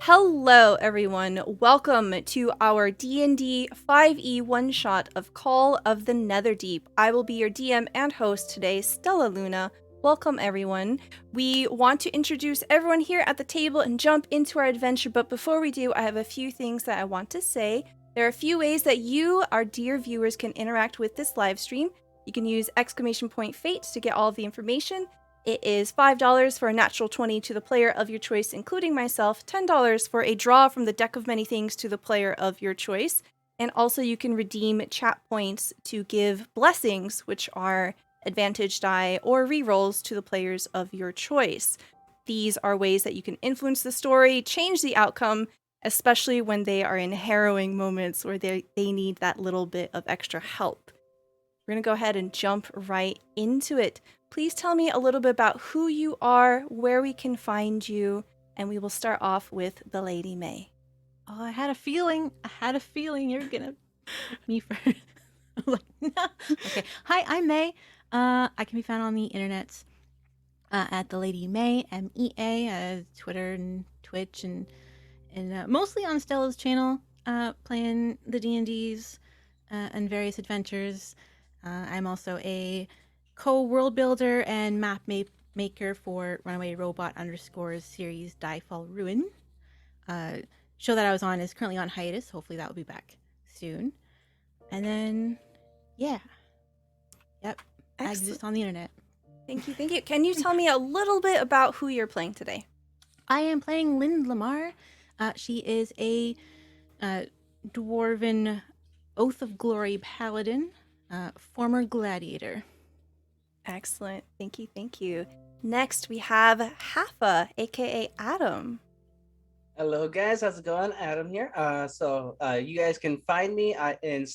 Hello, everyone. Welcome to our D&D 5e one-shot of Call of the Netherdeep. I will be your DM and host today, Stella Luna. Welcome, everyone. We want to introduce everyone here at the table and jump into our adventure, but before we do, I have a few things that I want to say. There are a few ways that you, our dear viewers, can interact with this live stream. You can use !fate to get all of the information. It is $5 for a natural 20 to the player of your choice, including myself, $10 for a draw from the deck of many things to the player of your choice. And also you can redeem chat points to give blessings, which are advantage die or rerolls to the players of your choice. These are ways that you can influence the story, change the outcome, especially when they are in harrowing moments where they need that little bit of extra help. We're going to go ahead and jump right into it. Please tell me a little bit about who you are, where we can find you, and we will start off with the Lady May. Oh, I had a feeling you're gonna me first. I'm like, no. Okay. Hi, I'm May. I can be found on the internet at the Lady May, MEA, Twitter and Twitch, and mostly on Stella's channel, playing the D&Ds and various adventures. I'm also a co-world builder and map maker for Runaway Robot _ series Diefall Ruin. Show that I was on is currently on hiatus. Hopefully that will be back soon. And then, yeah. Yep. I exist on the internet. Thank you. Can you tell me a little bit about who you're playing today? I am playing Lind Lamar. She is a dwarven Oath of Glory paladin, former gladiator. Excellent. Thank you. Next, we have Halfa, aka Adam. Hello guys, how's it going? Adam here. You guys can find me in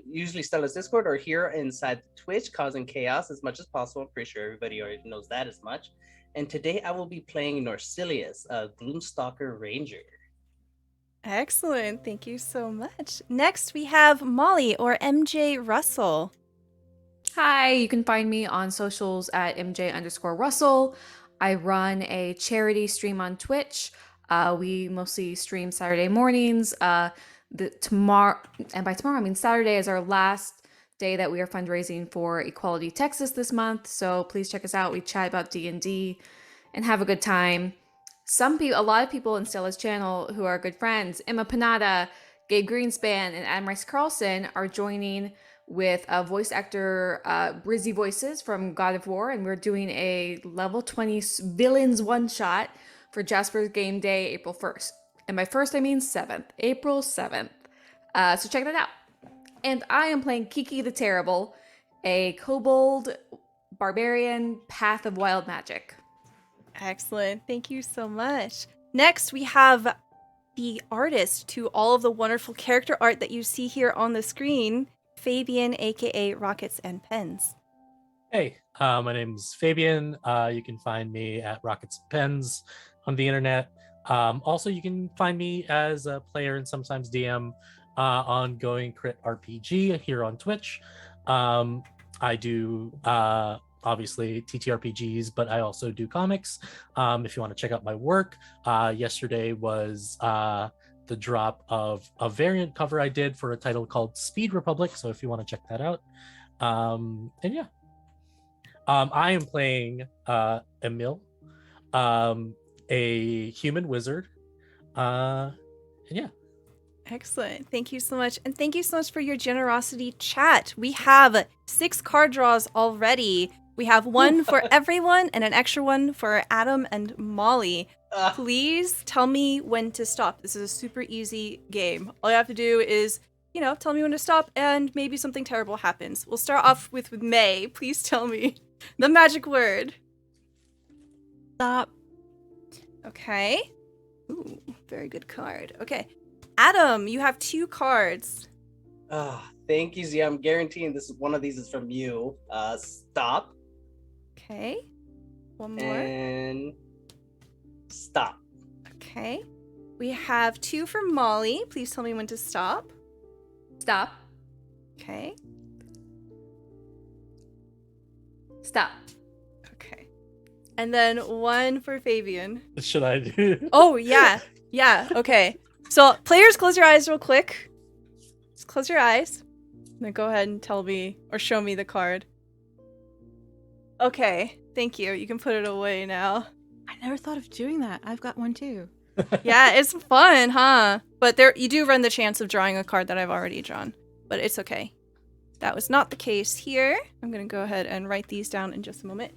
usually Stella's Discord or here inside Twitch, causing chaos as much as possible. I'm pretty sure everybody already knows that as much. And today I will be playing Norsilius, a Gloomstalker Ranger. Excellent. Thank you so much. Next, we have Molly, or MJ Russell. Hi, you can find me on socials at MJ_Russell. I run a charity stream on Twitch. We mostly stream Saturday mornings. Tomorrow, and by tomorrow I mean Saturday, is our last day that we are fundraising for Equality Texas this month. So please check us out. We chat about D&D and have a good time. A lot of people in Stella's channel who are good friends, Emma Panada, Gabe Greenspan, and Adam Rice Carlson, are joining with a voice actor, Brizzy Voices from God of War, and we're doing a level 20 villains one-shot for Jasper's Game Day, April 1st. And by 1st, I mean 7th, April 7th. So check that out. And I am playing Kiki the Terrible, a kobold barbarian path of wild magic. Excellent. Thank you so much. Next, we have the artist to all of the wonderful character art that you see here on the screen, Fabian, aka Rockets and Pens. Hey, my name's Fabian. You can find me at Rockets and Pens on the internet. Also, you can find me as a player and sometimes DM on Going Crit RPG here on Twitch. I do obviously TTRPGs, but I also do comics. If you want to check out my work, yesterday was the drop of a variant cover I did for a title called Speed Republic. So if you want to check that out, and yeah. I am playing Emil, a human wizard. And yeah. Excellent. Thank you so much. And thank you so much for your generosity chat. We have 6 card draws already. We have one for everyone and an extra one for Adam and Molly. Please tell me when to stop. This is a super easy game. All you have to do is, tell me when to stop and maybe something terrible happens. We'll start off with May. Please tell me the magic word. Stop. Okay. Ooh, very good card. Okay. Adam, you have 2 cards. Thank you, Z. I'm guaranteeing one of these is from you. Stop. Okay. One more. And stop. Okay. We have 2 from Molly. Please tell me when to stop. Stop. Okay. Stop. Okay. And then 1 for Fabian. What should I do? Oh, yeah. Yeah, okay. So, players, close your eyes real quick. Just close your eyes. And then go ahead and tell me or show me the card. Okay, thank you. You can put it away now. I never thought of doing that. I've got one too. Yeah, it's fun, huh? But there, you do run the chance of drawing a card that I've already drawn. But it's okay. That was not the case here. I'm gonna go ahead and write these down in just a moment.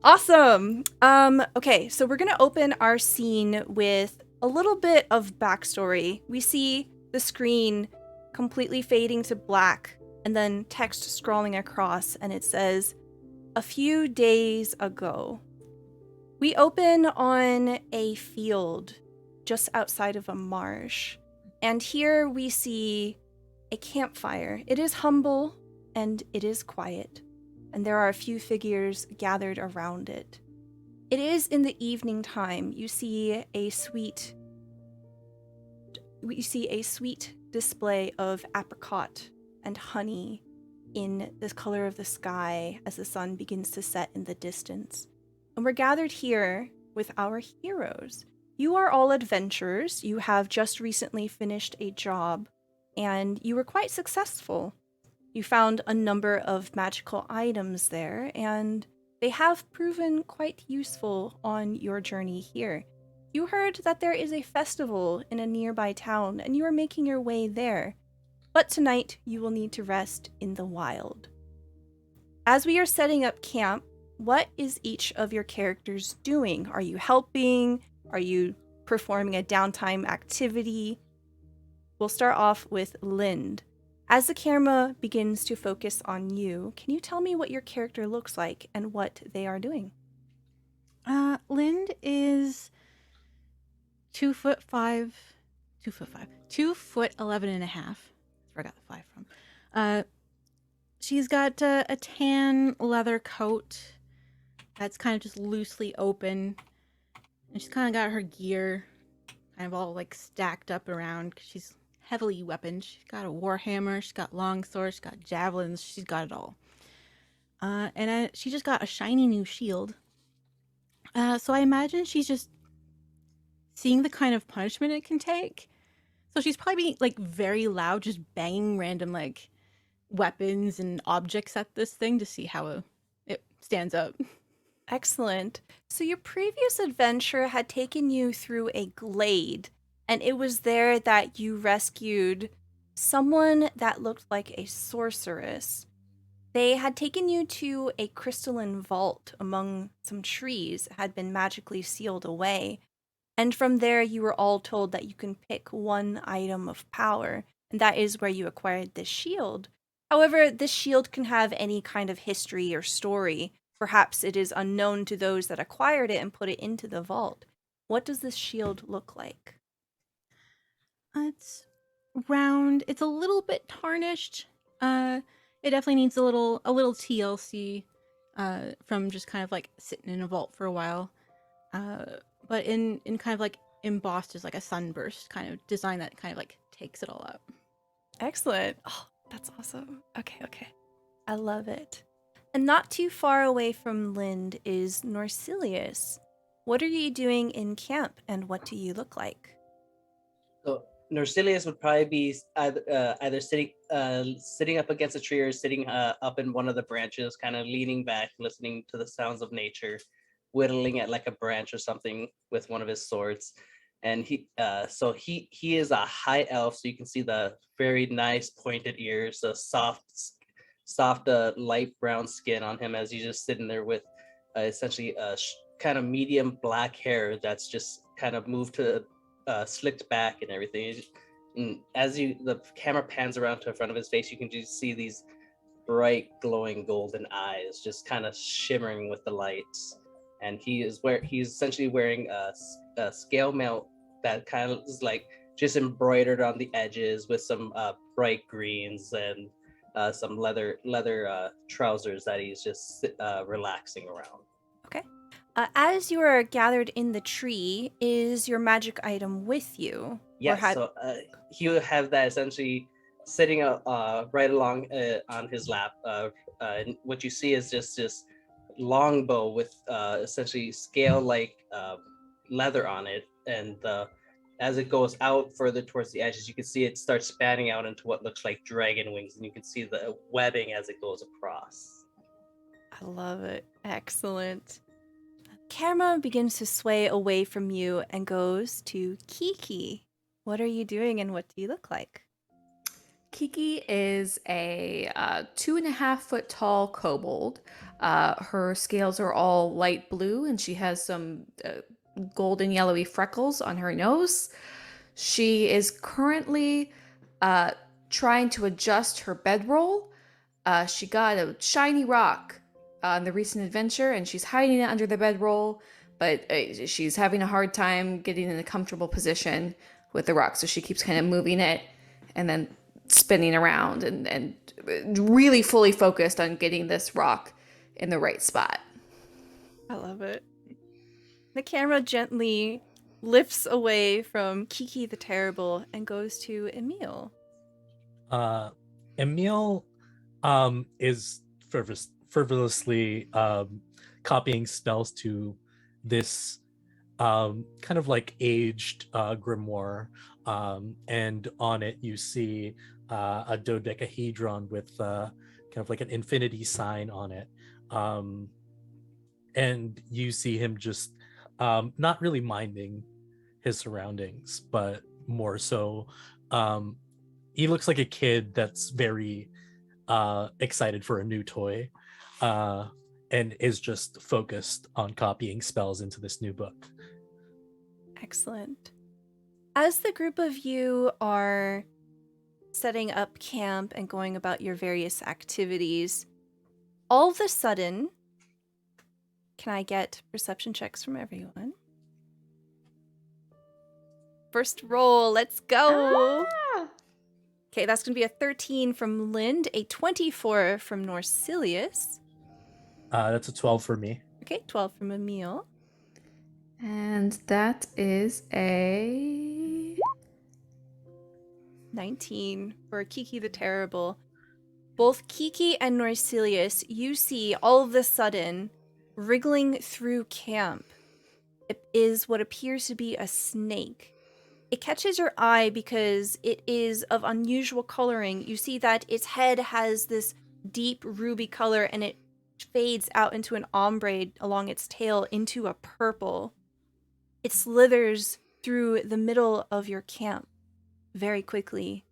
Awesome. Okay, so we're gonna open our scene with a little bit of backstory. We see the screen completely fading to black and then text scrolling across, and it says, "A few days ago." We open on a field just outside of a marsh, and here we see a campfire. It is humble and it is quiet, and there are a few figures gathered around it. It is in the evening time. You see a sweet display of apricot and honey in the color of the sky as the sun begins to set in the distance. And we're gathered here with our heroes. You are all adventurers. You have just recently finished a job, and you were quite successful. You found a number of magical items there, and they have proven quite useful on your journey here. You heard that there is a festival in a nearby town, and you are making your way there. But tonight, you will need to rest in the wild. As we are setting up camp, what is each of your characters doing? Are you helping? Are you performing a downtime activity? We'll start off with Lind. As the camera begins to focus on you, can you tell me what your character looks like and what they are doing? Lind is 2'5", 2'11" and a half. That's where I got the 5 from. She's got a tan leather coat that's kind of just loosely open, and she's kind of got her gear kind of all like stacked up around. She's heavily weaponed. She's got a warhammer. She's got long swords. She's got javelins. She's got it all. And she just got a shiny new shield. So I imagine she's just seeing the kind of punishment it can take. So she's probably being like very loud, just banging random like weapons and objects at this thing to see how it stands up. Excellent. So your previous adventure had taken you through a glade, and it was there that you rescued someone that looked like a sorceress. They had taken you to a crystalline vault among some trees that had been magically sealed away. And from there, you were all told that you can pick one item of power, and that is where you acquired this shield. However, this shield can have any kind of history or story. Perhaps it is unknown to those that acquired it and put it into the vault. What does this shield look like? It's round. It's a little bit tarnished. It definitely needs a little TLC from just kind of like sitting in a vault for a while. But in kind of like embossed as like a sunburst kind of design that kind of like takes it all out. Excellent. Oh, that's awesome. Okay. I love it. And not too far away from Lind is Norsilius. What are you doing in camp, and what do you look like? So Norsilius would probably be either sitting up against a tree or sitting up in one of the branches, kind of leaning back, listening to the sounds of nature, whittling at like a branch or something with one of his swords. And he is a high elf, so you can see the very nice pointed ears, the soft light brown skin on him as he's just sitting there with essentially kind of medium black hair that's just kind of moved to slicked back and everything. And as the camera pans around to the front of his face, you can just see these bright glowing golden eyes just kind of shimmering with the lights. And he's essentially wearing a scale mail that kind of is like just embroidered on the edges with some bright greens and some leather trousers that he's just relaxing around. Okay. As you are gathered in the tree, is your magic item with you? Yes, so he would have that essentially sitting right along on his lap. And what you see is just this longbow with essentially scale-like leather on it, and as it goes out further towards the edges, you can see it starts spanning out into what looks like dragon wings, and you can see the webbing as it goes across. I love it. Excellent. Camera begins to sway away from you and goes to Kiki. What are you doing and what do you look like? Kiki is a 2.5 foot tall kobold. Her scales are all light blue, and she has some golden yellowy freckles on her nose. She is currently trying to adjust her bedroll. She got a shiny rock on the recent adventure, and she's hiding it under the bedroll, but she's having a hard time getting in a comfortable position with the rock, so she keeps kind of moving it and then spinning around and really fully focused on getting this rock in the right spot. I love it. The camera gently lifts away from Kiki the Terrible and goes to Emil. Emil is frivolously copying spells to this kind of like aged grimoire, and on it you see a dodecahedron with kind of like an infinity sign on it, and you see him just not really minding his surroundings, but more so he looks like a kid that's very excited for a new toy, and is just focused on copying spells into this new book. Excellent. As the group of you are setting up camp and going about your various activities, all of a sudden, can I get perception checks from everyone? First roll, let's go. Okay, that's going to be a 13 from Lind, a 24 from Norsilius. That's a 12 for me. Okay, 12 from Emil. And that is a 19 for Kiki the Terrible. Both Kiki and Norsilius, you see all of a sudden, wriggling through camp, it is what appears to be a snake. It catches your eye because it is of unusual coloring. You see that its head has this deep ruby color and it fades out into an ombre along its tail into a purple. It slithers through the middle of your camp very quickly.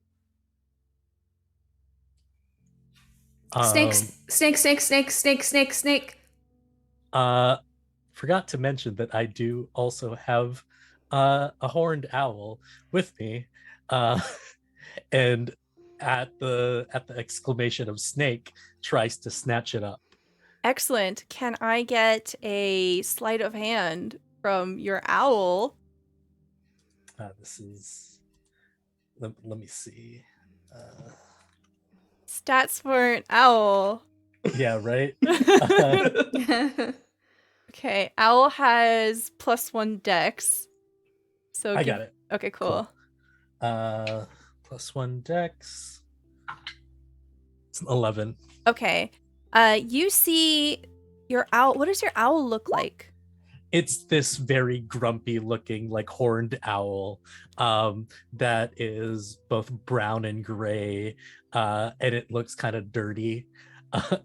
snake, snake, snake, snake, snake, snake, snake. Forgot to mention that I do also have a horned owl with me, and at the exclamation of snake, tries to snatch it up. Excellent. Can I get a sleight of hand from your owl? This is let me see. Stats for an owl. Yeah, right. Okay, owl has +1 dex. So I got it. Okay, cool. +1 dex. It's an 11. Okay. You see your owl. What does your owl look like? It's this very grumpy looking like horned owl that is both brown and gray, and it looks kind of dirty.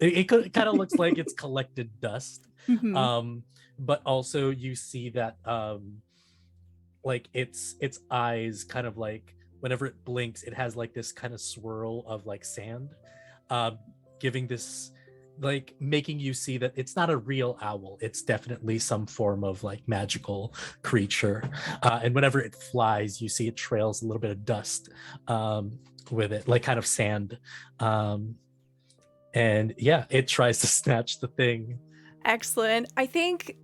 It kind of looks like it's collected dust. Mm-hmm. But also you see that like its eyes kind of like whenever it blinks, it has like this kind of swirl of like sand, giving this like making you see that it's not a real owl. It's definitely some form of like magical creature. And whenever it flies, you see it trails a little bit of dust with it, like kind of sand. And yeah, it tries to snatch the thing. Excellent. I think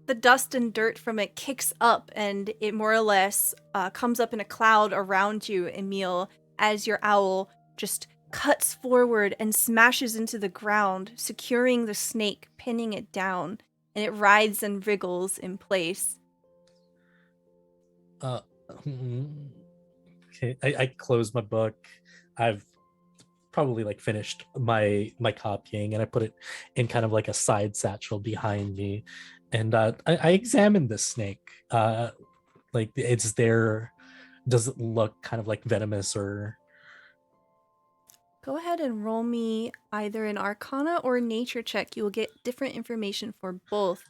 the dust and dirt from it kicks up and it more or less comes up in a cloud around you, Emil, as your owl just cuts forward and smashes into the ground, securing the snake, pinning it down, and it writhes and wriggles in place. Okay, I close my book. I've probably like finished my copying, and I put it in kind of like a side satchel behind me, and I examined the snake. Like it's there does it look kind of like venomous or? Go ahead and roll me either an Arcana or a Nature check. You will get different information for both.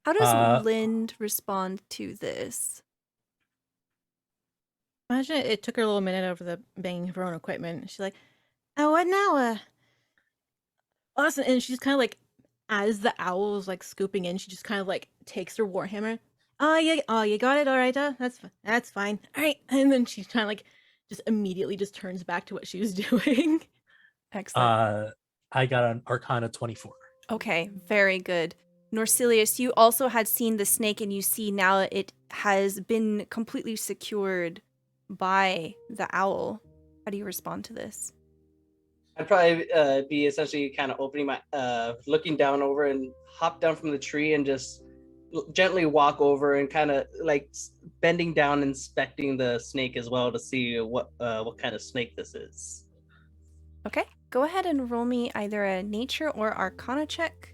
How does Uh, Lind respond to this? Imagine it took her a little minute over the banging of her own equipment. She's like, "Oh, what now? Awesome!" And she's kind of like, as the owl is like scooping in, she just kind of like takes her warhammer. Oh, you got it. All right, that's fine. All right, and then she kind of like just immediately just turns back to what she was doing. Excellent. I got an Arcana 24. Okay, very good. Norsilius, you also had seen the snake, and you see now it has been completely secured by the owl. How do you respond to this? I'd probably be essentially kind of opening my, looking down over and hop down from the tree and just gently walk over and kind of like bending down, inspecting the snake as well to see what kind of snake this is. Okay, go ahead and roll me either a Nature or Arcana check.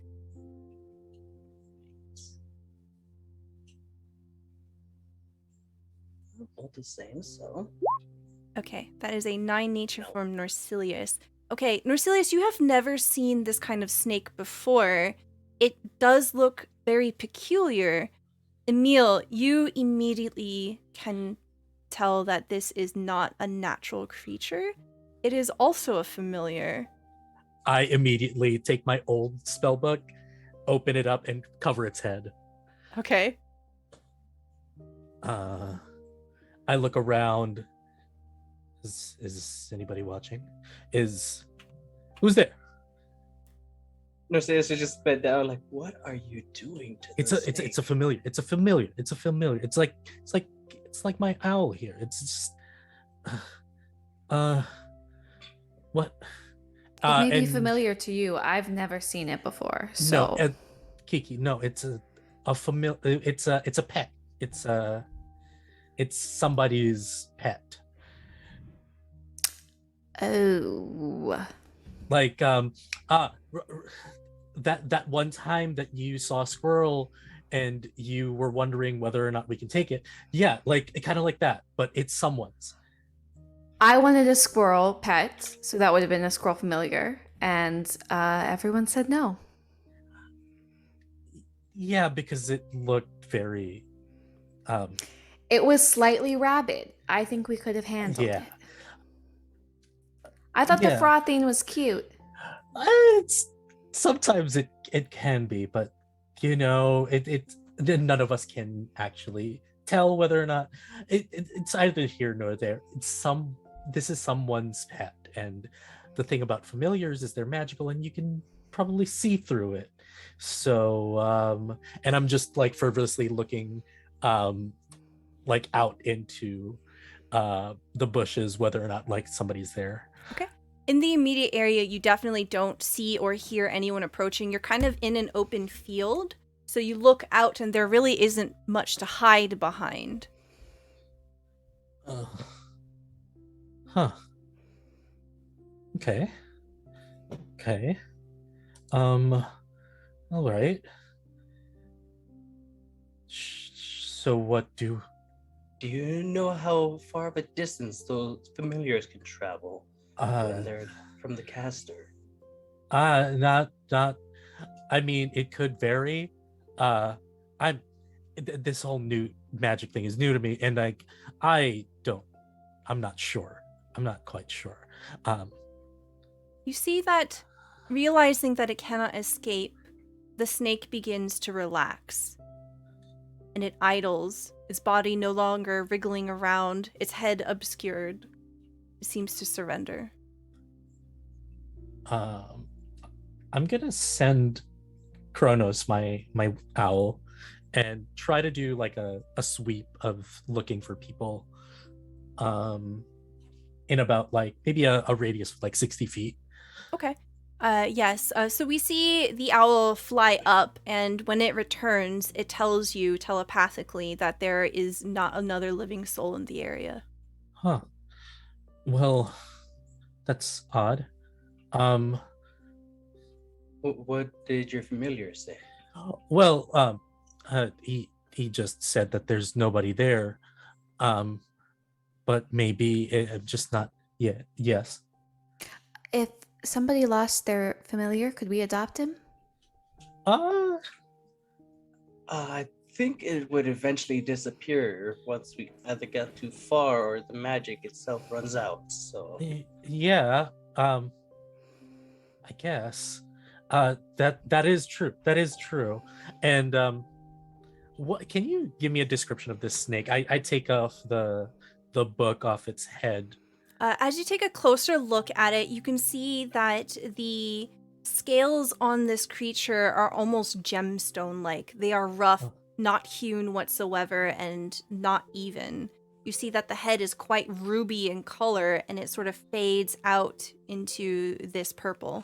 Both the same, so. Okay, that is a 9 Nature from Norsilius. Okay, Norsilius, you have never seen this kind of snake before. It does look very peculiar. Emil, you immediately can tell that this is not a natural creature. It is also a familiar. I immediately take my old spellbook, open it up, and cover its head. Okay. I look around. Is anybody watching? Who's there? Norsilius is just bent down, like, what are you doing to It's this a snake? it's a familiar. It's a familiar. It's a familiar. It's like my owl here. It's just what? It may be And familiar to you. I've never seen it before. no, So Kiki, no, it's a familiar. It's a pet. It's somebody's pet. oh. Like that one time that you saw a squirrel and you were wondering whether or not we can take it. Yeah, like kind of like that, but it's someone's. I wanted a squirrel pet, so that would have been a squirrel familiar, and everyone said no. Yeah, because it looked very It was slightly rabid. I think we could have handled yeah. it. I thought the Yeah. frothing was cute. It's sometimes it can be, but you know, then none of us can actually tell whether or not it's either here nor there. This is someone's pet, and the thing about familiars is they're magical and you can probably see through it. So and I'm just like fervently looking like out into the bushes whether or not like somebody's there. Okay. In the immediate area, you definitely don't see or hear anyone approaching. You're kind of in an open field, so you look out and there really isn't much to hide behind. Huh. Okay. All right. So what do Do you know how far of a distance those familiars can travel when they're from the caster? not I mean it could vary. This whole new magic thing is new to me, and like I'm not sure. I'm not quite sure. You see that, realizing that it cannot escape, the snake begins to relax. And it idles, its body no longer wriggling around, its head obscured. It seems to surrender. I'm gonna send Kronos, my owl, and try to do like a sweep of looking for people in about like maybe a radius of like 60 feet. Okay. Yes. So we see the owl fly up, and when it returns, it tells you telepathically that there is not another living soul in the area. Huh. Well, that's odd. What did your familiar say? Well, he just said that there's nobody there. But maybe just not yet. Yes. If somebody lost their familiar, could we adopt him? Uh, I think it would eventually disappear once we either get too far or the magic itself runs out. So yeah. I guess. That is true. That is true. And what can you give me a description of this snake? I take off the book off its head. As you take a closer look at it, you can see that the scales on this creature are almost gemstone-like. They are rough, Oh. not hewn whatsoever, and not even. You see that the head is quite ruby in color, and it sort of fades out into this purple.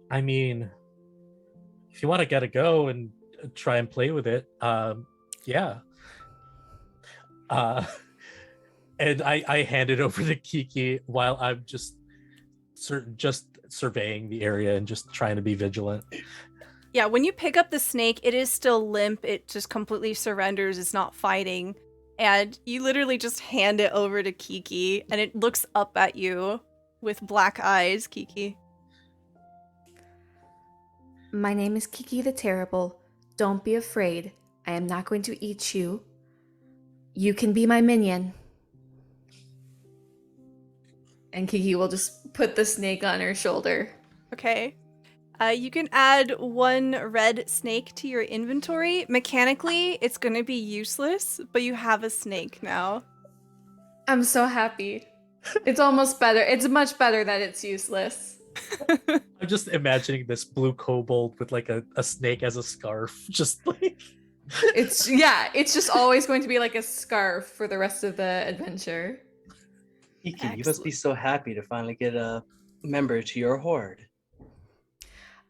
I mean, if you want to get a go and try and play with it, yeah. And I hand it over to Kiki while I'm just surveying the area and just trying to be vigilant. Yeah, when you pick up the snake, it is still limp. It just completely surrenders. It's not fighting. And you literally just hand it over to Kiki, and it looks up at you with black eyes, Kiki. My name is Kiki the Terrible. Don't be afraid. I am not going to eat you. You can be my minion. And Kiki will just put the snake on her shoulder. Okay. You can add 1 red snake to your inventory. Mechanically, it's going to be useless, but you have a snake now. I'm so happy. It's almost better. It's much better that it's useless. I'm just imagining this blue kobold with like a snake as a scarf. Just like It's just always going to be like a scarf for the rest of the adventure. Kiki, you must be so happy to finally get a member to your horde.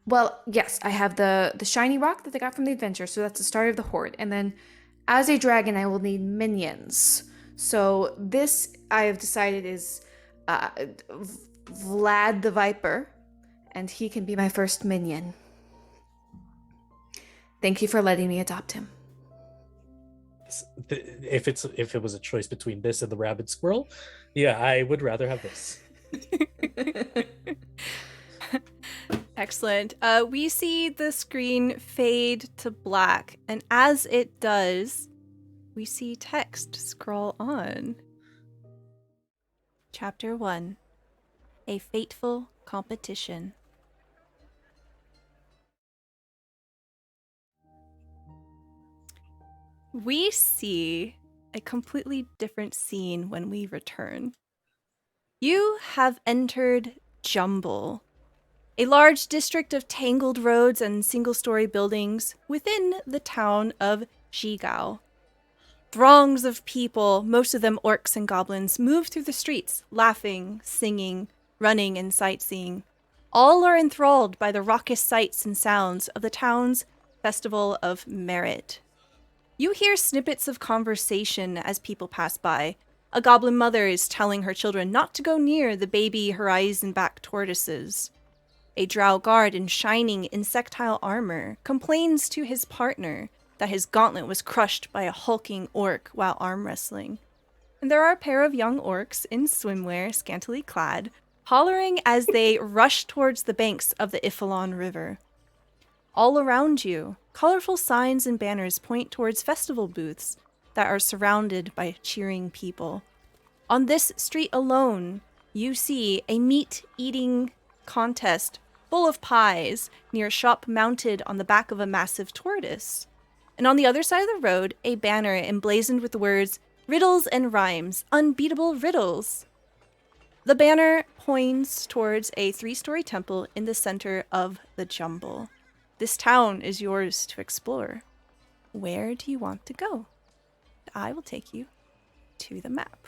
Well, yes, I have the shiny rock that I got from the adventure, so that's the start of the horde. And then as a dragon, I will need minions. So this, I have decided, is Vlad the Viper, and he can be my first minion. Thank you for letting me adopt him. if it was a choice between this and the rabbit squirrel, yeah, I would rather have this. Excellent. We see the screen fade to black, and as it does, we see text scroll on. Chapter 1: A Fateful Competition. We see a completely different scene when we return. You have entered Jumble, a large district of tangled roads and single-story buildings within the town of Jigao. Throngs of people, most of them orcs and goblins, move through the streets, laughing, singing, running, and sightseeing. All are enthralled by the raucous sights and sounds of the town's Festival of Merit. You hear snippets of conversation as people pass by. A goblin mother is telling her children not to go near the baby horizon-back tortoises. A drow guard in shining insectile armor complains to his partner that his gauntlet was crushed by a hulking orc while arm wrestling. And there are a pair of young orcs in swimwear, scantily clad, hollering as they rush towards the banks of the Ifalon River. All around you, colorful signs and banners point towards festival booths that are surrounded by cheering people. On this street alone, you see a meat-eating contest full of pies near a shop mounted on the back of a massive tortoise. And on the other side of the road, a banner emblazoned with the words, "Riddles and Rhymes, Unbeatable Riddles." The banner points towards a 3-story temple in the center of the Jumble. This town is yours to explore. Where do you want to go? I will take you to the map.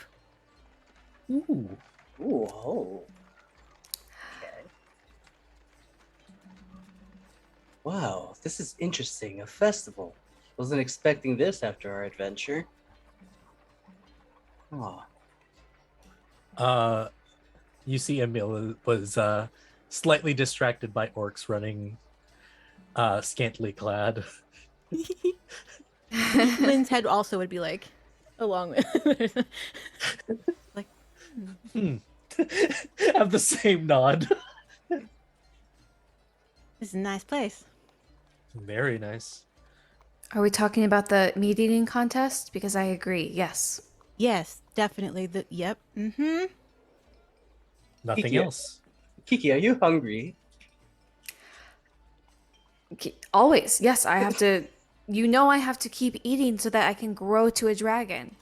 Ooh. Ooh. Oh. Okay. Wow, this is interesting. A festival. Wasn't expecting this after our adventure. Oh. You see Emil was slightly distracted by orcs running scantily clad. Lynn's head also would be like, along with. Like, Have the same nod. this is a nice place. Very nice. Are we talking about the meat eating contest? Because I agree. Yes. Yes, definitely. Yep. Mm-hmm. Nothing Kiki. else. Kiki, are you hungry? Always. Yes, I have to. I have to keep eating so that I can grow to a dragon.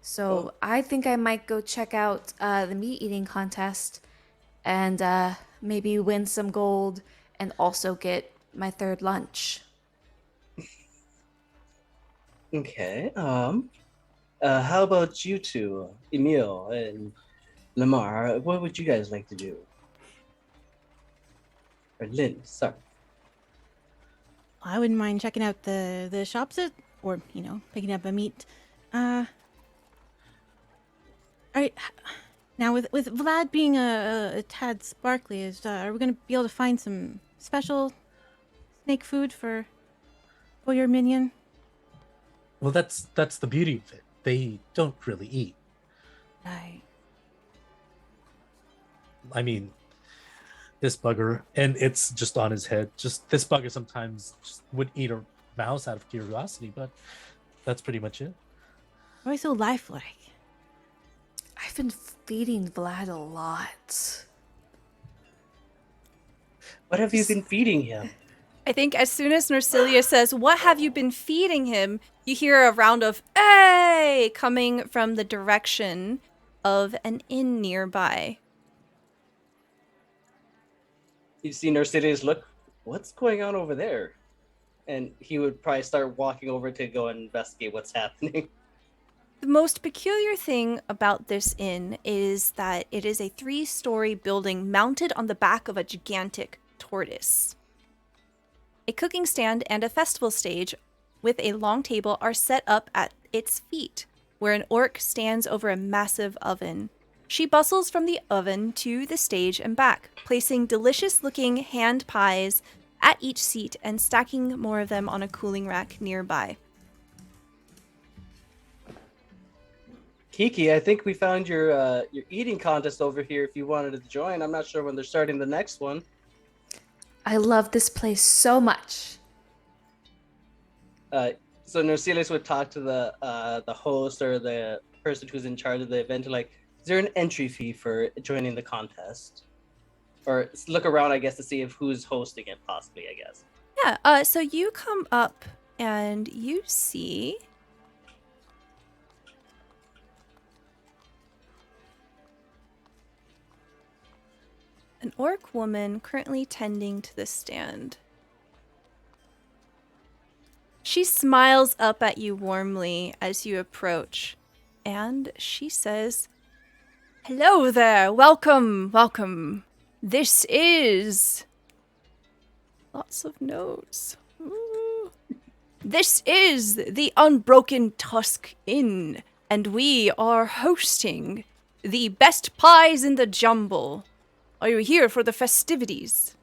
So I think I might go check out the meat eating contest and maybe win some gold and also get my third lunch. Okay. How about you two, Emil and Lamar? What would you guys like to do? Or Lynn, sorry. I wouldn't mind checking out the shops or picking up a meat. All right. Now with Vlad being a tad sparkly, are we gonna be able to find some special snake food for your minion? Well, that's the beauty of it. They don't really eat. Right. I mean, this bugger, and it's just on his head. Just this bugger sometimes just would eat a mouse out of curiosity, but that's pretty much it. Why so lifelike? I've been feeding Vlad a lot. What have you been feeding him? I think as soon as Norsilius says, "What have you been feeding him?" you hear a round of "Hey!" coming from the direction of an inn nearby. You see Norsilius look, what's going on over there? And he would probably start walking over to go and investigate what's happening. The most peculiar thing about this inn is that it is a 3-story building mounted on the back of a gigantic tortoise. A cooking stand and a festival stage with a long table are set up at its feet, where an orc stands over a massive oven. She bustles from the oven to the stage and back, placing delicious-looking hand pies at each seat and stacking more of them on a cooling rack nearby. Kiki, I think we found your eating contest over here if you wanted to join. I'm not sure when they're starting the next one. I love this place so much. So Norsilius would talk to the host or the person who's in charge of the event, like, is there an entry fee for joining the contest? Or look around, I guess, to see if who's hosting it, possibly, I guess. Yeah, so you come up and you see an orc woman currently tending to the stand. She smiles up at you warmly as you approach, and she says, "Hello there, welcome, welcome. This is..." Lots of notes. Ooh. "This is the Unbroken Tusk Inn, and we are hosting the best pies in the jumble. Are you here for the festivities?"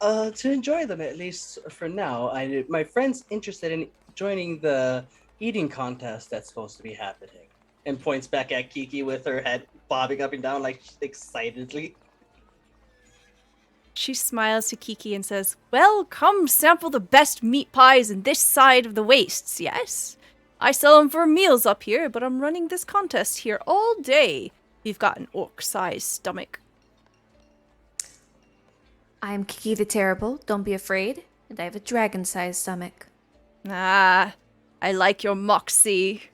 To enjoy them, at least for now. My friend's interested in joining the eating contest that's supposed to be happening. And points back at Kiki with her head bobbing up and down, like, excitedly. She smiles to Kiki and says, "Well, come sample the best meat pies in this side of the wastes, yes? I sell them for meals up here, but I'm running this contest here all day. You've got an orc-sized stomach." I'm Kiki the Terrible, don't be afraid, and I have a dragon-sized stomach. "Ah, I like your moxie."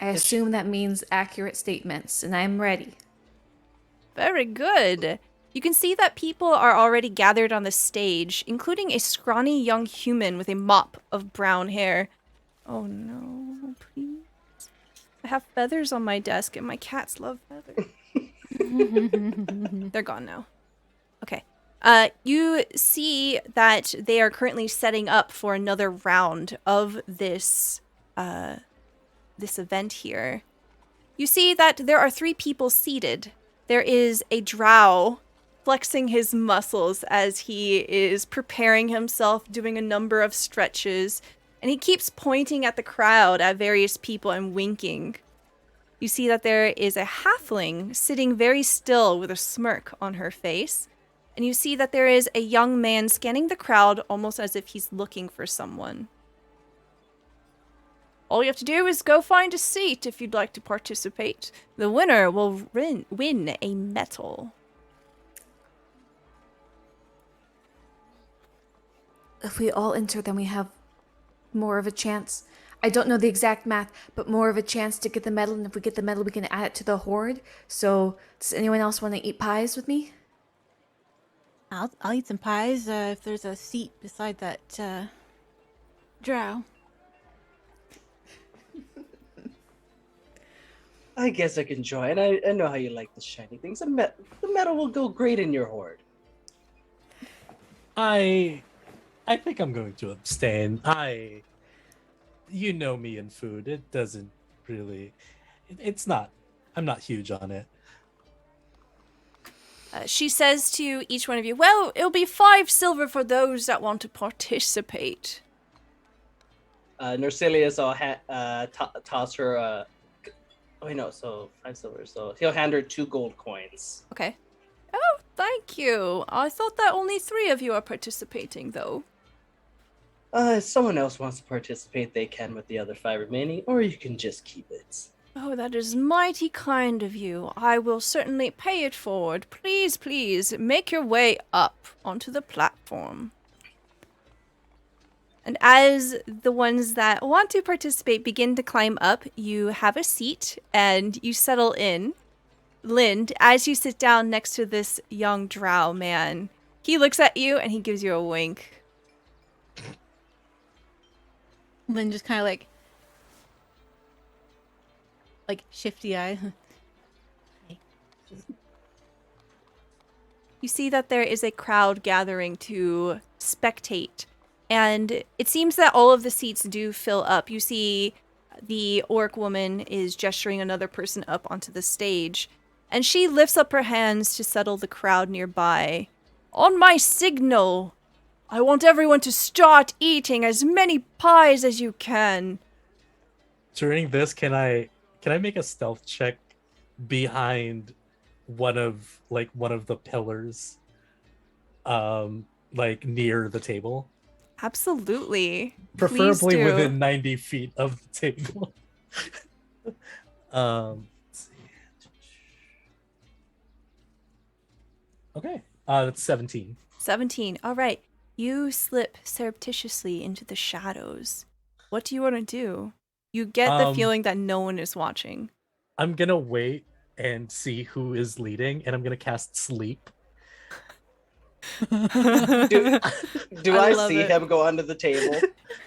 I assume that means accurate statements, and I'm ready. Very good. You can see that people are already gathered on the stage, including a scrawny young human with a mop of brown hair. Oh no, please. I have feathers on my desk and my cats love feathers. They're gone now. Okay. You see that they are currently setting up for another round of this event here. You see that there are 3 people seated. There is a drow flexing his muscles as he is preparing himself, doing a number of stretches, and he keeps pointing at the crowd, at various people, and winking. You see that there is a halfling sitting very still with a smirk on her face, and you see that there is a young man scanning the crowd almost as if he's looking for someone. All you have to do is go find a seat if you'd like to participate. The winner will win a medal. If we all enter, then we have more of a chance. I don't know the exact math, but more of a chance to get the medal. And if we get the medal, we can add it to the hoard. So, does anyone else want to eat pies with me? I'll eat some pies if there's a seat beside that drow. I guess I can join. I know how you like the shiny things. The metal will go great in your hoard. I think I'm going to abstain. You know me and food. It doesn't really. It's not. I'm not huge on it. She says to each one of you, well, it'll be 5 silver for those that want to participate. Norsilius will toss her. Wait, no. So 5 silver. So he'll hand her 2 gold coins. Okay. Oh, thank you. I thought that only 3 of you are participating, though. If someone else wants to participate, they can with the other 5 remaining, or you can just keep it. Oh, that is mighty kind of you. I will certainly pay it forward. Please, please, make your way up onto the platform. And as the ones that want to participate begin to climb up, you have a seat and you settle in. Lind, as you sit down next to this young drow man, he looks at you and he gives you a wink. Lynn just kind of like shifty eye. You see that there is a crowd gathering to spectate, and it seems that all of the seats do fill up. You see the orc woman is gesturing another person up onto the stage, and she lifts up her hands to settle the crowd nearby. On my signal, I want everyone to start eating as many pies as you can. During this, can I make a stealth check behind one of the pillars, near the table? Absolutely. Preferably Please do. within 90 feet of the table. Let's see. Okay, that's 17. 17. All right. You slip surreptitiously into the shadows. What do you want to do? You get the feeling that no one is watching. I'm gonna wait and see who is leading, and I'm gonna cast sleep. Do I love see it. him go under the table?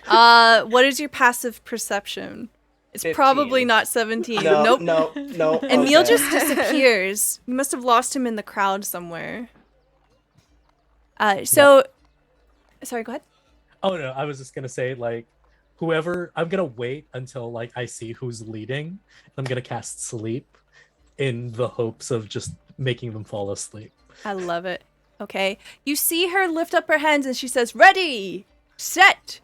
What is your passive perception? It's 15. probably not 17. No, Nope. no. Emil okay. just disappears. You must have lost him in the crowd somewhere. Sorry, go ahead. Oh no, I was just gonna say whoever. I'm gonna wait until I see who's leading. I'm gonna cast sleep, in the hopes of just making them fall asleep. I love it. Okay. You see her lift up her hands and she says, ready, set,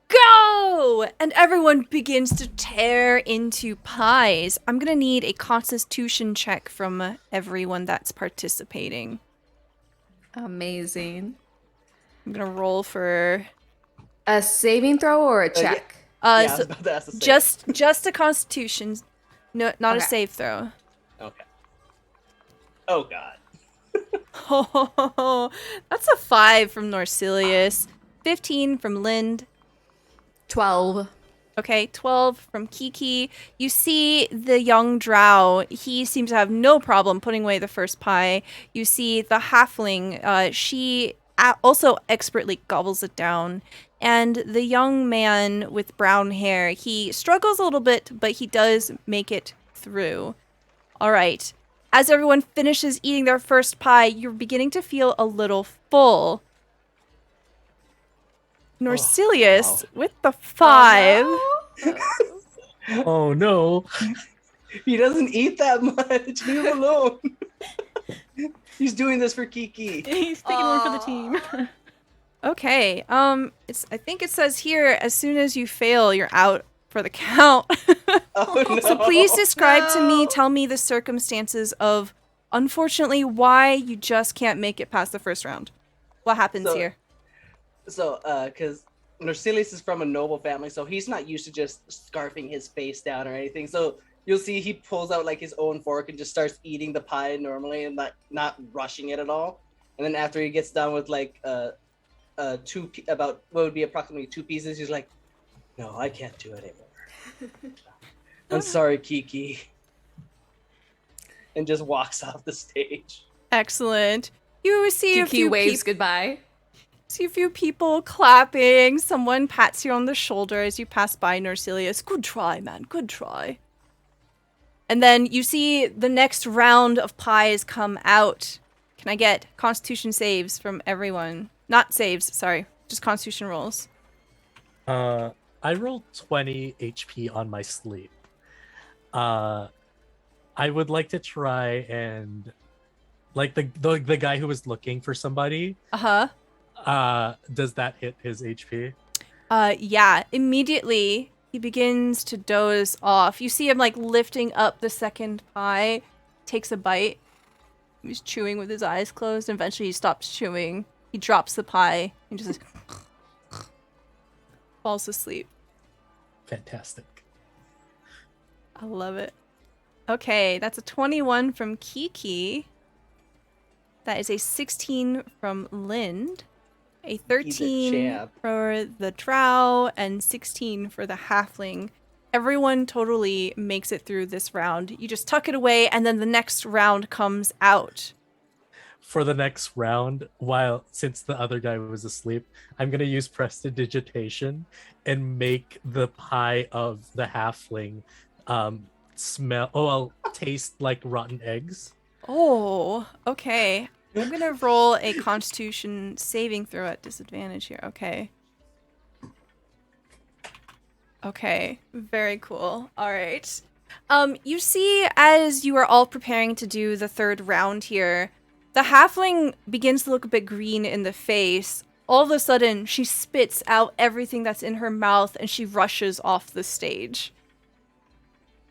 go! And everyone begins to tear into pies. I'm going to need a constitution check from everyone that's participating. Amazing. I'm going to roll for... A saving throw or a yeah. check? I was about to ask the same. Just a constitution. No, not a Okay. save throw. Okay. Oh god. Oh, that's a 5 from Norsilius. 15 from Lind. 12. Okay, 12 from Kiki. You see the young drow. He seems to have no problem putting away the first pie. You see the halfling. She also expertly gobbles it down. And the young man with brown hair, he struggles a little bit, but he does make it through. All right. As everyone finishes eating their first pie, you're beginning to feel a little full. Norsilius with the 5. Oh no. He doesn't eat that much. Leave him alone. He's doing this for Kiki. He's taking one for the team. Okay. I think it says here, as soon as you fail, you're out for the count. Oh no. So please describe to me, No. tell me the circumstances of, unfortunately, why you just can't make it past the first round. What happens So- here? So, because Norsilius is from a noble family, so he's not used to just scarfing his face down or anything. So you'll see he pulls out like his own fork and just starts eating the pie normally and not rushing it at all. And then after he gets done with like about what would be approximately 2 pieces, he's like, "No, I can't do it anymore. I'm sorry, Kiki," and just walks off the stage. Excellent. You see a Kiki few waves goodbye. See a few people clapping. Someone pats you on the shoulder as you pass by Norsilius. Good try, man. Good try. And then you see the next round of pies come out. Can I get Constitution saves from everyone? Not saves, sorry. Just Constitution rolls. I rolled 20 HP on my sleep. I would like to try and, like, the guy who was looking for somebody. Uh-huh. Does that hit his HP? Yeah. Immediately, he begins to doze off. You see him, like, lifting up the second pie. Takes a bite. He's chewing with his eyes closed. And eventually, he stops chewing. He drops the pie. And just falls asleep. Fantastic. I love it. Okay, that's a 21 from Kiki. That is a 16 from Lind. A 13 champ. for the drow, and 16 for the halfling. Everyone totally makes it through this round. You just tuck it away, and then the next round comes out. For the next round, since the other guy was asleep, I'm gonna use prestidigitation and make the pie of the halfling taste like rotten eggs. Oh, okay. I'm gonna roll a Constitution saving throw at disadvantage here. Okay. Okay, very cool. All right. You see, as you are all preparing to do the third round here, the halfling begins to look a bit green in the face. All of a sudden, she spits out everything that's in her mouth and she rushes off the stage.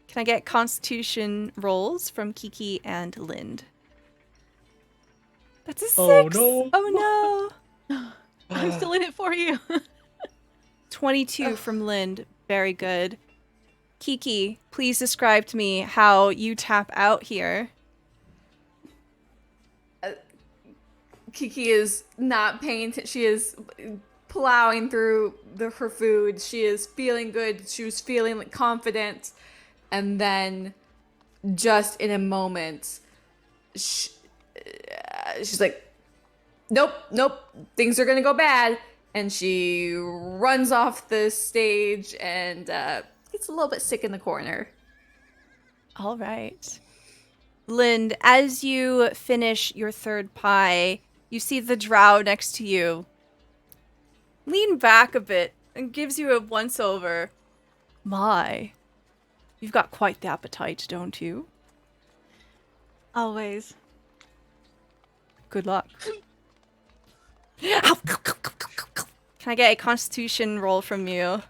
Can I get Constitution rolls from Kiki and Lind? That's a 6. Oh, no. Oh no. I'm still in it for you. 22 from Lind. Very good. Kiki, please describe to me how you tap out here. Kiki is not paying attention. She is plowing through her food. She is feeling good. She was feeling like confident. And then just in a moment, she's like, nope, things are going to go bad. And she runs off the stage and gets a little bit sick in the corner. All right. Lind, as you finish your third pie, you see the drow next to you lean back a bit and gives you a once-over. My, you've got quite the appetite, don't you? Always. Good luck. Can I get a Constitution roll from you?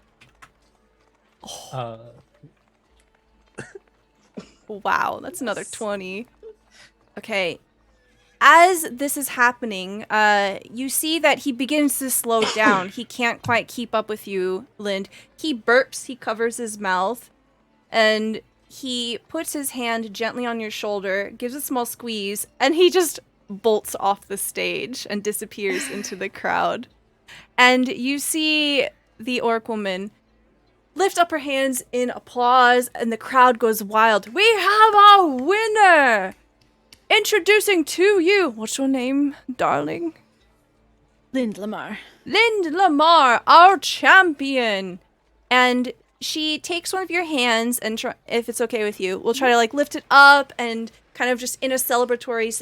Wow, that's another 20. Okay. As this is happening, you see that he begins to slow down. He can't quite keep up with you, Lind. He burps, he covers his mouth, and he puts his hand gently on your shoulder, gives a small squeeze, and he just bolts off the stage and disappears into the crowd. And you see the orc woman lift up her hands in applause, and the crowd goes wild. We have our winner! Introducing to you, what's your name, darling? Lind Lamar. Lind Lamar, our champion! And she takes one of your hands, and if it's okay with you, we'll try to like lift it up and kind of just in a celebratory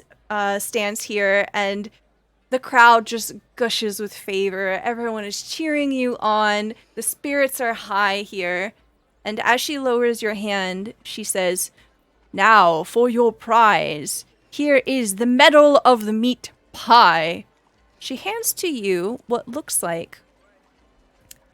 stance here, and the crowd just gushes with favor. Everyone is cheering you on. The spirits are high here. And as she lowers your hand, she says, now for your prize. Here is the medal of the meat pie. She hands to you what looks like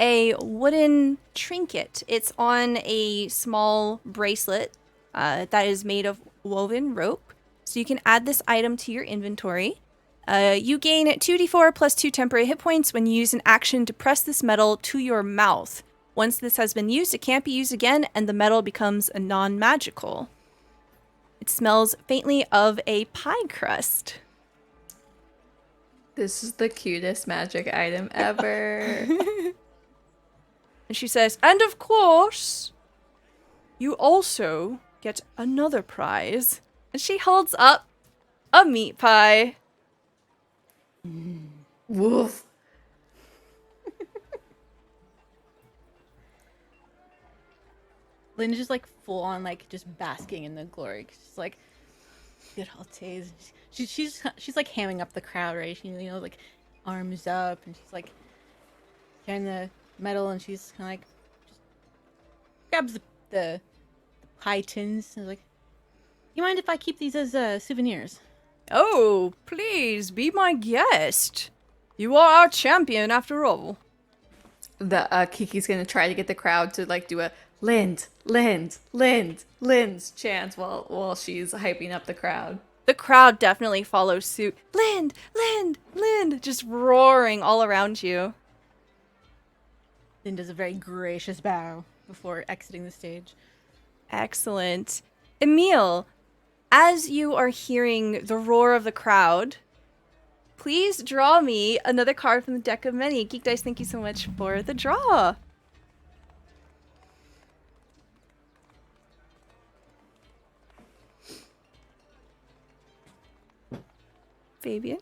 a wooden trinket. It's on a small bracelet that is made of woven rope. So you can add this item to your inventory. You gain 2d4 plus 2 temporary hit points when you use an action to press this medal to your mouth. Once this has been used, it can't be used again, and the medal becomes a non-magical. It smells faintly of a pie crust. This is the cutest magic item ever. And she says, and of course, you also get another prize. And she holds up a meat pie. Woof. Lynn's just like full on like just basking in the glory. She's like, good old days. She's like hamming up the crowd, right? She, you know, like arms up, and she's like carrying the medal, and she's kind of like just grabs the pie tins and is like, you mind if I keep these as souvenirs? Oh, please be my guest. You are our champion after all. The Kiki's gonna try to get the crowd to like do a Lind, Lind, Lind, Lind's chant while she's hyping up the crowd. The crowd definitely follows suit. Lind, Lind, Lind, just roaring all around you. Lynn does a very gracious bow before exiting the stage. Excellent. Emil, as you are hearing the roar of the crowd, please draw me another card from the deck of many. Geek Dice, thank you so much for the draw. Fabian?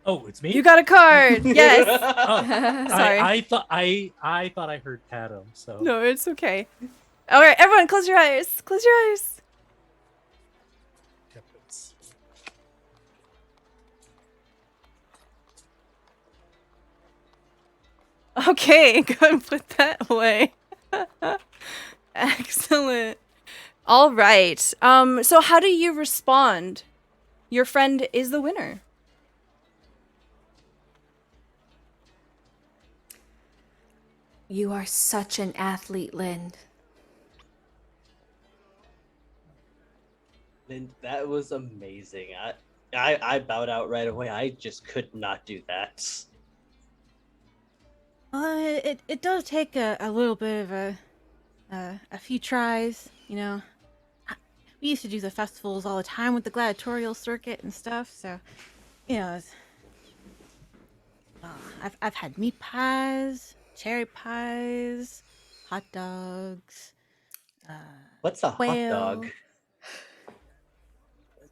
Oh, it's me. You got a card. Yes. Oh, Sorry. I thought I heard Adam. So No, it's okay. All right, everyone, close your eyes. Close your eyes. Okay, go and put that away. Excellent. All right. So how do you respond? Your friend is the winner. You are such an athlete, Lind. Lind, that was amazing. I bowed out right away. I just could not do that. It does take a little bit of a few tries, you know. We used to do the festivals all the time with the gladiatorial circuit and stuff, so you know, I've had meat pies, cherry pies, hot dogs. What's a Whale. hot dog?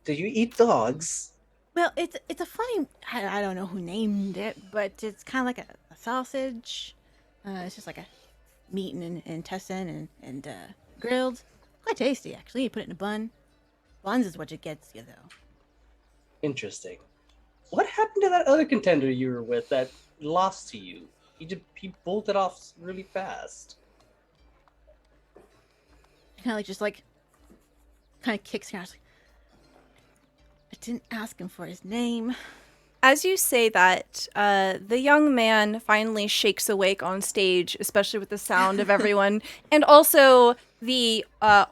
Do you eat dogs? Well, it's a funny. I don't know who named it, but it's kind of like a sausage. It's just like a meat and intestine and grilled. Quite tasty, actually. You put it in a bun. Buns is what it gets you, though. Interesting. What happened to that other contender you were with that lost to you? He bolted off really fast. Kind of kicks her. I was like, I didn't ask him for his name. As you say that, the young man finally shakes awake on stage, especially with the sound of everyone. And also, the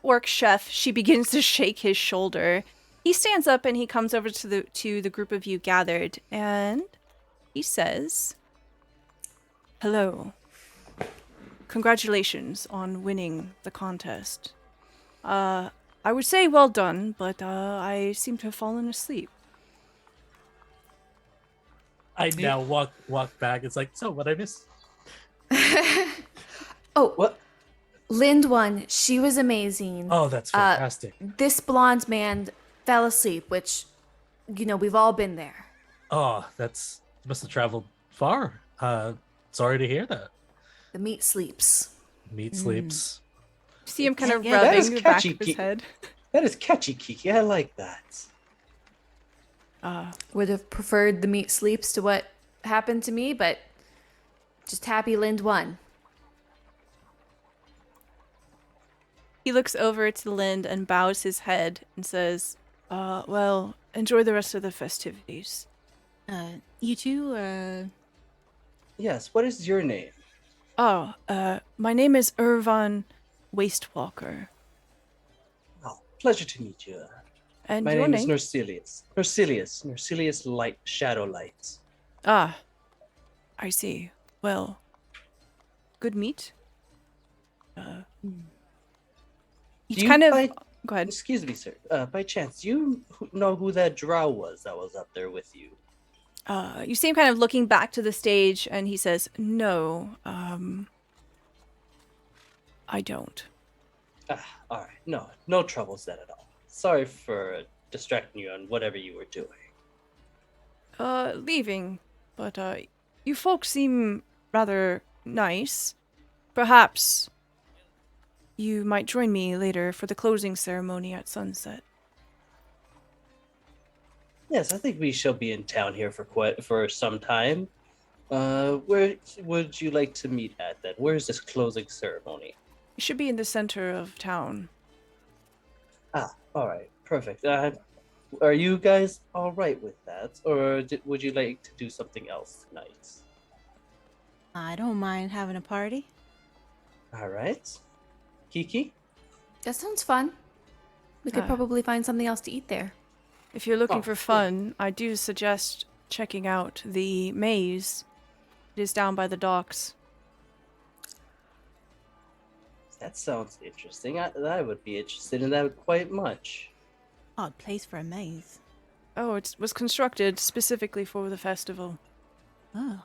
orc chef, she begins to shake his shoulder. He stands up and he comes over to the group of you gathered, and he says, "Hello. Congratulations on winning the contest. I would say well done, but I seem to have fallen asleep." I now walk back. It's like, so what I missed? Oh, What? Lind won. She was amazing. Oh, that's fantastic. This blonde man fell asleep, which, you know, we've all been there. Oh, that's must have traveled far. Sorry to hear that. The meat sleeps. Meat sleeps. See him kind of Yeah, that is rubbing the back catchy, of his Ki- head. That is catchy, Kiki. I like that. Would have preferred the meat sleeps to what happened to me, but just happy Lind won. He looks over to Lind and bows his head and says, Well, enjoy the rest of the festivities. You too, Yes, what is your name? Oh, my name is Irvan Wastewalker. Oh, pleasure to meet you. And My your name is name? Norsilius. Norsilius Light, Shadowlight. Ah, I see. Well, good meet. Do Each you kind of... by, Go ahead. excuse me, sir, by chance, do you know who that drow was that was up there with you? You see him kind of looking back to the stage, and he says, "No, I don't." All right, no troubles then at all. Sorry for distracting you on whatever you were doing. Leaving, but you folks seem rather nice. Perhaps you might join me later for the closing ceremony at sunset. Yes, I think we shall be in town here for some time. Where would you like to meet at then? Where's this closing ceremony? You should be in the center of town. All right, perfect. Are you guys all right with that, or would you like to do something else tonight? I don't mind having a party. All right, Kiki. That sounds fun. We could Ah. probably find something else to eat there. If you're looking Oh, for cool. fun, I do suggest checking out the maze. It is down by the docks. That sounds interesting. I would be interested in that quite much. Odd place for a maze. Oh, it was constructed specifically for the festival. Oh.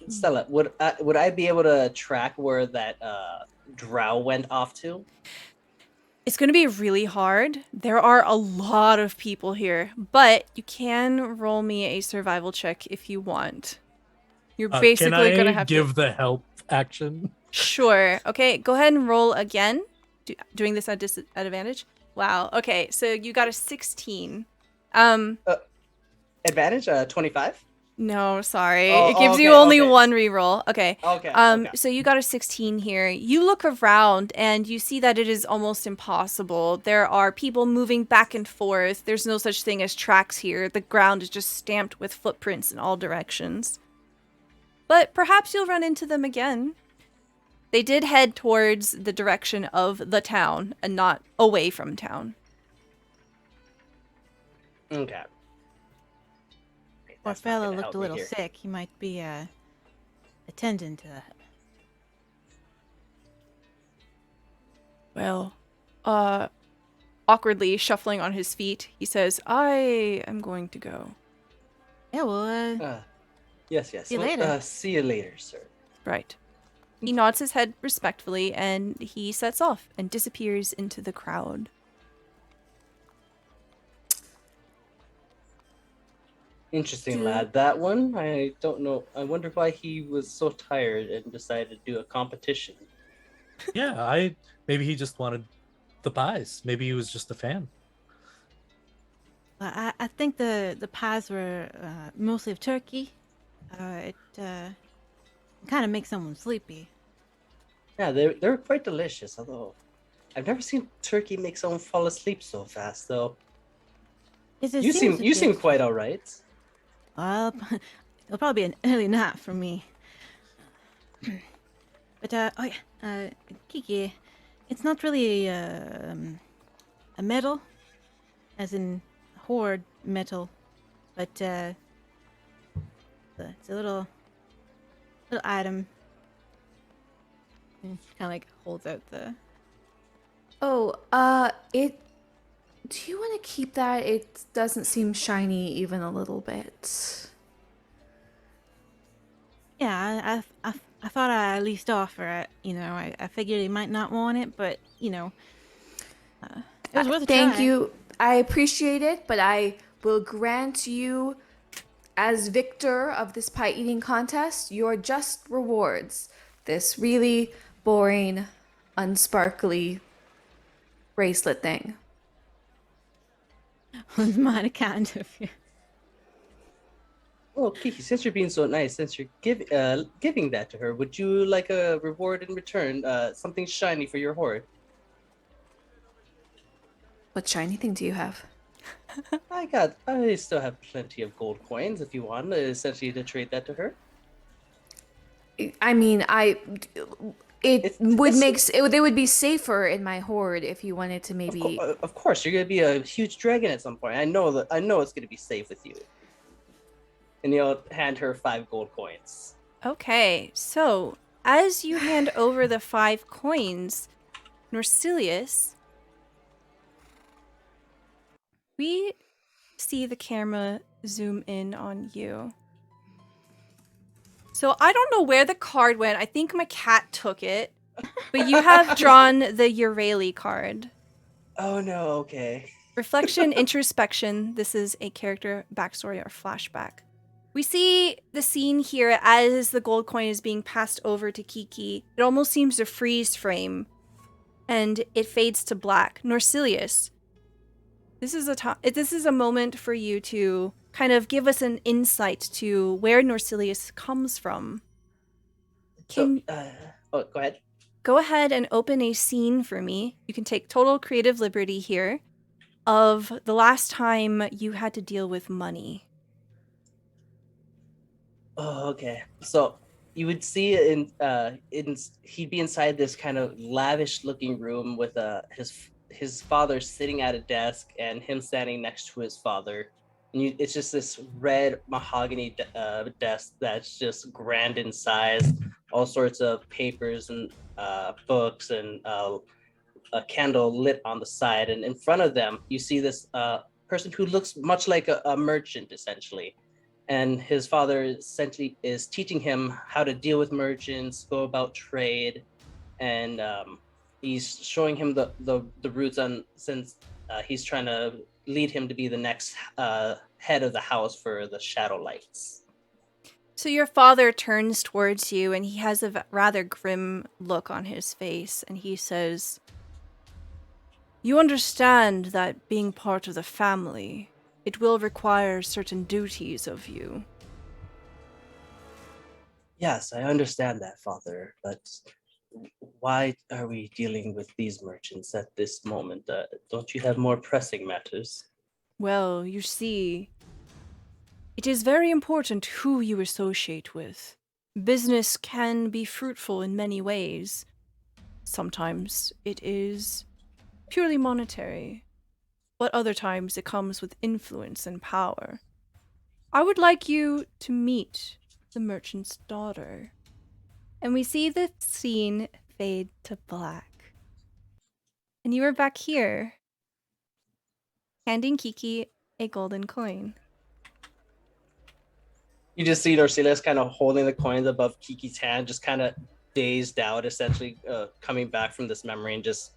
Stella, would I be able to track where that drow went off to? It's going to be really hard. There are a lot of people here, but you can roll me a survival check if you want. You're basically going to have give to... the help action? Sure. Okay, go ahead and roll again. Doing this at advantage. Wow. Okay, so you got a 16. Advantage 25. No, sorry. Oh, It gives you okay, only okay. one reroll. Okay. Okay. So you got a 16 here. You look around and you see that it is almost impossible. There are people moving back and forth. There's no such thing as tracks here. The ground is just stamped with footprints in all directions. But perhaps you'll run into them again. They did head towards the direction of the town and not away from town. Okay. Poor That's not fella gonna looked help a me little here. sick. He might be attending to that. Well, awkwardly shuffling on his feet, he says, "I am going to go." Yeah, well, Yes. See you later. See you later, sir. Right. He nods his head respectfully and he sets off and disappears into the crowd. Interesting, Do- lad. That one, I don't know. I wonder why he was so tired and decided to do a competition. Yeah, maybe he just wanted the pies. Maybe he was just a fan. I think the pies were mostly of turkey. It kind of makes someone sleepy. Yeah, they're quite delicious. Although I've never seen turkey make someone fall asleep so fast, though. You seem quite all right. Well, it'll probably be an early night for me. But Kiki, it's not really a medal, as in horde metal, but it's a little item. Kind of like holds out the. Oh, it. Do you want to keep that? It doesn't seem shiny even a little bit. Yeah, I thought I'd at least offer it. You know, I figured he might not want it, but you know, it was worth a Thank try. you. I appreciate it, but I will grant you, as victor of this pie eating contest, your just rewards. This really boring, unsparkly bracelet thing. Was mine kind of. Well, Kiki, since you're being so nice, since you're giving that to her, would you like a reward in return? Something shiny for your hoard? What shiny thing do you have? I still have plenty of gold coins if you want, essentially to trade that to her. I mean, It's they would be safer in my hoard if you wanted to maybe. of course, you're gonna be a huge dragon at some point. I know it's gonna be safe with you. And you'll hand her 5 gold coins. Okay, so as you hand over the 5 coins, Norsilius, we see the camera zoom in on you. So I don't know where the card went. I think my cat took it. But you have drawn the Urali card. Oh no, okay. Reflection, introspection. This is a character backstory or flashback. We see the scene here as the gold coin is being passed over to Kiki. It almost seems to freeze frame, and it fades to black. Norsilius, this is a moment for you to kind of give us an insight to where Norsilius comes from. Go ahead. Go ahead and open a scene for me. You can take total creative liberty here of the last time you had to deal with money. Oh, okay. So you would see he'd be inside this kind of lavish looking room with his father sitting at a desk and him standing next to his father. And it's just this red mahogany desk that's just grand in size, all sorts of papers and books and a candle lit on the side. And in front of them, you see this person who looks much like a merchant, essentially. And his father essentially is teaching him how to deal with merchants, go about trade, and he's showing him the routes on since he's trying to lead him to be the next head of the house for the Shadowlights. So your father turns towards you and he has a rather grim look on his face and he says, "You understand that being part of the family, it will require certain duties of you." Yes, I understand that, Father, but why are we dealing with these merchants at this moment? Don't you have more pressing matters? Well, you see, it is very important who you associate with. Business can be fruitful in many ways. Sometimes it is purely monetary, but other times it comes with influence and power. I would like you to meet the merchant's daughter. And we see the scene fade to black. And you are back here, handing Kiki a golden coin. You just see Norsilius kind of holding the coins above Kiki's hand, just kind of dazed out, essentially coming back from this memory and just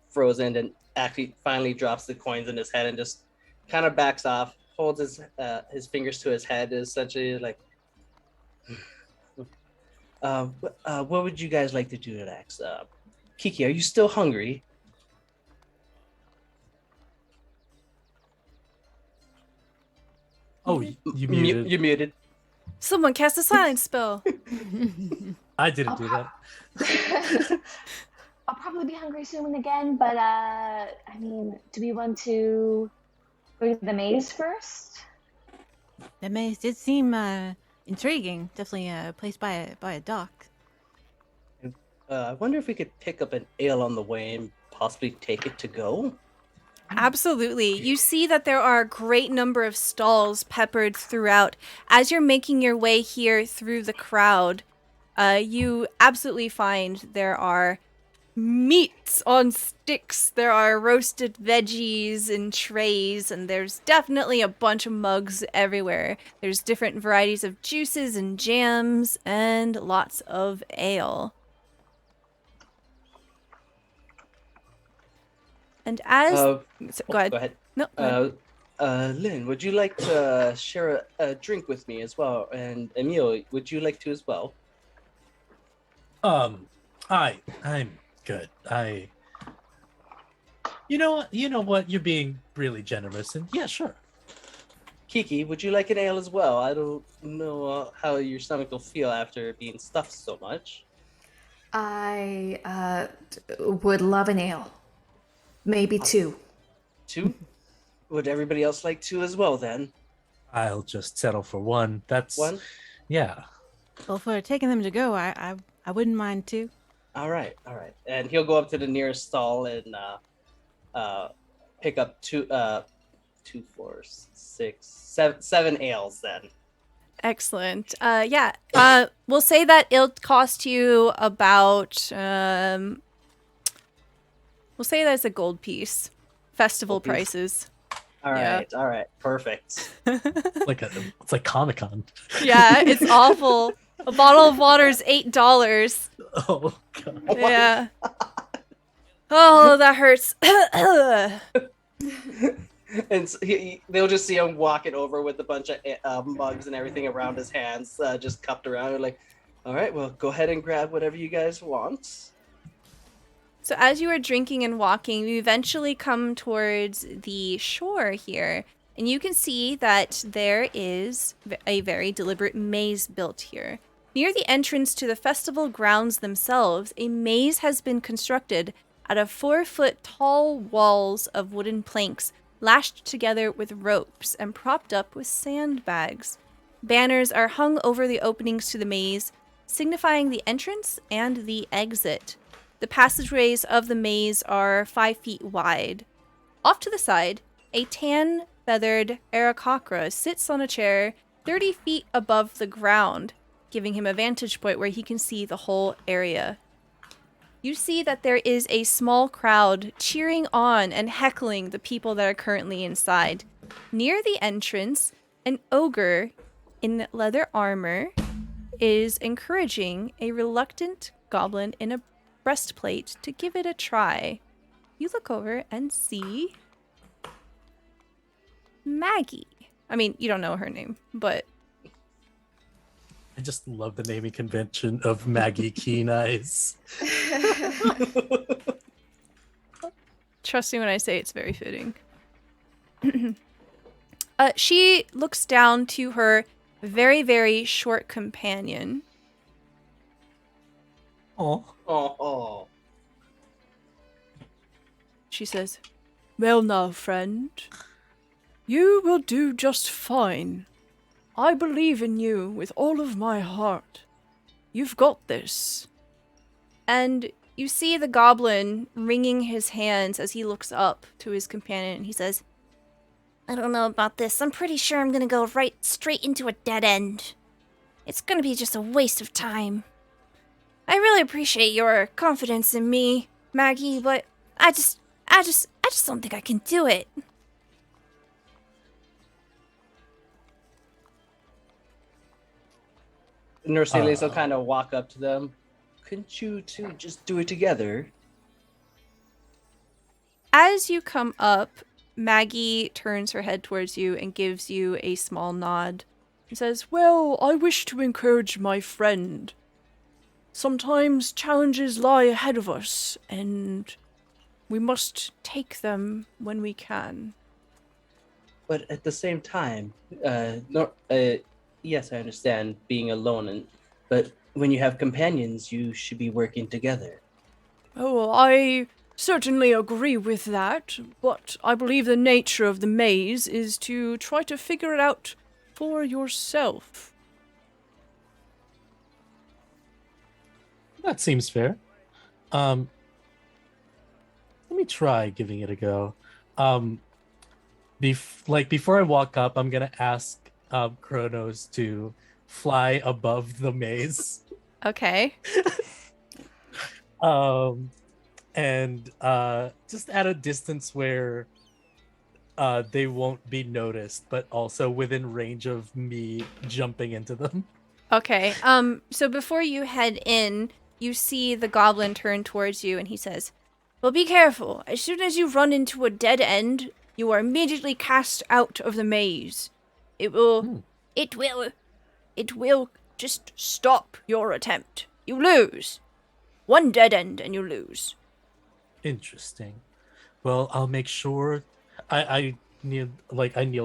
frozen, and actually finally drops the coins in his head and just kind of backs off, holds his fingers to his head, essentially like, what would you guys like to do next? Kiki, are you still hungry? Oh, you muted. You muted. Someone cast a silence spell. I didn't do that. I'll probably be hungry soon again, but I mean, do we want to go to the maze first? The maze did seem intriguing. Definitely a place by a dock. I wonder if we could pick up an ale on the way and possibly take it to go. Absolutely. You see that there are a great number of stalls peppered throughout. As you're making your way here through the crowd, you absolutely find there are meats on sticks, there are roasted veggies in trays, and there's definitely a bunch of mugs everywhere. There's different varieties of juices and jams, and lots of ale. And as... Go ahead. Go ahead. No, go ahead. Lynn, would you like to share a drink with me as well? And Emil, would you like to as well? I'm good. You know what? You're being really generous, and yeah, sure. Kiki, would you like an ale as well? I don't know how your stomach will feel after being stuffed so much. I would love an ale. Maybe 2. 2? Would everybody else like 2 as well then? I'll just settle for 1. That's 1? yeah. Well, for taking them to go, I wouldn't mind too. All right. And he'll go up to the nearest stall and pick up 2, 2, 4, 6, 7 ales then. Excellent. Yeah. We'll say that it'll cost you about. We'll say that's a gold piece. Festival Gold piece. prices. All Yeah. right, perfect. It's like Comic-Con. Yeah, it's awful. A bottle of water is $8. Oh god. Yeah. Oh, that hurts. And so they'll just see him walking over with a bunch of mugs and everything around his hands, just cupped around. They're like, all right, well, go ahead and grab whatever you guys want. So as you are drinking and walking, you eventually come towards the shore here, and you can see that there is a very deliberate maze built here. Near the entrance to the festival grounds themselves, a maze has been constructed out of 4-foot tall walls of wooden planks lashed together with ropes and propped up with sandbags. Banners are hung over the openings to the maze, signifying the entrance and the exit. The passageways of the maze are 5 feet wide. Off to the side, a tan-feathered Aarakocra sits on a chair 30 feet above the ground, giving him a vantage point where he can see the whole area. You see that there is a small crowd cheering on and heckling the people that are currently inside. Near the entrance, an ogre in leather armor is encouraging a reluctant goblin in a breastplate to give it a try. You look over and see Maggie. I mean, you don't know her name, but I just love the naming convention of Maggie Keen Eyes. trust me when I say it's very fitting. She looks down to her very, very short companion. Oh. Oh. She says, "Well now, friend, you will do just fine. I believe in you with all of my heart. You've got this." And you see the goblin wringing his hands as he looks up to his companion, and he says, "I don't know about this. I'm pretty sure I'm gonna go right straight into a dead end. It's gonna be just a waste of time. I really appreciate your confidence in me, Maggie, but I just don't think I can do it." Norsilius will kind of walk up to them. Couldn't you two just do it together? As you come up, Maggie turns her head towards you and gives you a small nod. He says, "Well, I wish to encourage my friend. Sometimes challenges lie ahead of us, and we must take them when we can." But at the same time, yes, I understand being alone, but when you have companions, you should be working together. Oh, I certainly agree with that, but I believe the nature of the maze is to try to figure it out for yourself. That seems fair. Let me try giving it a go. Before I walk up, I'm gonna ask Kronos to fly above the maze. Okay. And just at a distance where they won't be noticed, but also within range of me jumping into them. Okay. So before you head in, you see the goblin turn towards you and he says, "Well, be careful. As soon as you run into a dead end, you are immediately cast out of the maze. It will just stop your attempt. You lose. One dead end and you lose." Interesting. Well, I'll make sure. I kneel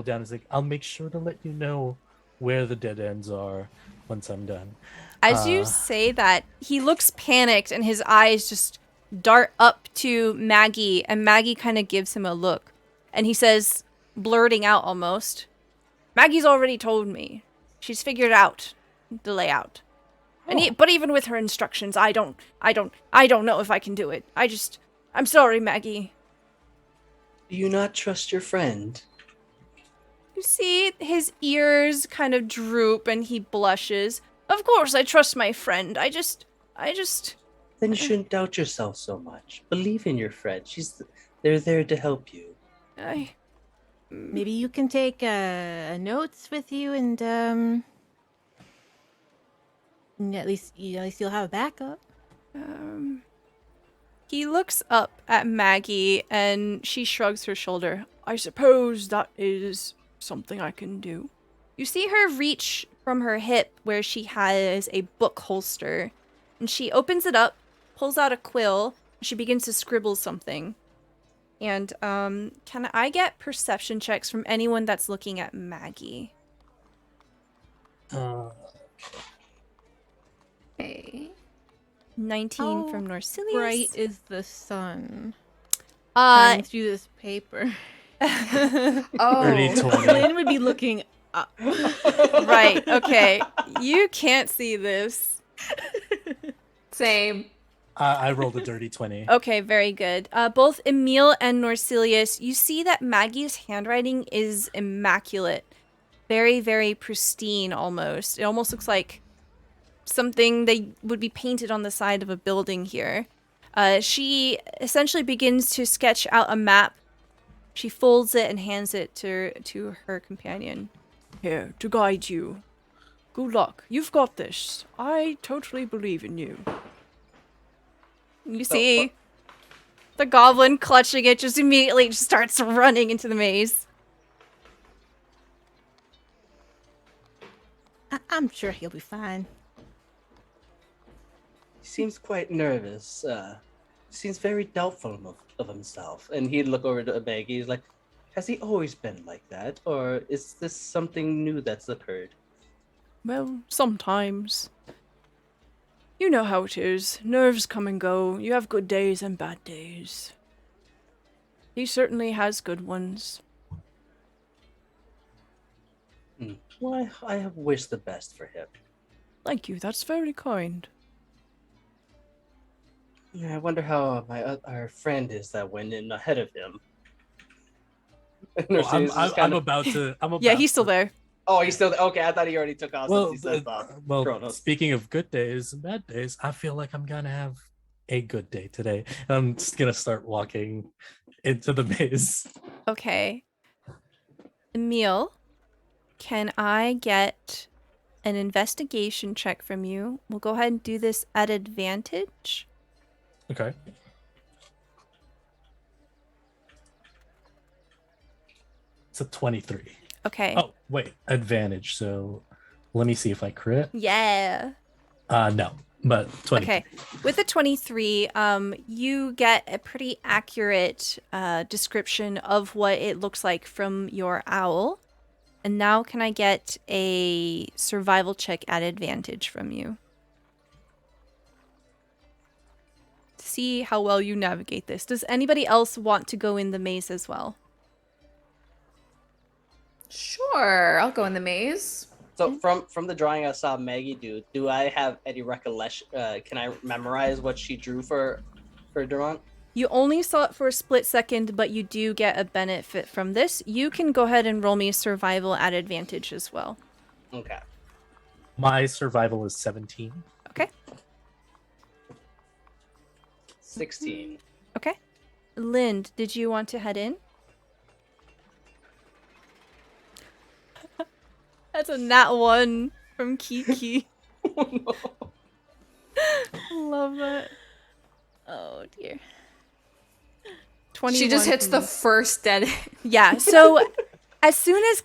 down and say, "I'll make sure to let you know where the dead ends are once I'm done." As you say that, he looks panicked and his eyes just dart up to Maggie, and Maggie kind of gives him a look. And he says, blurting out almost, Maggie's already told me. She's figured out the layout. But even with her instructions, I don't know if I can do it. I'm sorry, Maggie. Do you not trust your friend? You see his ears kind of droop and he blushes. Of course, I trust my friend. I just. Then you shouldn't doubt yourself so much. Believe in your friend. They're there to help you. Maybe you can take notes with you, and at least you'll have a backup. He looks up at Maggie and she shrugs her shoulder. I suppose that is something I can do. You see her reach from her hip where she has a book holster, and she opens it up, pulls out a quill, and she begins to scribble something. And can I get perception checks from anyone that's looking at Maggie? Okay. 19 from Norsilius. Bright is the sun Uh, running through this paper. Oh. 30-20. Lynn would be looking up. right, okay. You can't see this. Same. I rolled a dirty 20. Okay, very good. Both Emil and Norsilius, you see that Maggie's handwriting is immaculate. Very, very pristine almost. It almost looks like something that would be painted on the side of a building here. She essentially begins to sketch out a map. She folds it and hands it to her companion. Here, to guide you. Good luck. You've got this. I totally believe in you. You see the goblin clutching it just immediately just starts running into the maze. I'm sure he'll be fine. He seems quite nervous. Seems very doubtful of himself. And he'd look over to Maggie. He's like, has he always been like that? Or is this something new that's occurred? Well, sometimes. You know how it is. Nerves come and go. You have good days and bad days. He certainly has good ones. Well, I wish the best for him. Thank you. That's very kind. Yeah, I wonder how our friend is that went in ahead of him. Well, Norsilius is just I'm kinda- about to. Yeah, he's still there. Oh, he's still there. Okay, I thought he already took off Well, since he said Kronos. speaking of good days and bad days, I feel like I'm gonna have a good day today. I'm just gonna start walking into the maze. Okay. Emil, can I get an investigation check from you? We'll go ahead and do this at advantage. Okay. It's a 23. Okay. Oh, wait, advantage. So let me see if I crit. Yeah. No, but 20. Okay. With the 23, you get a pretty accurate description of what it looks like from your owl. And now can I get a survival check at advantage from you? See how well you navigate this. Does anybody else want to go in the maze as well? Sure, I'll go in the maze. So from the drawing I saw Maggie do I have any recollection? Can I memorize what she drew for Durant? You only saw it for a split second, but you do get a benefit from this. You can go ahead and roll me survival at advantage as well. Okay. My survival is 17. Okay. 16. Okay. Lind, did you want to head in? That's a nat 1 from Kiki. Oh, no. Love that. Oh dear. 21. She just hits the first dead. Yeah, so as soon as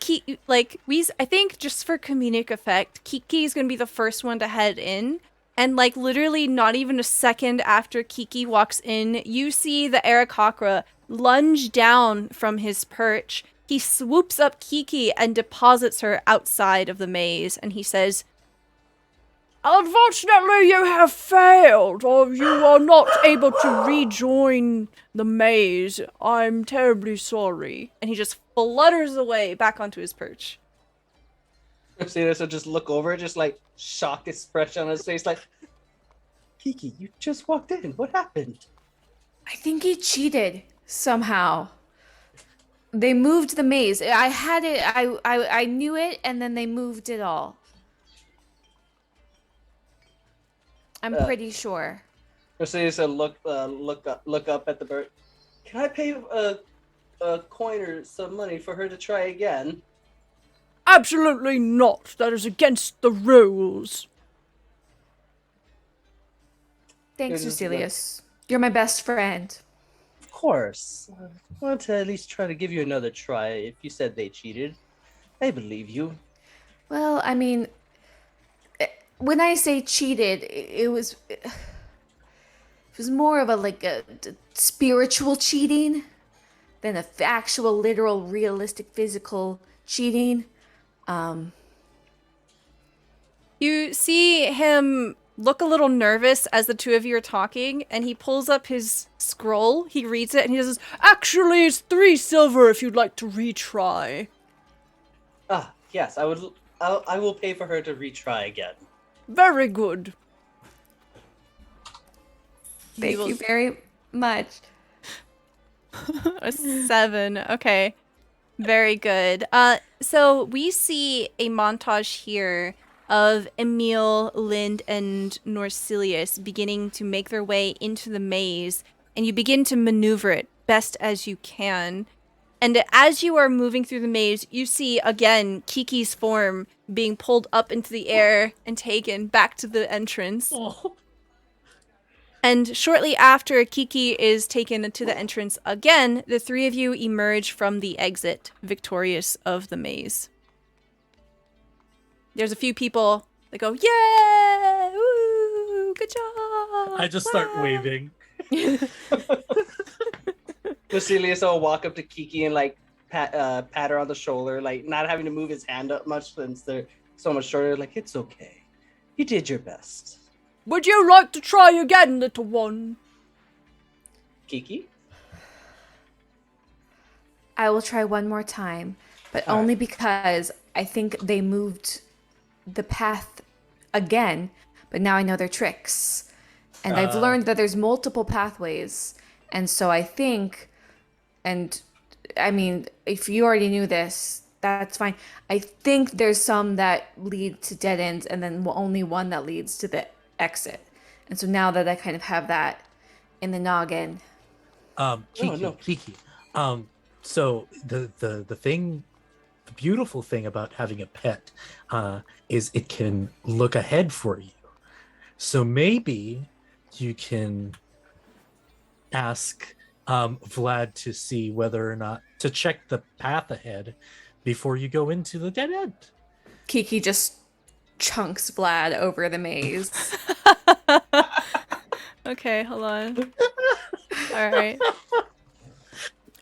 I think just for comedic effect, Kiki is going to be the first one to head in. And literally not even a second after Kiki walks in, you see the Arakocra lunge down from his perch. He swoops up Kiki and deposits her outside of the maze. And he says, Unfortunately, you have failed, or you are not able to rejoin the maze. I'm terribly sorry. And he just flutters away back onto his perch. Norsilius will just look over, just like shocked expression on his face, like, Kiki, you just walked in. What happened? I think he cheated somehow. They moved the maze. I had it. I knew it, and then they moved it all. I'm pretty sure. Norsilius will look up at the bird. Can I pay a coin or some money for her to try again? Absolutely not. That is against the rules. Thanks, You're just Norsilius. You're my best friend. Of course. I want to at least try to give you another try. If you said they cheated, I believe you. Well, I mean, when I say cheated, it was more of a spiritual cheating than a actual, literal, realistic, physical cheating. You see him look a little nervous as the two of you are talking, and he pulls up his scroll, he reads it, and he says, "Actually, it's 3 silver if you'd like to retry." Ah, yes, I will pay for her to retry again. Very good. Thank you very much. A 7. Okay. Very good. So we see a montage here of Emil, Lind, and Norsilius beginning to make their way into the maze, and you begin to maneuver it best as you can. And as you are moving through the maze, you see again Kiki's form being pulled up into the air and taken back to the entrance. Oh. And shortly after Kiki is taken to the entrance again, the 3 of you emerge from the exit, victorious of the maze. There's a few people that go, "Yay! Woo! Good job!" I just start Wow." waving. Norsilius will walk up to Kiki and like pat her on the shoulder, like not having to move his hand up much since they're so much shorter. Like, it's okay. You did your best. Would you like to try again, little one? Kiki? I will try one more time, but All only right. because I think they moved the path again, but now I know their tricks. And I've learned that there's multiple pathways. And so I think, and I mean, if you already knew this, that's fine. I think there's some that lead to dead ends and then only one that leads to the exit. And so now that I kind of have that in the noggin. Kiki. So the beautiful thing about having a pet is it can look ahead for you. So maybe you can ask Vlad to see whether or not to check the path ahead before you go into the dead end. Kiki just chunks Vlad over the maze. Okay, hold on. All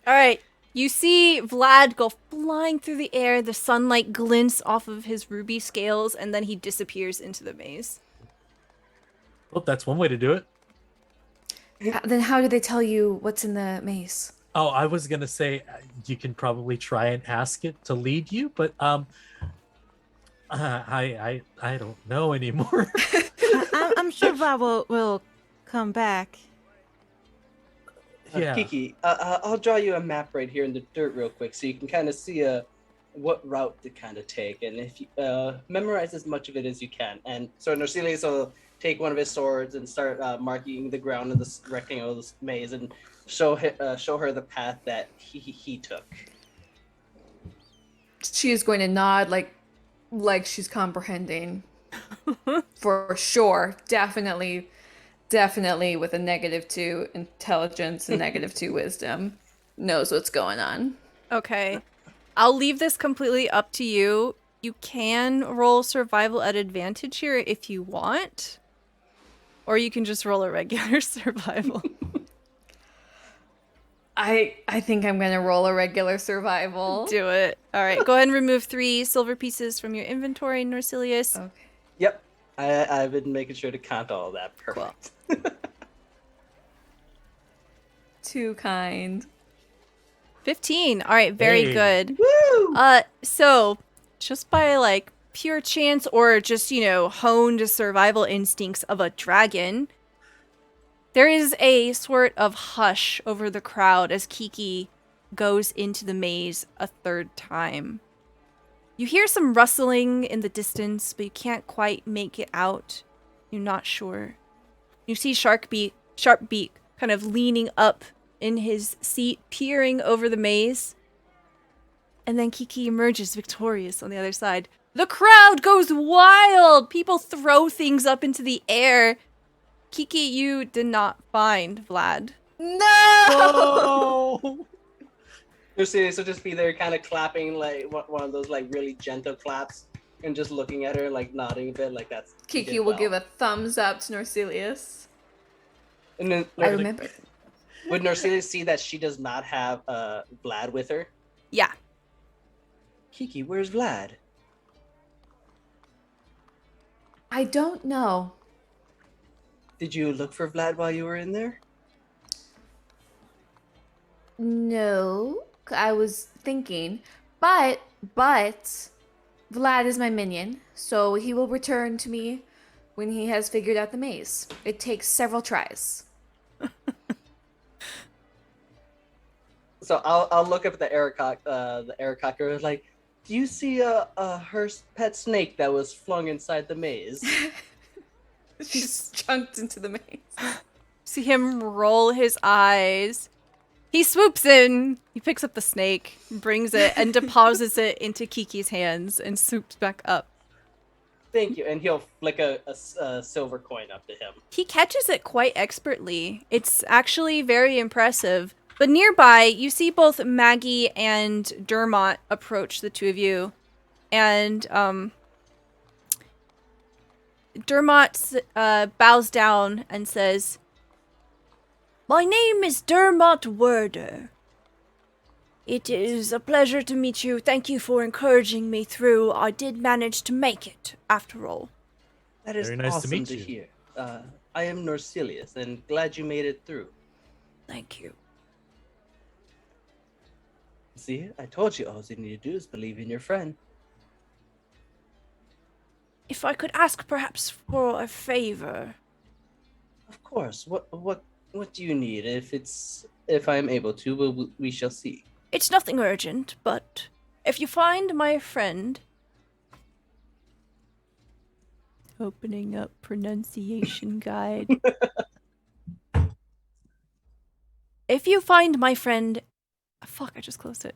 right. You see Vlad go flying through the air. The sunlight glints off of his ruby scales, and then he disappears into the maze. Well, that's one way to do it. Then how do they tell you what's in the maze? Oh, I was gonna say you can probably try and ask it to lead you, but I don't know anymore. I'm sure Vlad will come back. Yeah. Kiki, I'll draw you a map right here in the dirt real quick so you can kind of see what route to kind of take. And if you memorize as much of it as you can. And so Norsilius will take one of his swords and start marking the ground in this rectangle of this maze and show her the path that he took. She is going to nod like she's comprehending. For sure. Definitely with a -2 intelligence and -2 wisdom. Knows what's going on. Okay. I'll leave this completely up to you. You can roll survival at advantage here if you want. Or you can just roll a regular survival. I think I'm going to roll a regular survival. Do it. All right. Go ahead and remove 3 silver pieces from your inventory, Norsilius. Okay. Yep. I've been making sure to count all of that. Cool. Perfect. Too kind. 15. All right, very Hey. good. Woo! So just by like pure chance or just, honed survival instincts of a dragon, there is a sort of hush over the crowd as Kiki goes into the maze a third time. You hear some rustling in the distance, but you can't quite make it out. You're not sure. You see Sharpbeak kind of leaning up in his seat, peering over the maze. And then Kiki emerges victorious on the other side. The crowd goes wild! People throw things up into the air. Kiki, you did not find Vlad. No! Whoa! Norsilius will just be there, kind of clapping, like one of those like really gentle claps, and just looking at her, like nodding a bit, like that's. you Kiki did will well. give a thumbs up to Norsilius. And then I remember. would Norsilius see that she does not have Vlad with her? Yeah. Kiki, where's Vlad? I don't know. Did you look for Vlad while you were in there? No, I was thinking, but Vlad is my minion, so he will return to me when he has figured out the maze. It takes several tries. So I'll look up the Ericocker, like, do you see her pet snake that was flung inside the maze? She's chunked into the maze. See him roll his eyes. He swoops in. He picks up the snake, brings it, and deposits it into Kiki's hands and swoops back up. Thank you. And he'll flick a silver coin up to him. He catches it quite expertly. It's actually very impressive. But nearby, you see both Maggie and Dermot approach the two of you. And Dermot bows down and says, "My name is Dermot Werder. It is a pleasure to meet you. Thank you for encouraging me through. I did manage to make it, after all." That is Very nice to awesome meet to you. hear. I am Norsilius, and glad you made it through. Thank you. See, I told you all you need to do is believe in your friend. If I could ask perhaps for a favor. Of course. What do you need? If I am able to, we shall see. It's nothing urgent, but if you find my friend... Opening up pronunciation guide. If you find my friend... Fuck, I just closed it.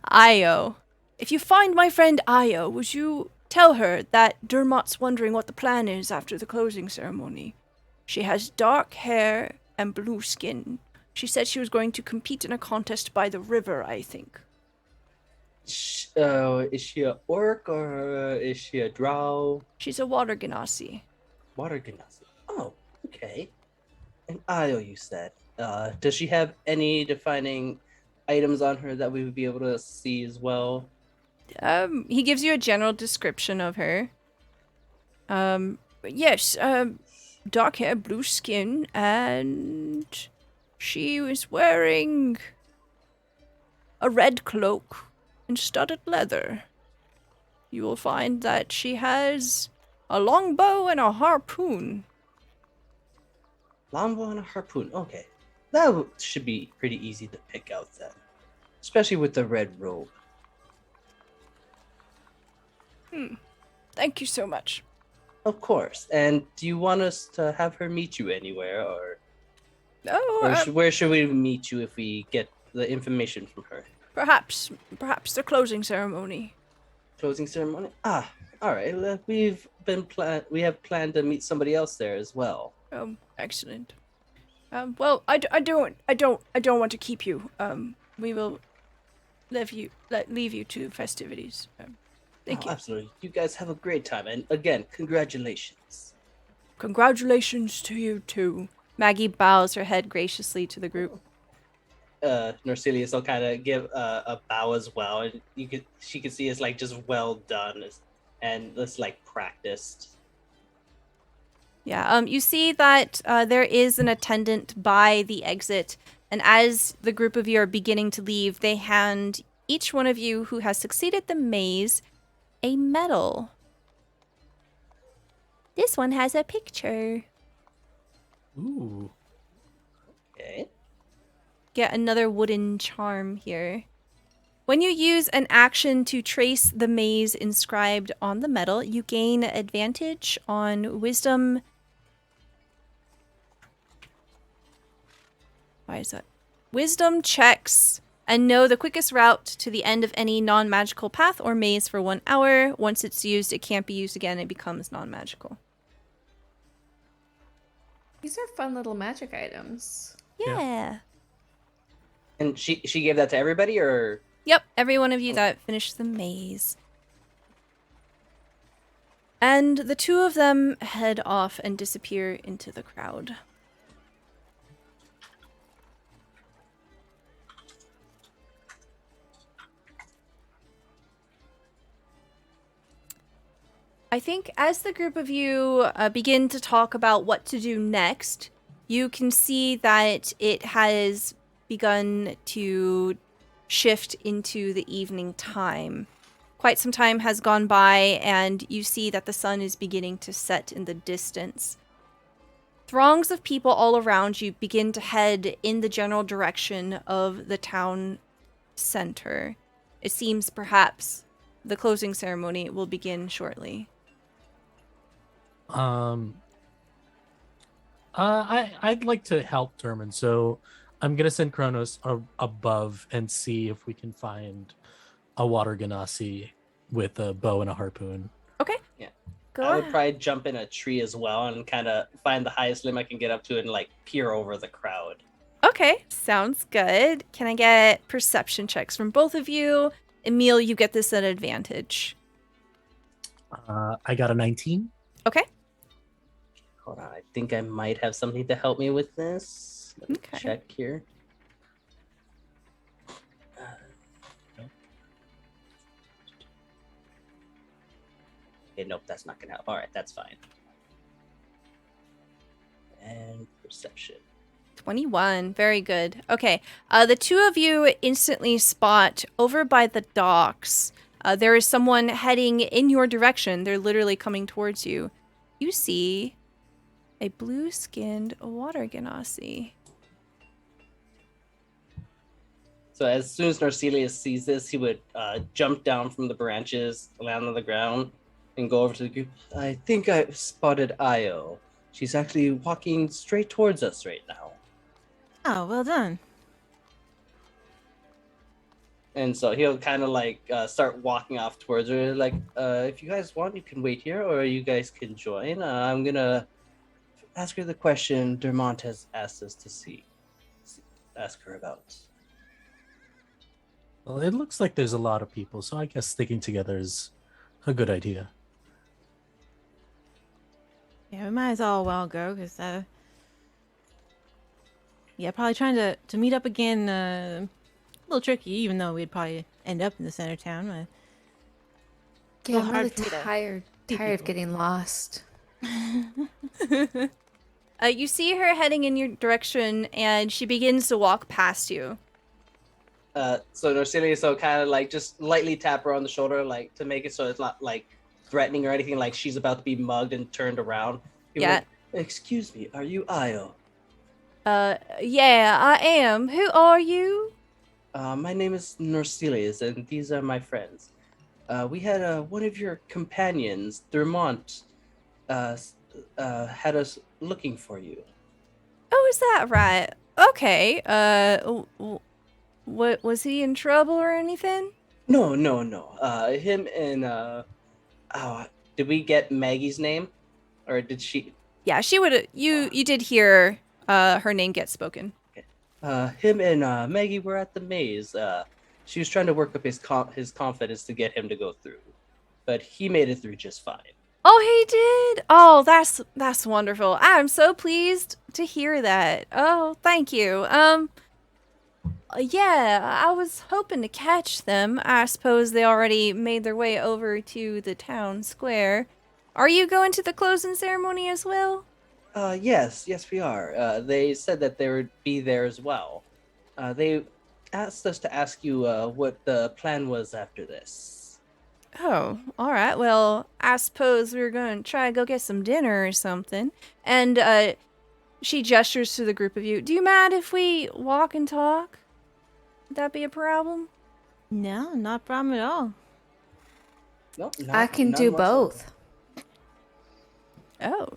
Io. If you find my friend Io, would you tell her that Dermot's wondering what the plan is after the closing ceremony? She has dark hair and blue skin. She said she was going to compete in a contest by the river, I think. Is she a orc or is she a drow? She's a water genasi. Water genasi. Oh, okay. And Io, you said. Does she have any defining items on her that we would be able to see as well? He gives you a general description of her. Yes, dark hair, blue skin, and she was wearing a red cloak and studded leather. You will find that she has a longbow and a harpoon. Longbow and a harpoon. Okay. That should be pretty easy to pick out then. Especially with the red robe. Thank you so much. Of course. And do you want us to have her meet you anywhere, or where should we meet you if we get the information from her? Perhaps the closing ceremony. Closing ceremony. All right. We have planned to meet somebody else there as well. Excellent. Well, I don't want to keep you. We will leave you to festivities. Thank you. Absolutely. You guys have a great time, and again, congratulations. Congratulations to you too. Maggie bows her head graciously to the group. Norsilius will kind of give a bow as well, and she can see it's like just well done, and it's like practiced. Yeah, you see that there is an attendant by the exit, and as the group of you are beginning to leave, they hand each one of you who has succeeded the maze a medal. This one has a picture. Ooh. Okay. Get another wooden charm here. When you use an action to trace the maze inscribed on the medal, you gain advantage on wisdom. Why is that? Wisdom checks and know the quickest route to the end of any non-magical path or maze for 1 hour. Once it's used, it can't be used again. It becomes non-magical. These are fun little magic items. Yeah. And she gave that to everybody, or? Yep, every one of you that finished the maze. And the two of them head off and disappear into the crowd. I think as the group of you begin to talk about what to do next, you can see that it has begun to shift into the evening time. Quite some time has gone by, and you see that the sun is beginning to set in the distance. Throngs of people all around you begin to head in the general direction of the town center. It seems perhaps the closing ceremony will begin shortly. I'd like to help Dermot, so I'm gonna send Kronos above and see if we can find a water ganassi with a bow and a harpoon. Okay. Yeah. Go I would ahead. probably jump in a tree as well and kind of find the highest limb I can get up to and like peer over the crowd. Okay, sounds good. Can I get perception checks from both of you? Emil, you get this at advantage. I got a 19. Okay. Hold on, I think I might have something to help me with this. Let me Okay. check here. Okay, nope, that's not gonna help. All right, that's fine. And perception. 21. Very good. Okay. The two of you instantly spot over by the docks. There is someone heading in your direction. They're literally coming towards you. You see a blue-skinned water ganassi. So as soon as Norsilius sees this, he would jump down from the branches, land on the ground, and go over to the group. I think I've spotted Io. She's actually walking straight towards us right now. Oh, well done. And so he'll kind of like start walking off towards her. Like, if you guys want, you can wait here, or you guys can join. I'm gonna ask her the question Dermont has asked us to ask her about. Well, it looks like there's a lot of people, so I guess sticking together is a good idea. Yeah, we might as well go, because, yeah, probably trying to meet up again, a little tricky, even though we'd probably end up in the center town. But Yeah, little I'm hard really for me to tired see of people. getting lost. You see her heading in your direction, and she begins to walk past you. So Norsilius will kind of like just lightly tap her on the shoulder, like to make it so it's not like threatening or anything, like she's about to be mugged and turned around. He'll be Yeah. like, excuse me, are you Io? Yeah, I am. Who are you? My name is Norsilius, and these are my friends. We had one of your companions, Dermont, had us looking for you. Oh, is that right? Okay. What was he in trouble or anything? No. Him and did we get Maggie's name, or did she? Yeah, she would. You did hear her name get spoken. Him and Maggie were at the maze. She was trying to work up his confidence to get him to go through, but he made it through just fine. Oh, he did. Oh, that's wonderful. I'm so pleased to hear that. Oh, thank you. Yeah, I was hoping to catch them. I suppose they already made their way over to the town square. Are you going to the closing ceremony as well? Yes, we are. They said that they would be there as well. They asked us to ask you what the plan was after this. Oh, all right. Well, I suppose we were going to try to go get some dinner or something. And she gestures to the group of you. Do you mind if we walk and talk? Would that be a problem? No, not a problem at all. No, I can none do whatsoever. both. Oh.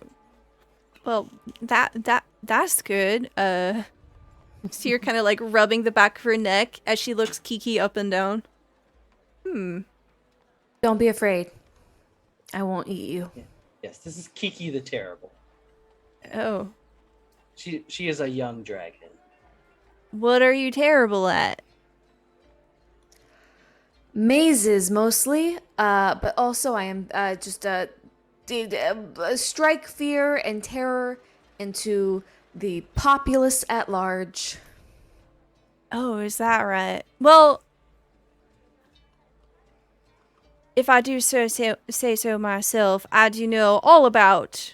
Well, that's good. So you're kind of like rubbing the back of her neck as she looks Kiki up and down. Don't be afraid. I won't eat you. Yes, this is Kiki the Terrible. Oh. She is a young dragon. What are you terrible at? Mazes mostly, but also I am just strike fear and terror into the populace at large. Oh, is that right? Well, if I do say so myself, I do know all about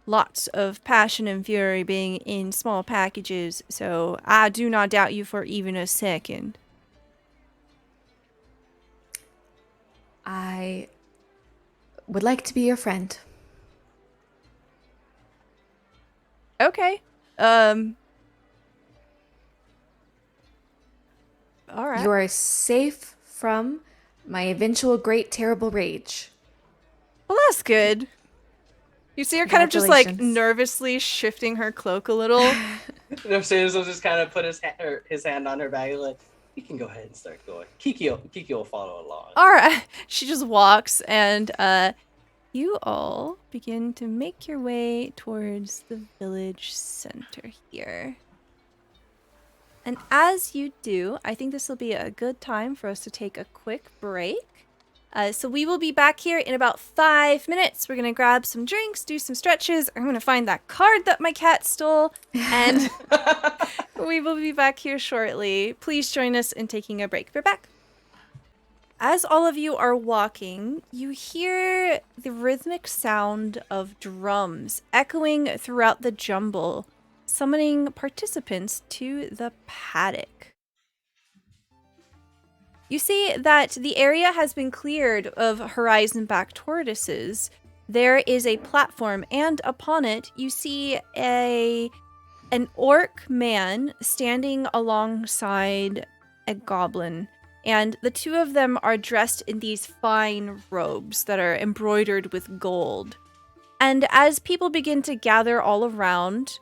lots of passion and fury being in small packages, so I do not doubt you for even a second. I would like to be your friend. Okay. All right. You are safe from my eventual great terrible rage. Well, that's good. You see her kind of just like Congratulations. nervously shifting her cloak a little. Norsilius will just kind of put his hand on her back, like, you can go ahead and start going. Kiki will follow along. All right. She just walks, and you all begin to make your way towards the village center here. And as you do, I think this will be a good time for us to take a quick break. So we will be back here in about 5 minutes. We're going to grab some drinks, do some stretches. I'm going to find that card that my cat stole. And we will be back here shortly. Please join us in taking a break. We're back. As all of you are walking, you hear the rhythmic sound of drums echoing throughout the jumble, summoning participants to the paddock. You see that the area has been cleared of horizon-back tortoises. There is a platform, and upon it, you see an orc man standing alongside a goblin. And the two of them are dressed in these fine robes that are embroidered with gold. And as people begin to gather all around,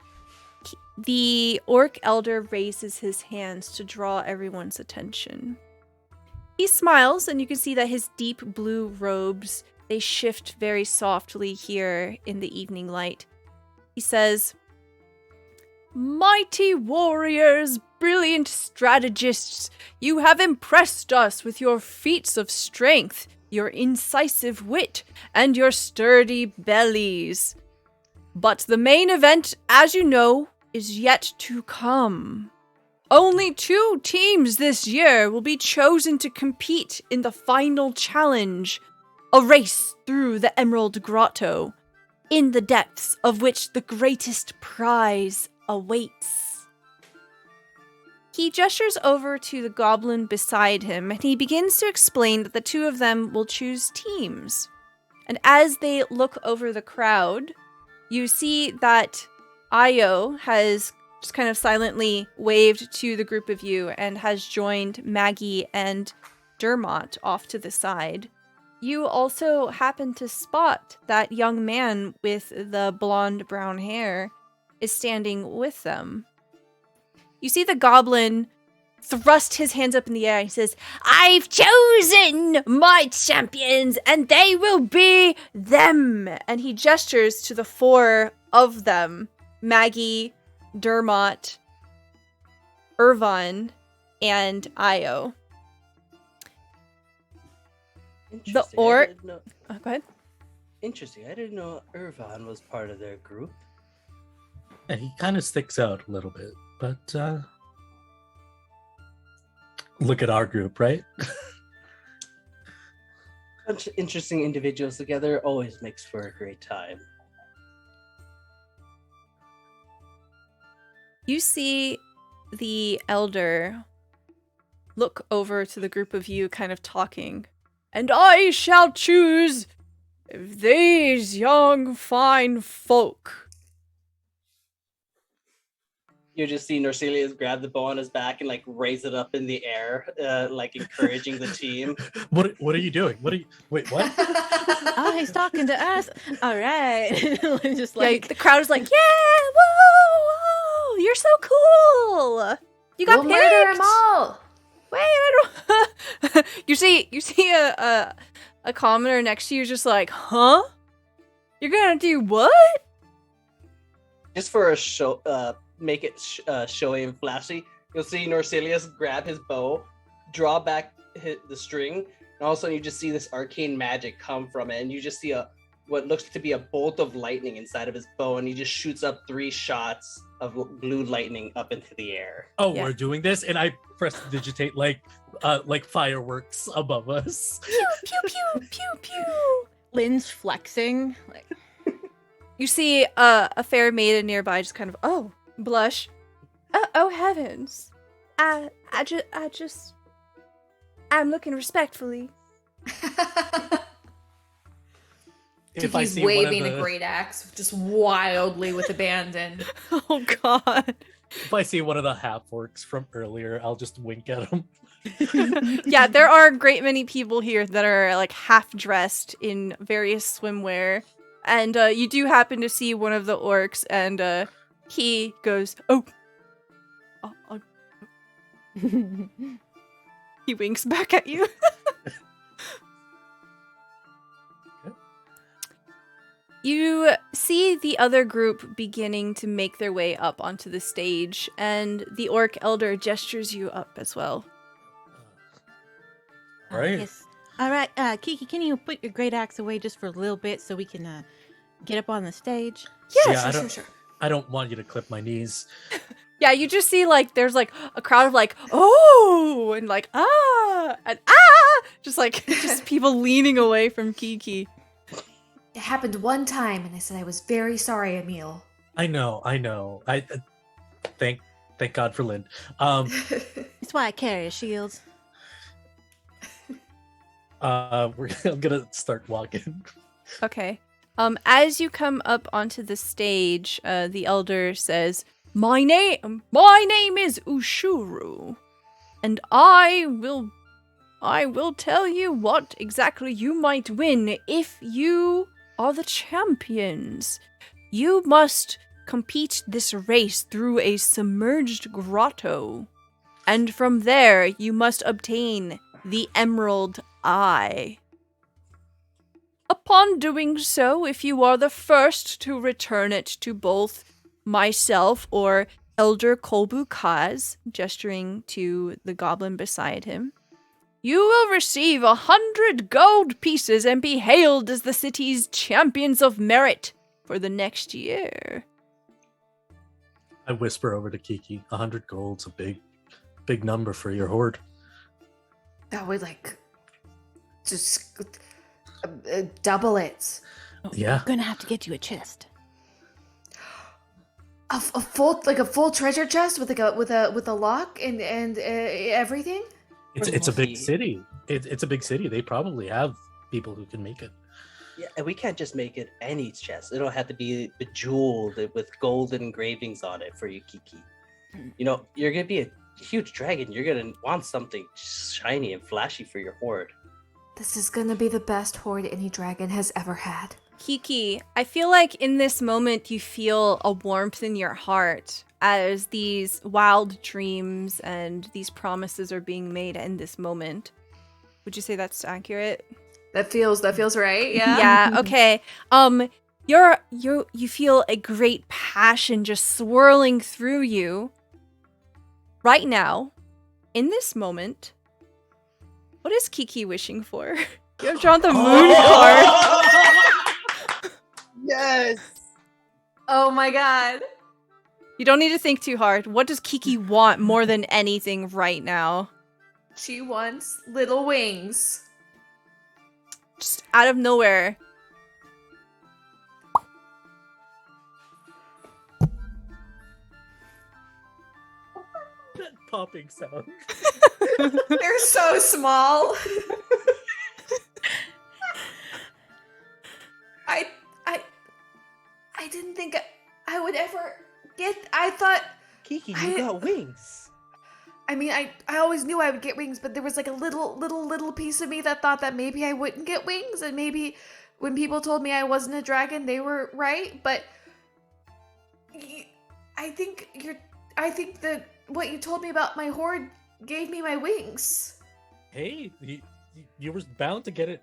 the orc elder raises his hands to draw everyone's attention. He smiles, and you can see that his deep blue robes, they shift very softly here in the evening light. He says, "Mighty warriors, brilliant strategists, you have impressed us with your feats of strength, your incisive wit, and your sturdy bellies. But the main event, as you know, is yet to come. Only 2 teams this year will be chosen to compete in the final challenge, a race through the Emerald Grotto, in the depths of which the greatest prize awaits." He gestures over to the goblin beside him, and he begins to explain that the two of them will choose teams. And as they look over the crowd, you see that Io has just kind of silently waved to the group of you and has joined Maggie and Dermot off to the side. You also happen to spot that young man with the blonde brown hair is standing with them. You see the goblin thrust his hands up in the air and he says, "I've chosen my champions, and they will be them." And he gestures to the 4 of them, Maggie, Dermot, Irvine, and Io. The orc... Go ahead. Interesting. I didn't know Irvine was part of their group. Yeah, he kind of sticks out a little bit, but Look at our group, right? Bunch of interesting individuals together always makes for a great time. You see the elder look over to the group of you kind of talking. And I shall choose these young fine folk. You just see Norsilius grab the bow on his back and like raise it up in the air, like encouraging the team. What are you doing? Wait, what? Oh, he's talking to us. All right. Just Like like the crowd is like, yeah, whoa, you're so cool. You got We'll murder picked. them all. Wait, I don't. you see a commoner next to you, just like, huh? You're gonna do what? Just for a show, make it showy and flashy. You'll see Norsilius grab his bow, draw back the string, and all of a sudden you just see this arcane magic come from it, and you just see what looks to be a bolt of lightning inside of his bow, and he just shoots up 3 shots of blue lightning up into the air. Oh, Yeah. we're doing this, and I prestidigitate like fireworks above us. Pew pew pew pew pew. Lynn's flexing. Like You see a fair maiden nearby, just kind of blush. Oh heavens! I'm looking respectfully. If I He's see one of waving a the- great axe just wildly with abandon. Oh god. If I see one of the half orcs from earlier, I'll just wink at them. Yeah, there are a great many people here that are like half dressed in various swimwear, and you do happen to see one of the orcs, and he goes, "Oh." He winks back at you. You see the other group beginning to make their way up onto the stage, and the orc elder gestures you up as well. All right. Yes. All right, Kiki, can you put your great axe away just for a little bit so we can get up on the stage? Yeah, Sure. I don't want you to clip my knees. Yeah, you just see like there's like a crowd of like, oh, and like and just people leaning away from Kiki. It happened one time, and I said I was very sorry, Emil. I know. I thank God for Lynn. That's why I carry a shield. I'm gonna start walking. Okay. As you come up onto the stage, the elder says, My name is Ushuru, and I will tell you what exactly you might win if you are the champions. You must compete this race through a submerged grotto, and from there you must obtain the Emerald Eye. Upon doing so, if you are the first to return it to both myself or Elder Kolbu Kaz, gesturing to the goblin beside him, you will receive 100 gold pieces and be hailed as the city's champions of merit for the next year. I whisper over to Kiki, 100 gold's a big number for your horde. That would just double it. Yeah. I'm gonna have to get you a chest. A full treasure chest with a lock and everything. It's a big city. It's a big city. They probably have people who can make it. Yeah, and we can't just make it any chest. It'll have to be bejeweled with golden engravings on it for you, Kiki. You know, you're gonna be a huge dragon. You're gonna want something shiny and flashy for your horde. This is gonna be the best horde any dragon has ever had. Kiki, I feel like in this moment you feel a warmth in your heart as these wild dreams and these promises are being made in this moment. Would you say that's accurate? That feels right. Yeah. Yeah, okay. You feel a great passion just swirling through you. Right now, in this moment, what is Kiki wishing for? You have drawn the moon card. Yes. Oh my god. You don't need to think too hard. What does Kiki want more than anything right now? She wants little wings. Just out of nowhere. That popping sound. They're so small. I didn't think I would ever get. I thought. Kiki, you got wings. I mean, I always knew I would get wings, but there was like a little piece of me that thought that maybe I wouldn't get wings, and maybe when people told me I wasn't a dragon, they were right. But I think that what you told me about my horde gave me my wings. Hey, you were bound to get it,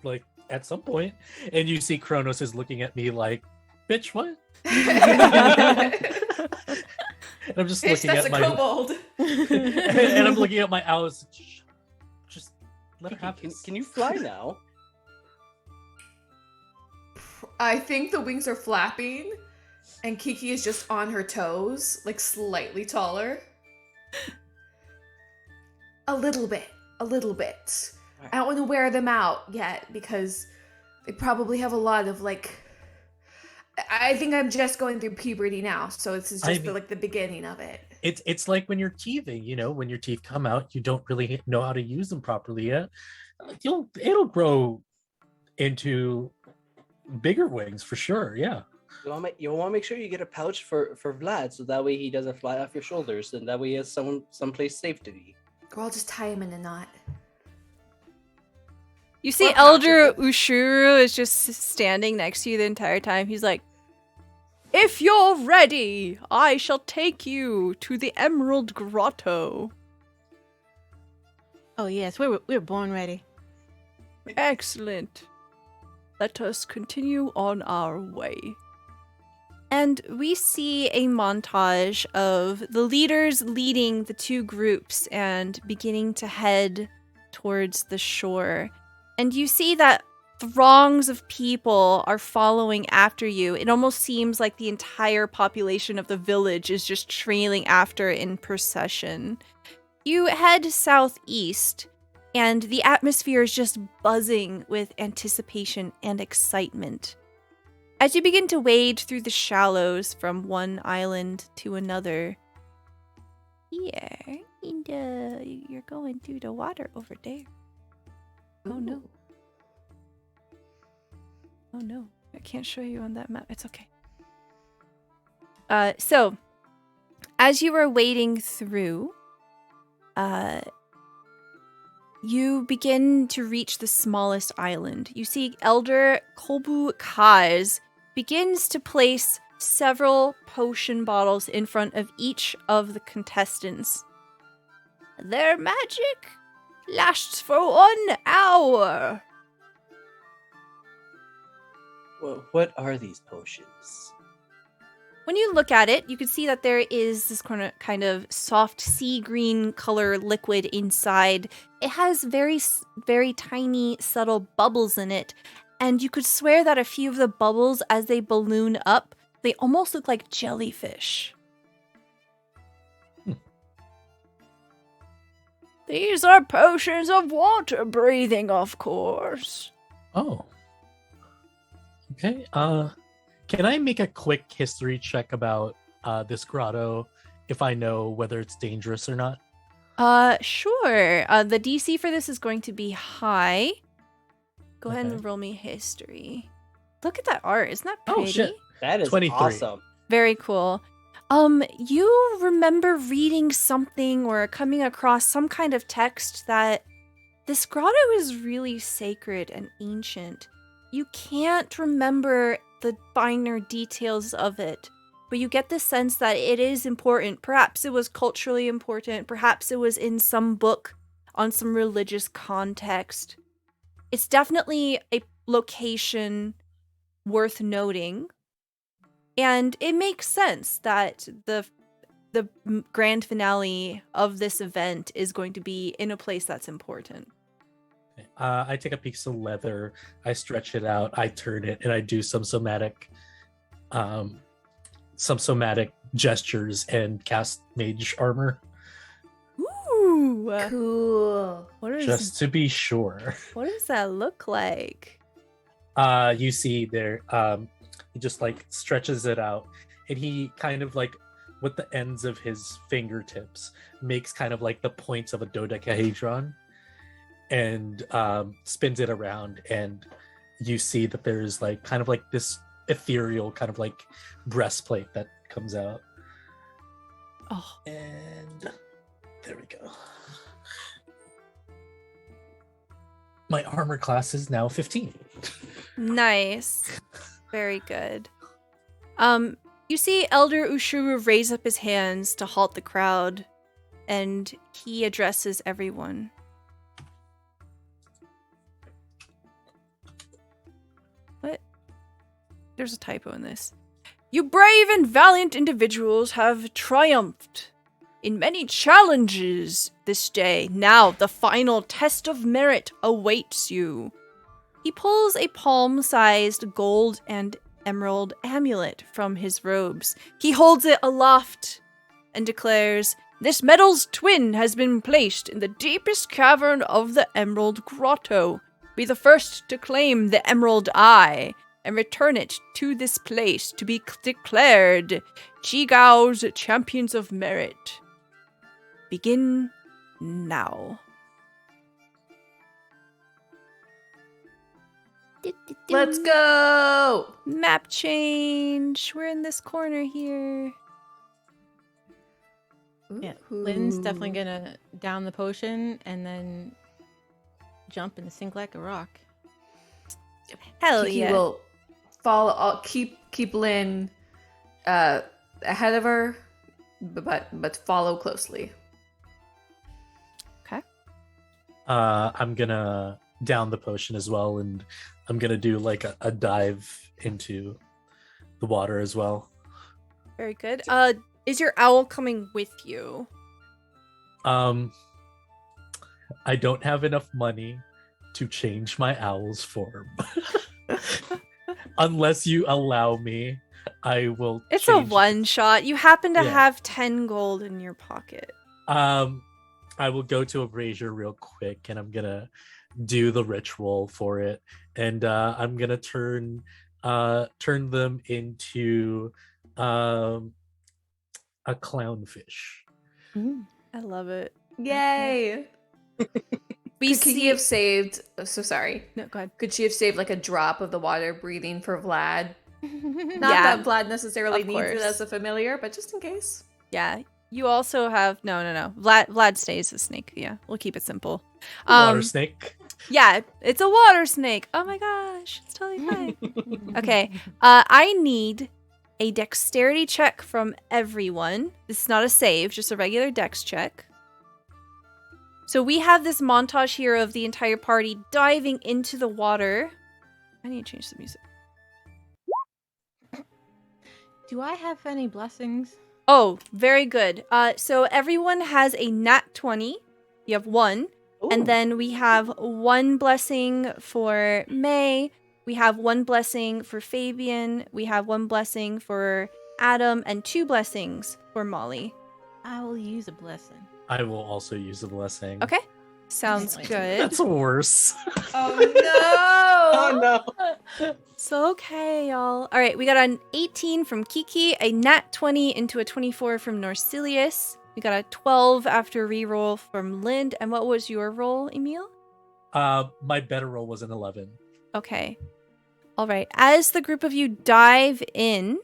like, at some point. And you see Kronos is looking at me like, bitch, what? And I'm just looking That's at a my kobold. and I'm looking at my Alice. Just let her have this. Can you fly now? I think the wings are flapping, and Kiki is just on her toes, like slightly taller. A little bit. Right. I don't want to wear them out yet because they probably have a lot of like. I think I'm just going through puberty now, so this is just the beginning of it. It's like when you're teething, you know, when your teeth come out, you don't really know how to use them properly yet. It'll grow into bigger wings for sure. Yeah. You want to make sure you get a pouch for Vlad, so that way he doesn't fly off your shoulders, and that way he has someplace safe to be. Or I'll just tie him in a knot. You see Elder Ushuru is just standing next to you the entire time. He's like, if you're ready, I shall take you to the Emerald Grotto. Oh yes, we're born ready. Excellent. Let us continue on our way. And we see a montage of the leaders leading the two groups and beginning to head towards the shore. And you see that throngs of people are following after you. It almost seems like the entire population of the village is just trailing after in procession. You head southeast, and the atmosphere is just buzzing with anticipation and excitement. As you begin to wade through the shallows from one island to another, here, you're going through the water over there. Oh no. Oh no. I can't show you on that map. It's okay. So, as you are wading through, you begin to reach the smallest island. You see Elder Kobu Kaz begins to place several potion bottles in front of each of the contestants. Their magic lasts for 1 hour. Well, what are these potions? When you look at it, you can see that there is this kind of soft sea green color liquid inside. It has very, very tiny, subtle bubbles in it. And you could swear that a few of the bubbles, as they balloon up, they almost look like jellyfish. These are potions of water breathing, of course. Oh. Okay. Can I make a quick history check about this grotto if I know whether it's dangerous or not? Sure. The DC for this is going to be high. Go ahead and Okay. roll me history. Look at that art. Isn't that pretty? Oh, shit. That is 23. awesome. Very cool. You remember reading something or coming across some kind of text that this grotto is really sacred and ancient. You can't remember the finer details of it, but you get the sense that it is important. Perhaps it was culturally important. Perhaps it was in some book on some religious context. It's definitely a location worth noting. And it makes sense that the grand finale of this event is going to be in a place that's important. I take a piece of leather, I stretch it out, I turn it, and I do some somatic gestures and cast mage armor. Ooh! Ooh. Cool. Just to be sure. What does that look like? You see there, he just like stretches it out, and he kind of like, with the ends of his fingertips, makes kind of like the points of a dodecahedron, and spins it around, and you see that there's like kind of like this ethereal kind of like breastplate that comes out. Oh, And there we go. My armor class is now 15. nice. Very good. You see Elder Ushuru raise up his hands to halt the crowd, and he addresses everyone. What? There's a typo in this. You brave and valiant individuals have triumphed in many challenges this day. Now the final test of merit awaits you. He pulls a palm-sized gold and emerald amulet from his robes. He holds it aloft and declares, "This metal's twin has been placed in the deepest cavern of the Emerald Grotto. Be the first to claim the Emerald Eye and return it to this place to be declared Chigao's Champions of Merit. Begin now." Let's go. Map change. We're in this corner here. Yeah, Lynn's definitely gonna down the potion and then jump and sink like a rock. Hell Kiki yeah. will follow. I'll keep Lynn ahead of her, but follow closely. Okay. I'm gonna down the potion as well, and I'm gonna do like a dive into the water as well. Very good. Is your owl coming with you? I don't have enough money to change my owl's form. Unless you allow me, I will. It's change. a one shot. You happen to Yeah. have 10 gold in your pocket. I will go to a brazier real quick, and I'm gonna do the ritual for it, and I'm gonna turn them into a clownfish. I love it. Yay! We Could see. Kiki have saved? Oh, so sorry. No, go ahead. Could she have saved like a drop of the water breathing for Vlad? Not Yeah, that Vlad necessarily of needs it course. as a familiar, but just in case. Yeah. You also have no. Vlad stays a snake. Yeah, we'll keep it simple. Water snake. Yeah, it's a water snake. Oh my gosh, it's totally fine. Okay, I need a dexterity check from everyone. This is not a save, just a regular dex check. So we have this montage here of the entire party diving into the water. I need to change the music. Do I have any blessings? Oh, very good. So everyone has a nat 20. You have one. And Ooh. then we have one blessing for May. We have one blessing for Fabian. We have one blessing for Adam and 2 blessings for Molly. I will use a blessing. I will also use a blessing. Okay. Sounds Nice. good. That's worse. Oh no! Oh no. So okay, y'all. All right, we got an 18 from Kiki, a nat 20 into a 24 from Norsilius. We got a 12 after reroll from Lind. And what was your roll, Emil? My better roll was an 11. Okay. All right. As the group of you dive in,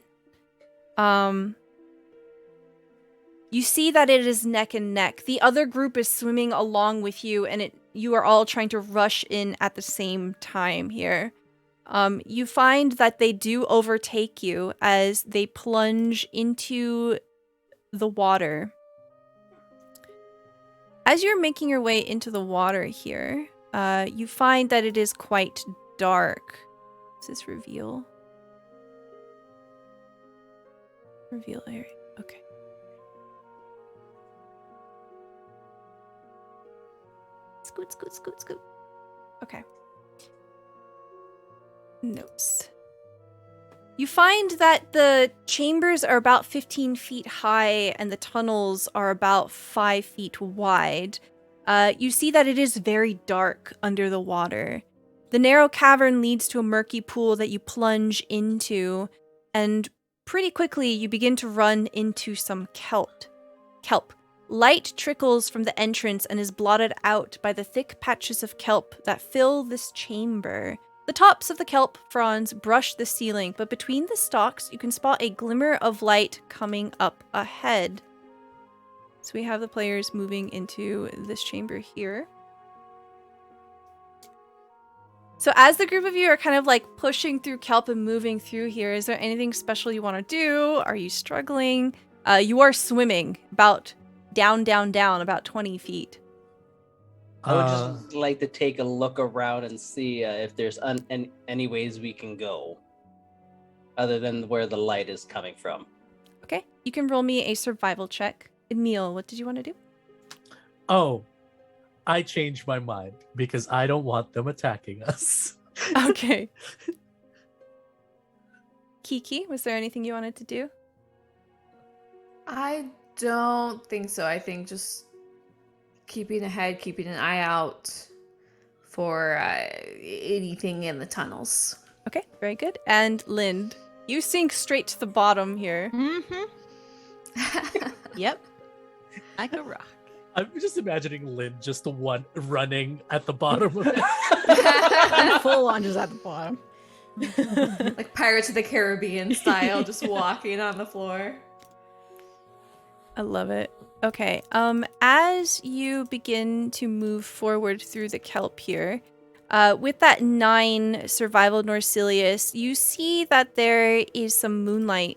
you see that it is neck and neck. The other group is swimming along with you, and you are all trying to rush in at the same time here. You find that they do overtake you as they plunge into the water. As you're making your way into the water here, you find that it is quite dark. Does this reveal? Reveal area. Okay. Scoot, scoot, scoot, scoot. Okay. Notes. You find that the chambers are about 15 feet high and the tunnels are about 5 feet wide. you see that it is very dark under the water. The narrow cavern leads to a murky pool that you plunge into, and pretty quickly you begin to run into some kelp. Light trickles from the entrance and is blotted out by the thick patches of kelp that fill this chamber. The tops of the kelp fronds brush the ceiling, but between the stalks you can spot a glimmer of light coming up ahead. So we have the players moving into this chamber here. So as the group of you are kind of like pushing through kelp and moving through here, is there anything special you want to do? Are you struggling? You are swimming about down, about 20 feet. I would just like to take a look around and see if there's any ways we can go, other than where the light is coming from. Okay, you can roll me a survival check. Emil, what did you want to do? Oh, I changed my mind because I don't want them attacking us. Okay. Kiki, was there anything you wanted to do? I don't think so. I think just keeping ahead, keeping an eye out for anything in the tunnels. Okay, very good. And Lind, you sink straight to the bottom here. Yep. Like a rock. I'm just imagining Lynn just the one running at the bottom of it. Full on just at the bottom. Like Pirates of the Caribbean style, just walking on the floor. I love it. Okay, as you begin to move forward through the kelp here, with that 9 survival Norsilius, you see that there is some moonlight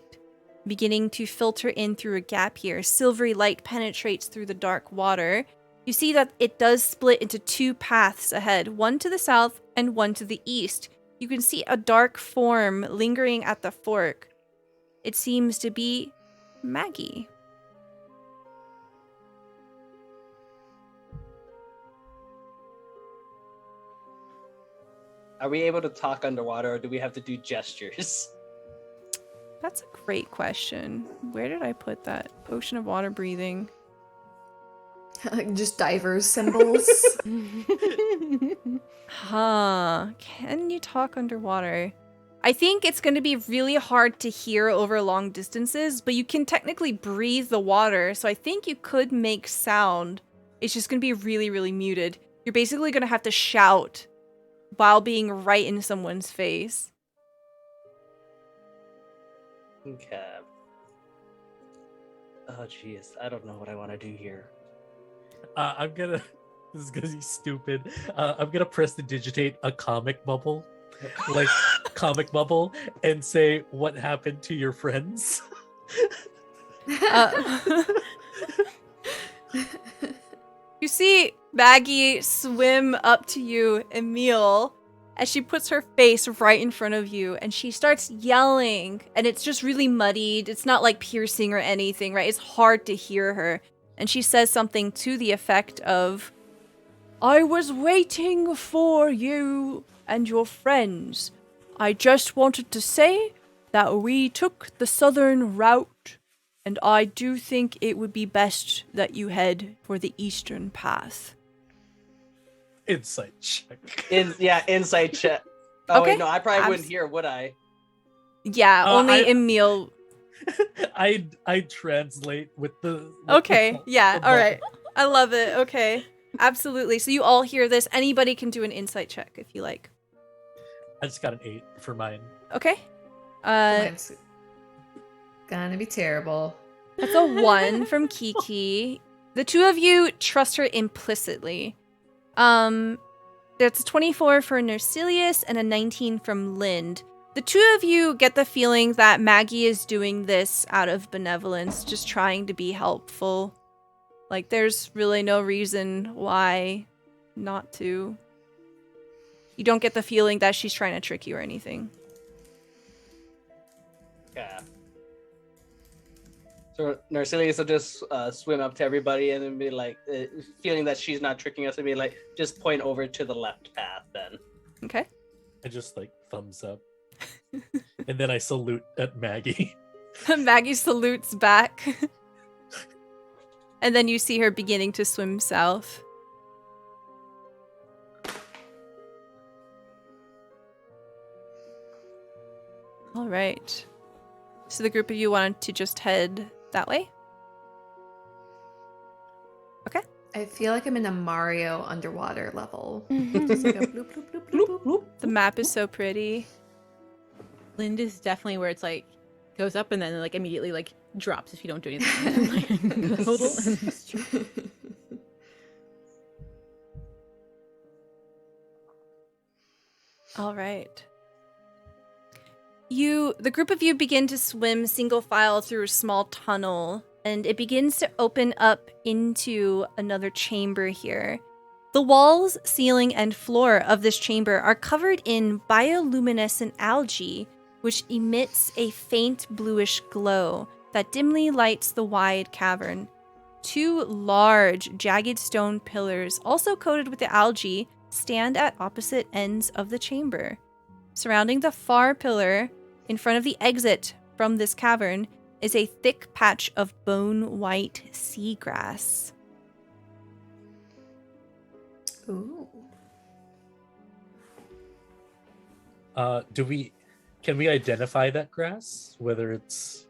beginning to filter in through a gap here. Silvery light penetrates through the dark water. You see that it does split into 2 paths ahead, one to the south and one to the east. You can see a dark form lingering at the fork. It seems to be Maggie. Are we able to talk underwater, or do we have to do gestures? That's a great question. Where did I put that? Potion of water breathing. Just divers symbols. Huh. Can you talk underwater? I think it's going to be really hard to hear over long distances, but you can technically breathe the water, so I think you could make sound. It's just going to be really, really muted. You're basically going to have to shout while being right in someone's face. Okay. Oh, jeez. I don't know what I want to do here. This is gonna be stupid. I'm gonna press to digitate a comic bubble, like comic bubble, and say, "What happened to your friends?" You see Maggie swim up to you, Emil, as she puts her face right in front of you, and she starts yelling, and it's just really muddied. It's not like piercing or anything, right? It's hard to hear her. And she says something to the effect of, "I was waiting for you and your friends. I just wanted to say that we took the southern route, and I do think it would be best that you head for the eastern path." Insight check. Insight check. Oh, Okay. wait, no, I probably wouldn't hear, would I? Yeah, only Emil. I translate with the. Okay, yeah, the all right. I love it. Okay, absolutely. So you all hear this. Anybody can do an insight check if you like. I just got an 8 for mine. Okay. Mine's gonna be terrible. That's a 1 from Kiki. The two of you trust her implicitly. There's a 24 for Norsilius and a 19 from Lind. The two of you get the feeling that Maggie is doing this out of benevolence, just trying to be helpful. Like, there's really no reason why not to. You don't get the feeling that she's trying to trick you or anything. Yeah. So Norsilius will just swim up to everybody and then be like, feeling that she's not tricking us, and be like, just point over to the left path then. Okay. I just like thumbs up. And then I salute at Maggie. Maggie salutes back. And then you see her beginning to swim south. All right. So the group of you wanted to just head that way? Okay. I feel like I'm in a Mario underwater level. Mhm. Just like a bloop, bloop, bloop, bloop, bloop. The map is so pretty. Linda's definitely where it's like goes up and then like immediately like drops if you don't do anything. Like, total and All right. The group of you begin to swim single file through a small tunnel, and it begins to open up into another chamber here. The walls, ceiling, and floor of this chamber are covered in bioluminescent algae, which emits a faint bluish glow that dimly lights the wide cavern. 2 large, jagged stone pillars, also coated with the algae, stand at opposite ends of the chamber. Surrounding the far pillar, in front of the exit from this cavern, is a thick patch of bone-white seagrass. Ooh. Can we identify that grass? Whether it's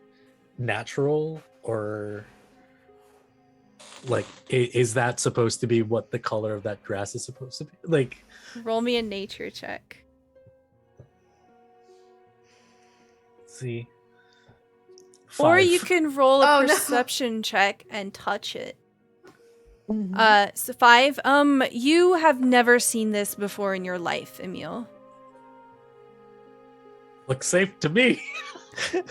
natural or like, is that supposed to be what the color of that grass is supposed to be? Like, Roll me a nature check. see. Or 5. you can roll a Oh, no. perception check and touch it. Mhm. So 5. You have never seen this before in your life, Emil. Looks safe to me. Do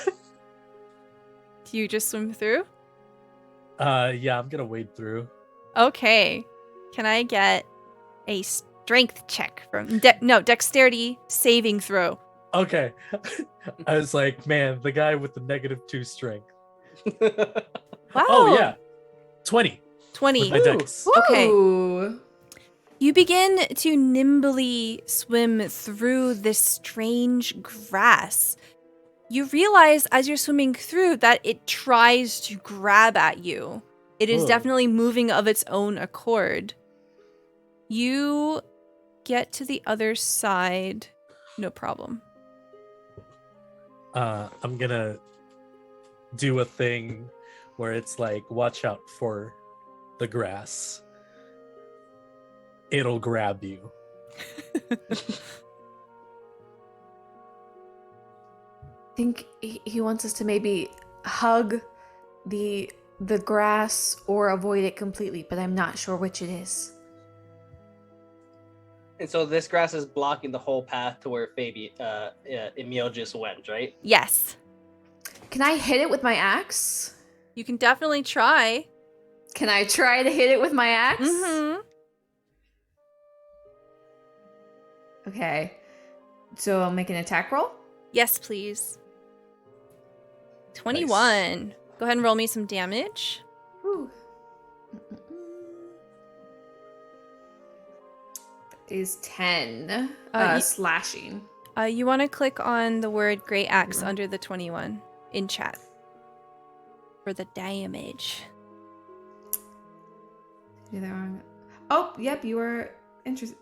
you just swim through? Yeah, I'm gonna wade through. Okay. Can I get a strength check from dexterity saving throw? Okay. I was like, man, the guy with the -2 strength. Wow. Oh yeah, 20. 20. With my dex. Okay. Ooh. You begin to nimbly swim through this strange grass. You realize as you're swimming through that it tries to grab at you. It is Ugh. definitely moving of its own accord. You get to the other side, no problem. I'm gonna do a thing where it's like, watch out for the grass. It'll grab you. I think he wants us to maybe hug the grass or avoid it completely, but I'm not sure which it is. And so this grass is blocking the whole path to where Emil just went, right? Yes. Can I hit it with my axe? You can definitely try. Can I try to hit it with my axe? Mm-hmm. Okay. So I'll make an attack roll? Yes, please. 21. Go ahead and roll me some damage. Whew. Is 10 slashing. You want to click on the word Great Axe under the 21 in chat for the damage. Oh, yep, you were interested.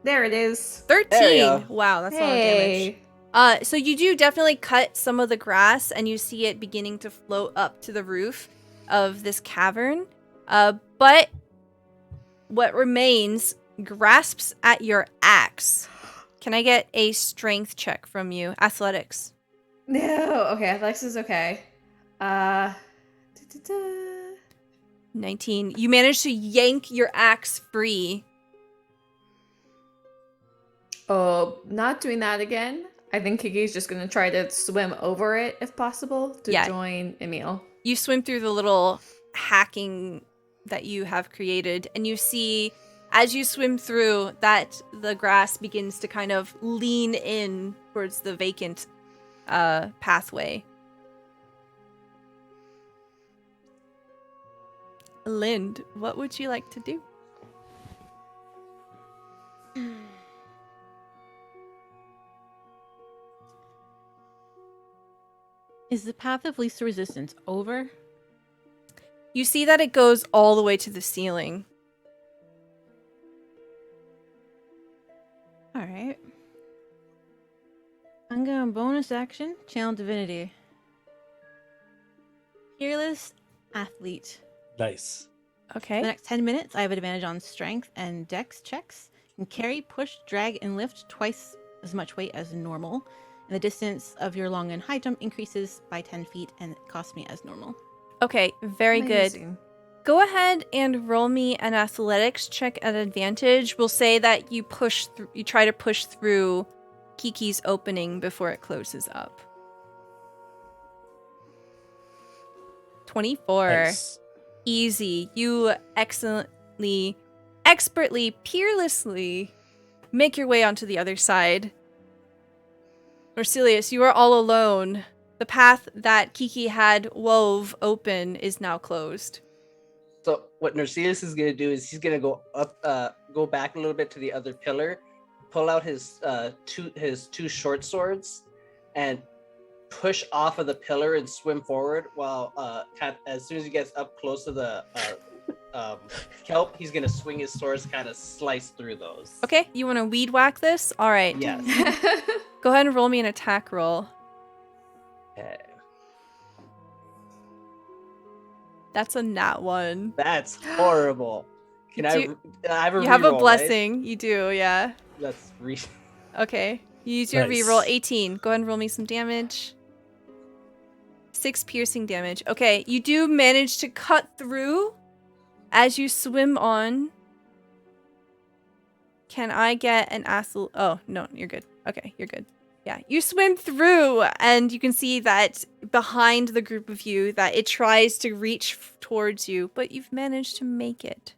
There it is. 13. There you go. Wow, that's a lot of damage. So you do definitely cut some of the grass, and you see it beginning to float up to the roof of this cavern. But what remains grasps at your axe. Can I get a strength check from you? Athletics. No. Okay, athletics is okay. 19. You manage to yank your axe free. Oh, not doing that again. I think Kiki's just gonna try to swim over it if possible to join Emil. You swim through the little hacking that you have created, and you see as you swim through that the grass begins to kind of lean in towards the vacant pathway. Lind, what would you like to do? Is the path of least resistance over? You see that it goes all the way to the ceiling. All right. I'm bonus action, channel divinity. Fearless athlete. Nice. For Okay. the next 10 minutes, I have advantage on strength and dex checks. Can carry, push, drag, and lift twice as much weight as normal. And the distance of your long and high jump increases by 10 feet and it costs me as normal. Okay, very good. Amazing. Go ahead and roll me an athletics check at advantage. We'll say that you try to push through Kiki's opening before it closes up. 24. Nice. Easy. You excellently, expertly, peerlessly make your way onto the other side. Norsilius, you are all alone. The path that Kiki had wove open is now closed. So what Norsilius is gonna do is he's gonna go up, go back a little bit to the other pillar, pull out his two short swords, and push off of the pillar and swim forward. While as soon as he gets up close to the kelp, he's gonna swing his swords, kind of slice through those. Okay, you want to weed whack this? All right. Yes. Go ahead and roll me an attack roll. Okay. That's a nat 1. That's horrible. Can I have a You have a reroll, right? blessing. You do, yeah. That's Okay. You use your Nice. reroll 18. Go ahead and roll me some damage. 6 piercing damage. Okay, you do manage to cut through as you swim on. Can I get an Oh, no, you're good. Okay, you're good. Yeah, you swim through and you can see that behind the group of you that it tries to reach towards you, but you've managed to make it.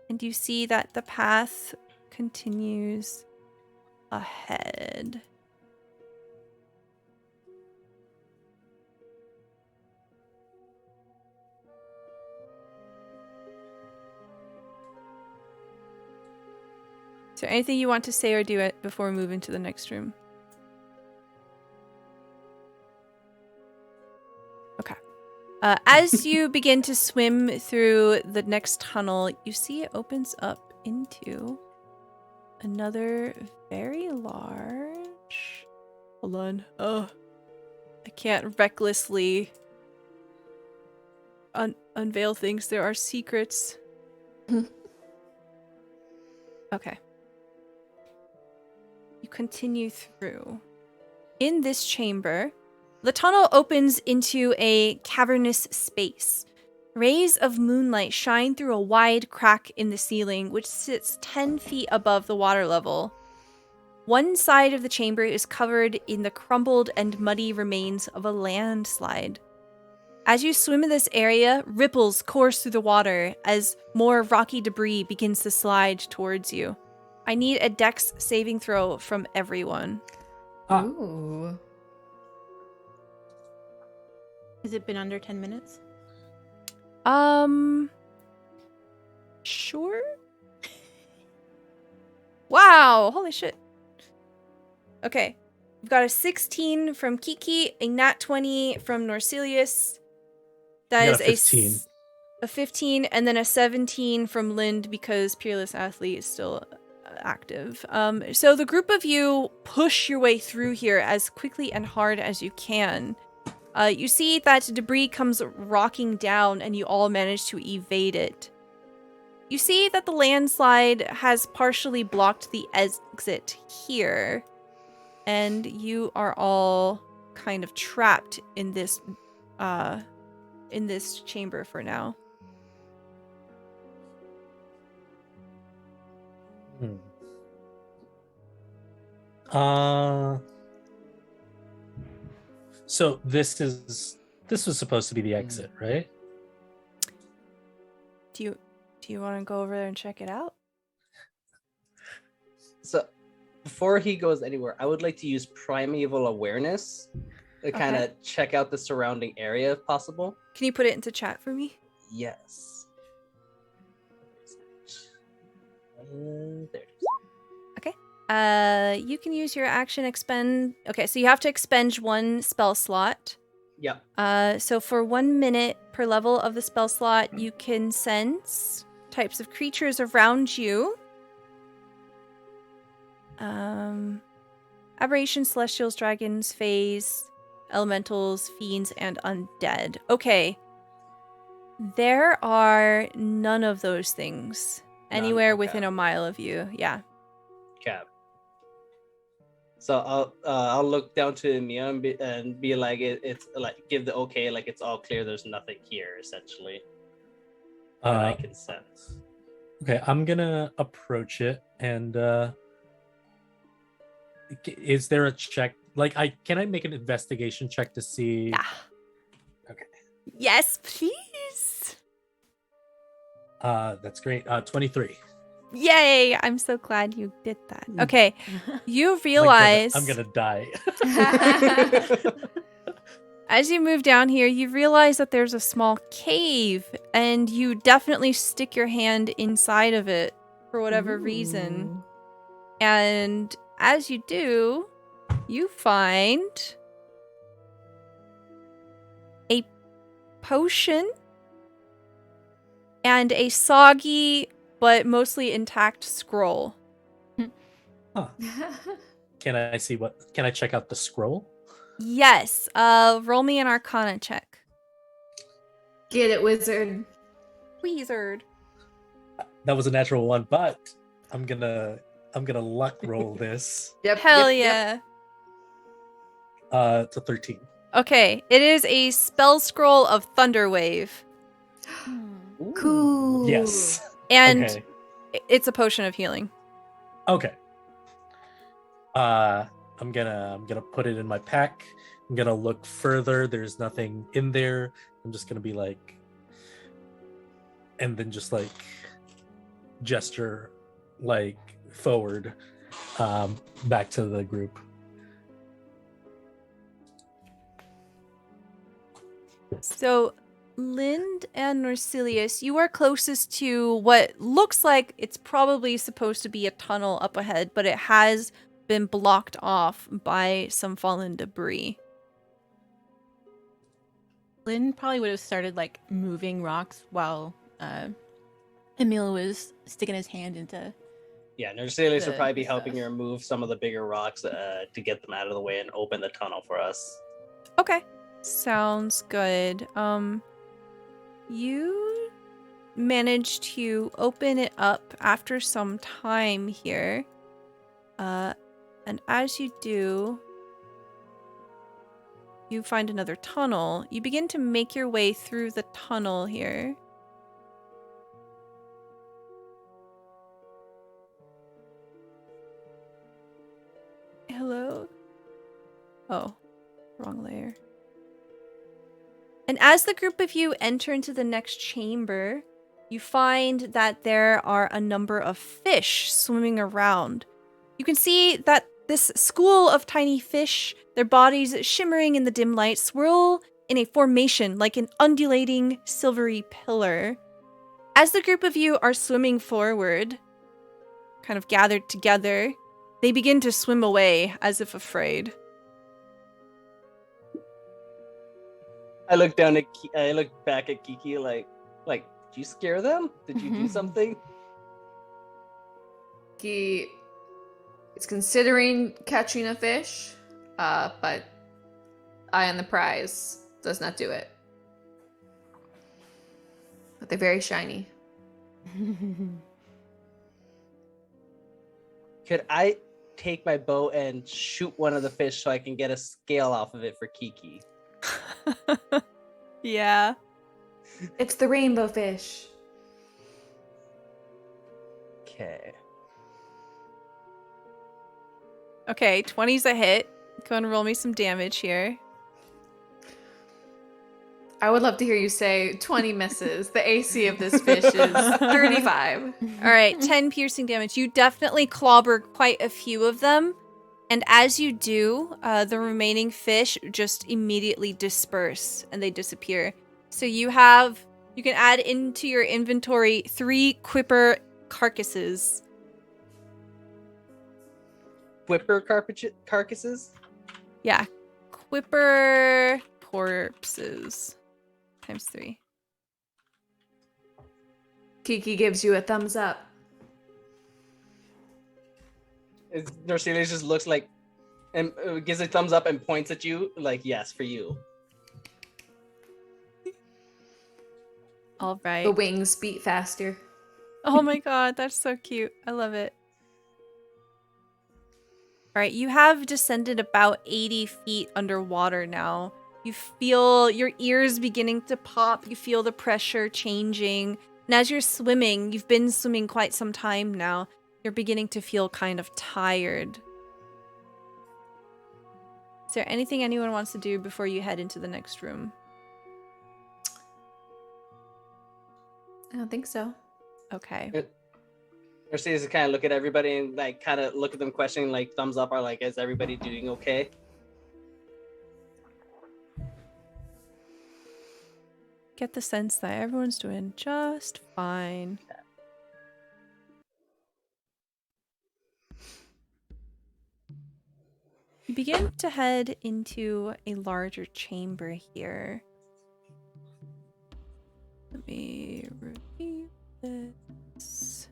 And you see that the path continues ahead. Is there anything you want to say or do it before we move into the next room? Okay. As you begin to swim through the next tunnel, you see it opens up into another very large... Hold on. Oh, I can't recklessly unveil things. There are secrets. Okay. You continue through. In this chamber, the tunnel opens into a cavernous space. Rays of moonlight shine through a wide crack in the ceiling, which sits 10 feet above the water level. One side of the chamber is covered in the crumbled and muddy remains of a landslide. As you swim in this area, ripples course through the water as more rocky debris begins to slide towards you. I need a dex saving throw from everyone. Ah. Ooh. Has it been under 10 minutes? Sure. Wow, holy shit. Okay, we've got a 16 from Kiki, a nat 20 from Norsilius. That You is got a 15. A 15, and then a 17 from Lind because Peerless Athlete is still active. So the group of you push your way through here as quickly and hard as you can. You see that debris comes rocking down, and you all manage to evade it. You see that the landslide has partially blocked the exit here, and you are all kind of trapped in this chamber for now. So this was supposed to be the exit, right? Do you want to go over there and check it out? So before he goes anywhere, I would like to use primeval awareness to kind of check out the surrounding area if possible. Can you put it into chat for me? Yes. There it is. You can use your action expend. Okay, so you have to expend one spell slot. Yep. So for 1 minute per level of the spell slot, you can sense types of creatures around you. aberrations, celestials, dragons, fays, elementals, fiends, and undead. Okay. There are none of those things None? anywhere Okay. within a mile of you. Yeah. Okay. So I'll look down to Mia and be like it's like give the okay, like it's all clear. There's nothing here essentially that I can sense. Okay, I'm gonna approach it, and is there a check? Like, can I make an investigation check to see? Yeah. Okay. Yes, please. That's great. 23. Yay! I'm so glad you did that. Okay. You I'm realize gonna die. as you move down here, you realize that there's a small cave, and you definitely stick your hand inside of it for whatever reason. And as you do, you find a potion and a soggy but mostly intact scroll. Huh. Can I check out the scroll? Yes. Roll me an Arcana check. Get it, wizard. Wizard. That was a natural one, but I'm gonna luck roll this. Yep. Hell yep. yeah. It's a 13. Okay, it is a spell scroll of Thunderwave. Cool. Yes. And Okay. it's a potion of healing. Okay. I'm gonna put it in my pack. I'm gonna look further. There's nothing in there. I'm just gonna be like, and then just like gesture like forward, back to the group. So, Lind and Norsilius, you are closest to what looks like it's probably supposed to be a tunnel up ahead, but it has been blocked off by some fallen debris. Lynn probably would have started like moving rocks while Emil was sticking his hand into. Yeah, Norsilius would The probably be helping stuff. her move some of the bigger rocks to get them out of the way and open the tunnel for us. Okay. Sounds good. You managed to open it up after some time here. And as you do, you find another tunnel. You begin to make your way through the tunnel here. Hello? Oh, wrong layer. And as the group of you enter into the next chamber, you find that there are a number of fish swimming around. You can see that this school of tiny fish, their bodies shimmering in the dim light, swirl in a formation like an undulating silvery pillar. As the group of you are swimming forward, kind of gathered together, they begin to swim away as if afraid. I look down at I look back at Kiki like, did you scare them? Did you do something? He is considering catching a fish, but eye on the prize does not do it. But they're very shiny. Could I take my bow and shoot one of the fish so I can get a scale off of it for Kiki? Yeah. It's the rainbow fish. Okay. Okay, 20's a hit. Go and roll me some damage here. I would love to hear you say 20 misses. The AC of this fish is 35. All right, 10 piercing damage. You definitely clobber quite a few of them. And as you do, the remaining fish just immediately disperse and they disappear. So you can add into your inventory 3 quipper carcasses. Whipper carcasses? Yeah, quipper corpses times 3. Kiki gives you a thumbs up. Norsilius just looks like, And gives a thumbs up and points at you, like, yes, for you. All right. The wings beat faster. Oh my god, that's so cute. I love it. All right, you have descended about 80 feet underwater now. You feel your ears beginning to pop. You feel the pressure changing. And as you're swimming, you've been swimming quite some time now. You're beginning to feel kind of tired. Is there anything anyone wants to do before you head into the next room? I don't think so. Okay. Mercedes kind of look at everybody and like kind of look at them questioning, like thumbs up, or like, is everybody doing okay? Get the sense that everyone's doing just fine. You begin to head into a larger chamber here. Let me review this.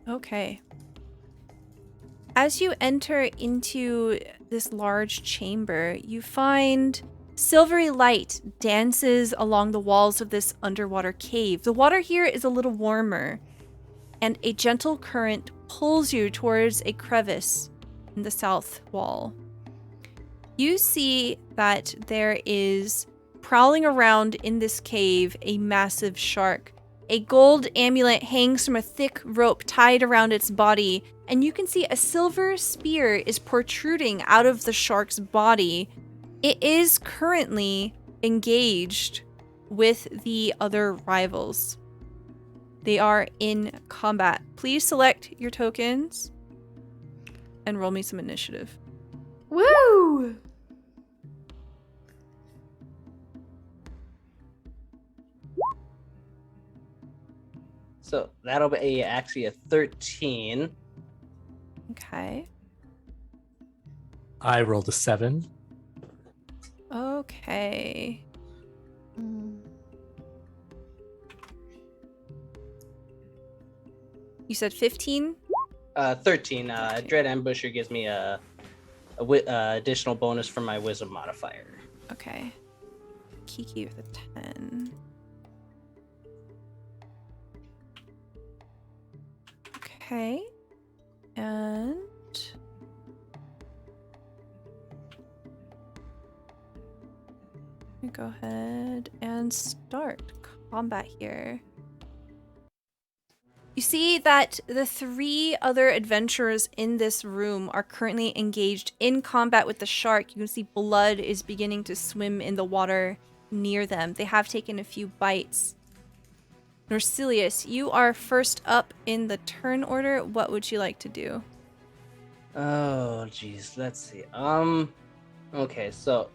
Okay. As you enter into this large chamber, you find silvery light dances along the walls of this underwater cave. The water here is a little warmer, and a gentle current pulls you towards a crevice in the south wall. You see that there is prowling around in this cave a massive shark. A gold amulet hangs from a thick rope tied around its body, and you can see a silver spear is protruding out of the shark's body. It is currently engaged with the other rivals. They are in combat. Please select your tokens and roll me some initiative. Woo! So that'll be actually a 13. Okay. I rolled a 7. Okay. You said 15? 13. Okay. Dread Ambusher gives me a additional bonus from my Wisdom modifier. Okay. Kiki with a 10. Okay. And let me go ahead and start combat here. You see that the 3 other adventurers in this room are currently engaged in combat with the shark. You can see blood is beginning to swim in the water near them. They have taken a few bites. Norsilius, you are first up in the turn order. What would you like to do? Oh, geez. Let's see. Okay, so,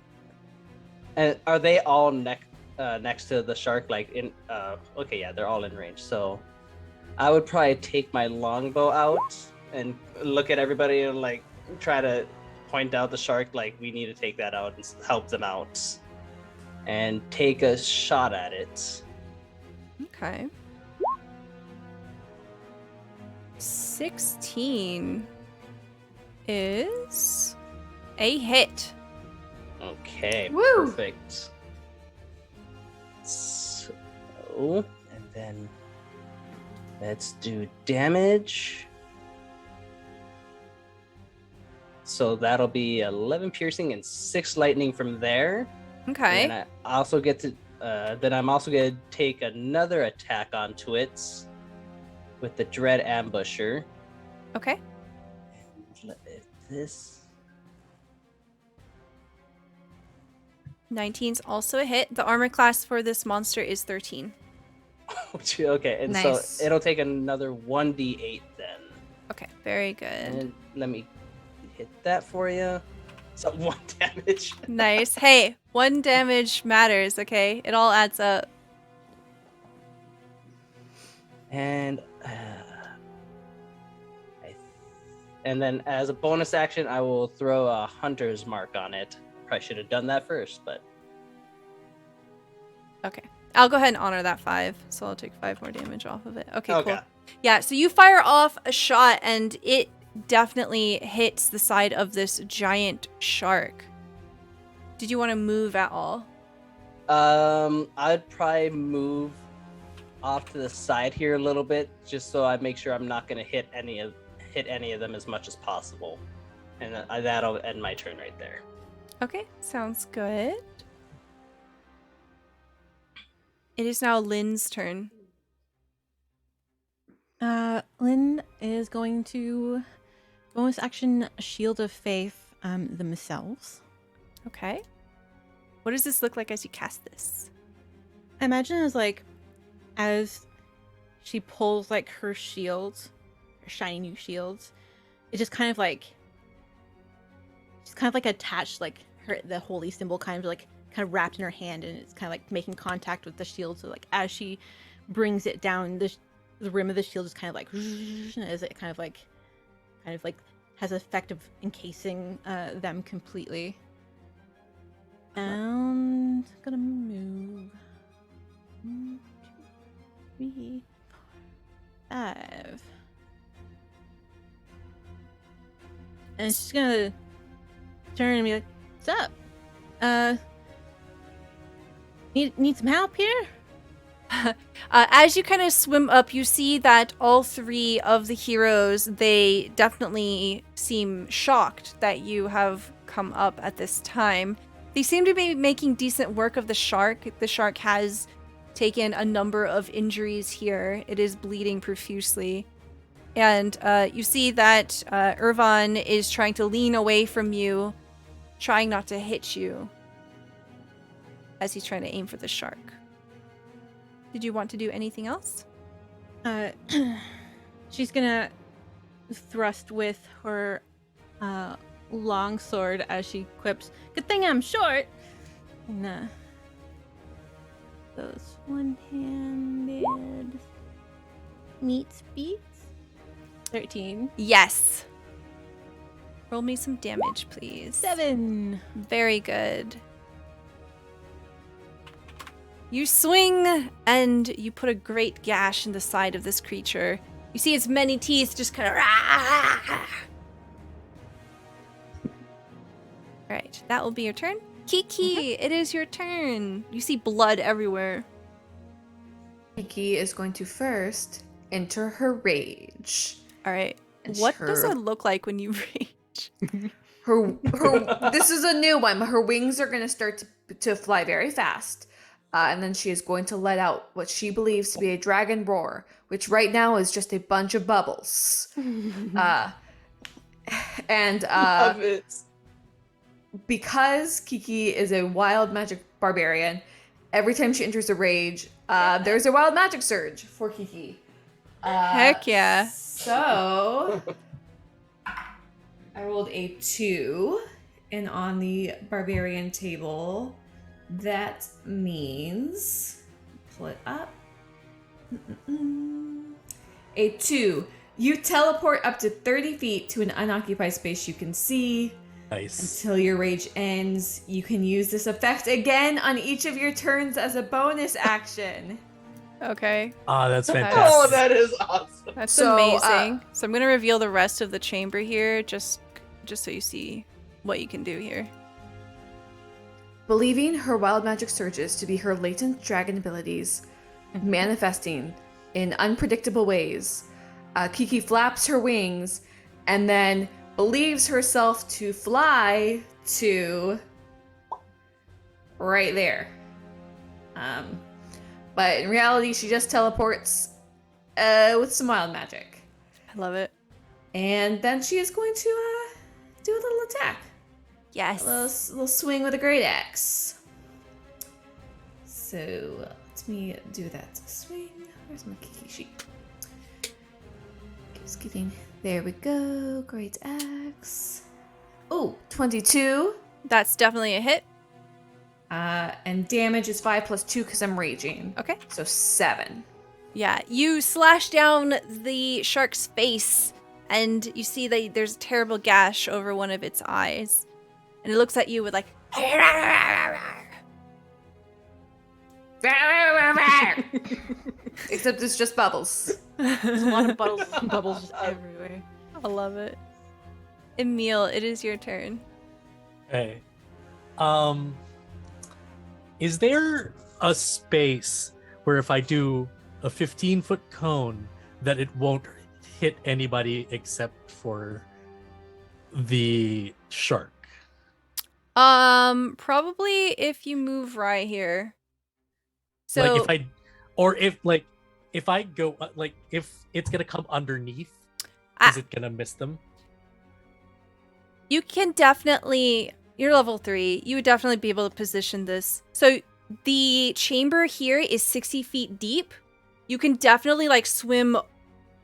and are they all next to the shark? Like in? Okay, yeah, they're all in range. So, I would probably take my longbow out and look at everybody and like try to point out the shark. Like, we need to take that out and help them out, and take a shot at it. Okay. 16 is a hit. Okay, Woo! perfect. So, and then let's do damage. So that'll be 11 piercing and 6 lightning from there. Okay. And I also get to, then I'm also gonna take another attack onto it with the Dread Ambusher. Okay. This 19's also a hit. The armor class for this monster is 13. okay, and Nice. so it'll take another 1d8 then. Okay, very good. And let me hit that for you. So 1 damage. Nice. Hey, 1 damage matters, okay? It all adds up. And and then as a bonus action, I will throw a hunter's mark on it. Probably should have done that first, but Okay. I'll go ahead and honor that 5. So I'll take 5 more damage off of it. Okay, Okay. cool. Yeah, so you fire off a shot and it definitely hits the side of this giant shark. Did you want to move at all? I'd probably move off to the side here a little bit, just so I make sure I'm not going to hit any of them as much as possible, and that'll end my turn right there. Okay, sounds good. It is now Lynn's turn. Lynn is going to bonus action Shield of Faith themselves. Okay. What does this look like as you cast this? I imagine as she pulls like her shields, her shiny new shields, it's just kind of like attached, like the holy symbol kind of wrapped in her hand, and it's kind of like making contact with the shield. So like as she brings it down, the rim of the shield is kind of like, as it kind of like has the effect of encasing them completely. And I'm gonna move 1, 2, 3, 4, 5. And she's gonna turn and be like, "What's up? Need some help here?" As you kind of swim up, you see that all 3 of the heroes, they definitely seem shocked that you have come up at this time. They seem to be making decent work of the shark. The shark has taken a number of injuries here. It is bleeding profusely. And you see that Irvan is trying to lean away from you, trying not to hit you as he's trying to aim for the shark. Did you want to do anything else? She's gonna thrust with her long sword as she quips, "Good thing I'm short." And those one-handed meets beats. 13. Yes. Roll me some damage, please. 7. Very good. You swing and you put a great gash in the side of this creature. You see its many teeth just kind of... Alright, that will be your turn. Kiki, it is your turn. You see blood everywhere. Kiki is going to first enter her rage. Alright, And what her- does that look like when you rage? Her this is a new one. Her wings are going to start to fly very fast. And then she is going to let out what she believes to be a dragon roar, which right now is just a bunch of bubbles. Love it. Because Kiki is a wild magic barbarian, every time she enters a rage, there's a wild magic surge for Kiki. Heck yeah. So, I rolled a 2, and on the barbarian table, that means, pull it up, a 2. You teleport up to 30 feet to an unoccupied space you can see. Nice. Until your rage ends, you can use this effect again on each of your turns as a bonus action. Okay, That's Okay. fantastic. Oh, that is awesome. that's So, amazing. So I'm going to reveal the rest of the chamber here, just so you see what you can do here. Believing her wild magic surges to be her latent dragon abilities, manifesting in unpredictable ways, Kiki flaps her wings and then believes herself to fly to right there. But in reality, she just teleports with some wild magic. I love it. And then she is going to do a little attack. Yes. A little swing with a great axe. So let me do that swing. Where's my Kiki sheet? Keeps getting. There we go. Great axe. Oh, 22. That's definitely a hit. And damage is 5 plus 2 because I'm raging. Okay. So 7. Yeah, you slash down the shark's face, and you see that there's a terrible gash over one of its eyes. And it looks at you with like Except it's just bubbles. There's a lot of bubbles just everywhere. I love it. Emil, it is your turn. Hey. Is there a space where if I do a 15-foot cone that it won't hit anybody except for the shark? Probably if you move right here. So Like if I go like if it's gonna come underneath, is it gonna miss them? you can definitely, you're level 3, you would definitely be able to position this. So the chamber here is 60 feet deep. You can definitely like swim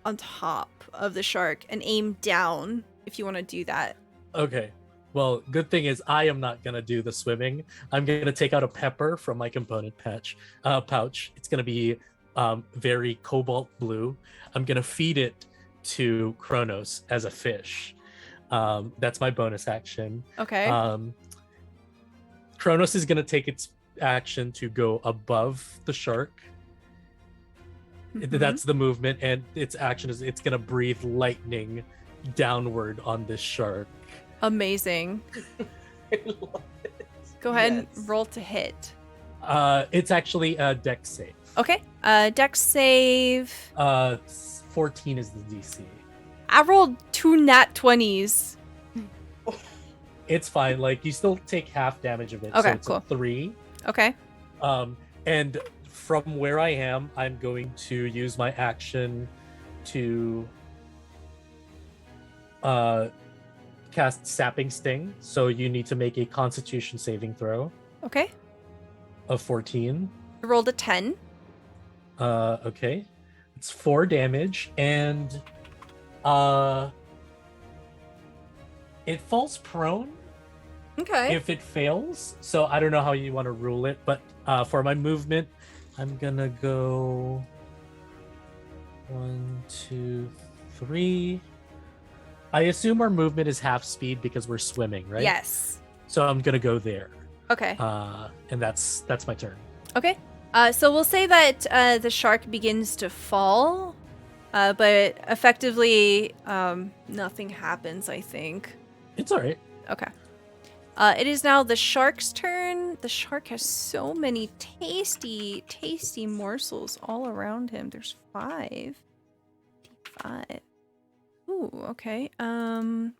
on top of the shark and aim down if you want to do that. Okay. Well, good thing is I am not gonna do the swimming. I'm gonna take out a pepper from my component pouch. It's gonna be very cobalt blue. I'm gonna feed it to Kronos as a fish. That's my bonus action. Okay. Kronos is gonna take its action to go above the shark. That's the movement, and its action is it's gonna breathe lightning downward on this shark. Amazing. I love it. Go ahead Yes. and roll to hit. It's actually a dex save. Okay. Dex save. 14 is the DC. I rolled 2 nat 20s. It's fine. Like you still take half damage of it. Okay, so it's cool. a 3. Okay. And from where I am, I'm going to use my action to cast Sapping Sting. So you need to make a Constitution saving throw Okay. of 14. I rolled a 10. Okay. It's 4 damage, and it falls prone Okay. if it fails. So I don't know how you want to rule it, but for my movement, I'm gonna go 1, 2, 3. I assume our movement is half speed because we're swimming, right? Yes. So I'm gonna go there. Okay. And that's my turn. Okay. So we'll say that the shark begins to fall, but effectively nothing happens, I think. It's all right. Okay. It is now the shark's turn. The shark has so many tasty, tasty morsels all around him. There's 5. 5. Ooh, okay. You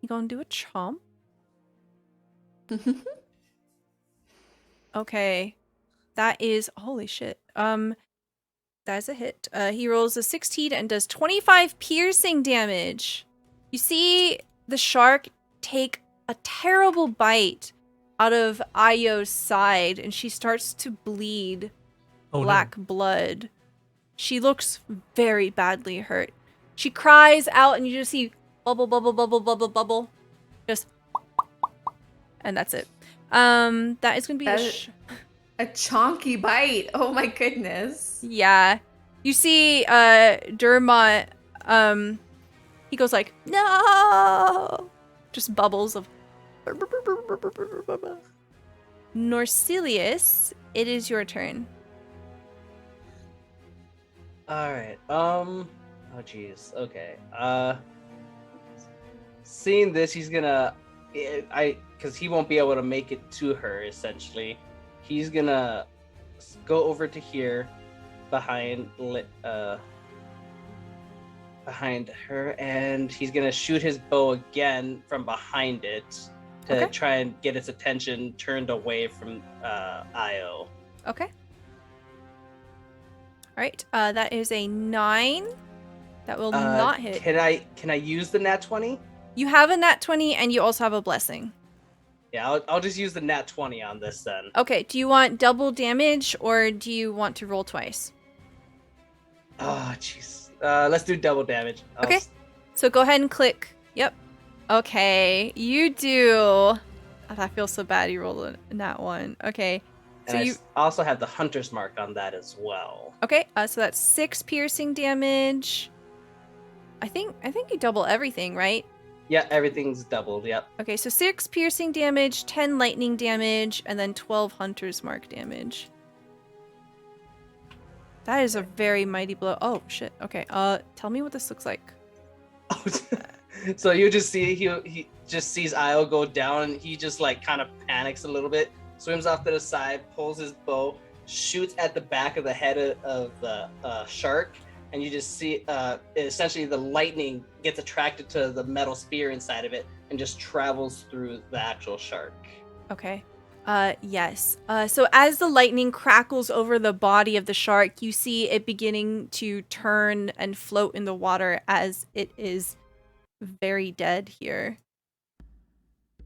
gonna do a chomp? Okay. That is holy shit. That's a hit. He rolls a 16 and does 25 piercing damage. You see the shark take a terrible bite out of Ayo's side, and she starts to bleed black blood. She looks very badly hurt. She cries out, and you just see bubble, bubble, bubble, bubble, bubble. Just, and that's it. That is gonna be a chonky bite. Oh my goodness. yeah. You see, Dermot, he goes like, no! Just bubbles of. Norsilius, it is your turn. All right. Oh geez. Okay. Seeing this, he's gonna, because he won't be able to make it to her. Essentially, he's gonna go over to here, behind her, and he's gonna shoot his bow again from behind it to Okay. try and get its attention turned away from Io. Okay. All right. That is a 9. That will not hit. Can I use the nat 20? You have a nat 20, and you also have a blessing. Yeah, I'll just use the nat 20 on this then. Okay. Do you want double damage, or do you want to roll twice? Oh jeez. Let's do double damage. Okay. So go ahead and click. Yep. Okay. You do. Oh, I feel so bad you rolled a nat 1. Okay. So And you. I also have the hunter's mark on that as well. Okay. So that's 6 piercing damage. I think you double everything, right? Yeah, everything's doubled. Yep. Okay, so 6 piercing damage, 10 lightning damage, and then 12 hunter's mark damage. That is a very mighty blow. Oh shit. Okay. Tell me what this looks like. So you just see he just sees Io go down, and he just like kind of panics a little bit, swims off to the side, pulls his bow, shoots at the back of the head of the shark, and you just see essentially the lightning gets attracted to the metal spear inside of it and just travels through the actual shark. Okay. Yes. So as the lightning crackles over the body of the shark, you see it beginning to turn and float in the water as it is very dead here.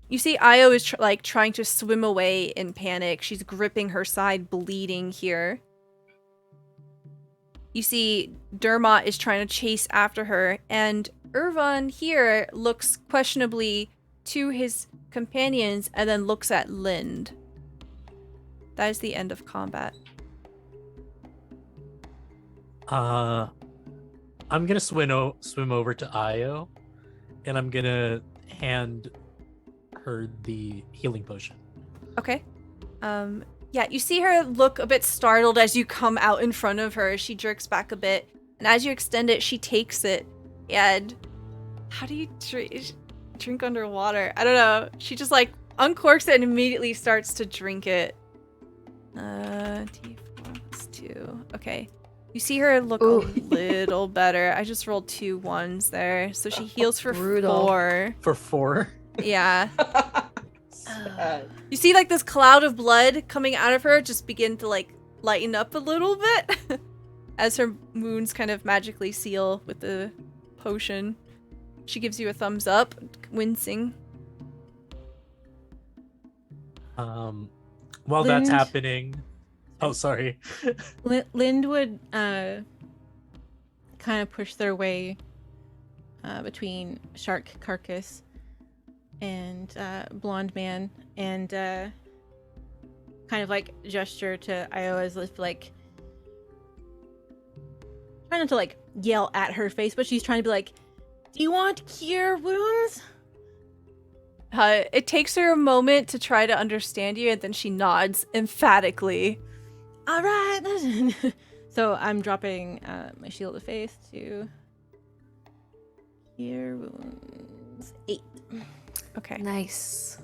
You see Io is trying to swim away in panic. She's gripping her side, bleeding here. You see Dermot is trying to chase after her, and Irvan here looks questionably to his companions and then looks at Lind. That is the end of combat. I'm gonna swim over to Io, and I'm gonna hand her the healing potion. Okay. Yeah, you see her look a bit startled as you come out in front of her. She jerks back a bit, and as you extend it, she takes it. And how do you drink underwater? I don't know. She just like uncorks it and immediately starts to drink it. D4 plus 2. Okay. You see her look a little better. I just rolled 2 1s there. So she heals for Brutal. 4. For 4? Yeah. Sad. You see like this cloud of blood coming out of her just begin to like lighten up a little bit as her wounds kind of magically seal with the potion. She gives you a thumbs up, wincing. While that's Lind- happening... Oh, sorry. Lind would kind of push their way between Shark Carcass and Blonde Man, and kind of like gesture to Io as if like trying not to like yell at her face, but she's trying to be like, "Do you want cure wounds?" It takes her a moment to try to understand you, and then she nods emphatically. All right. So I'm dropping my shield of faith to cure wounds 8. Okay. Nice.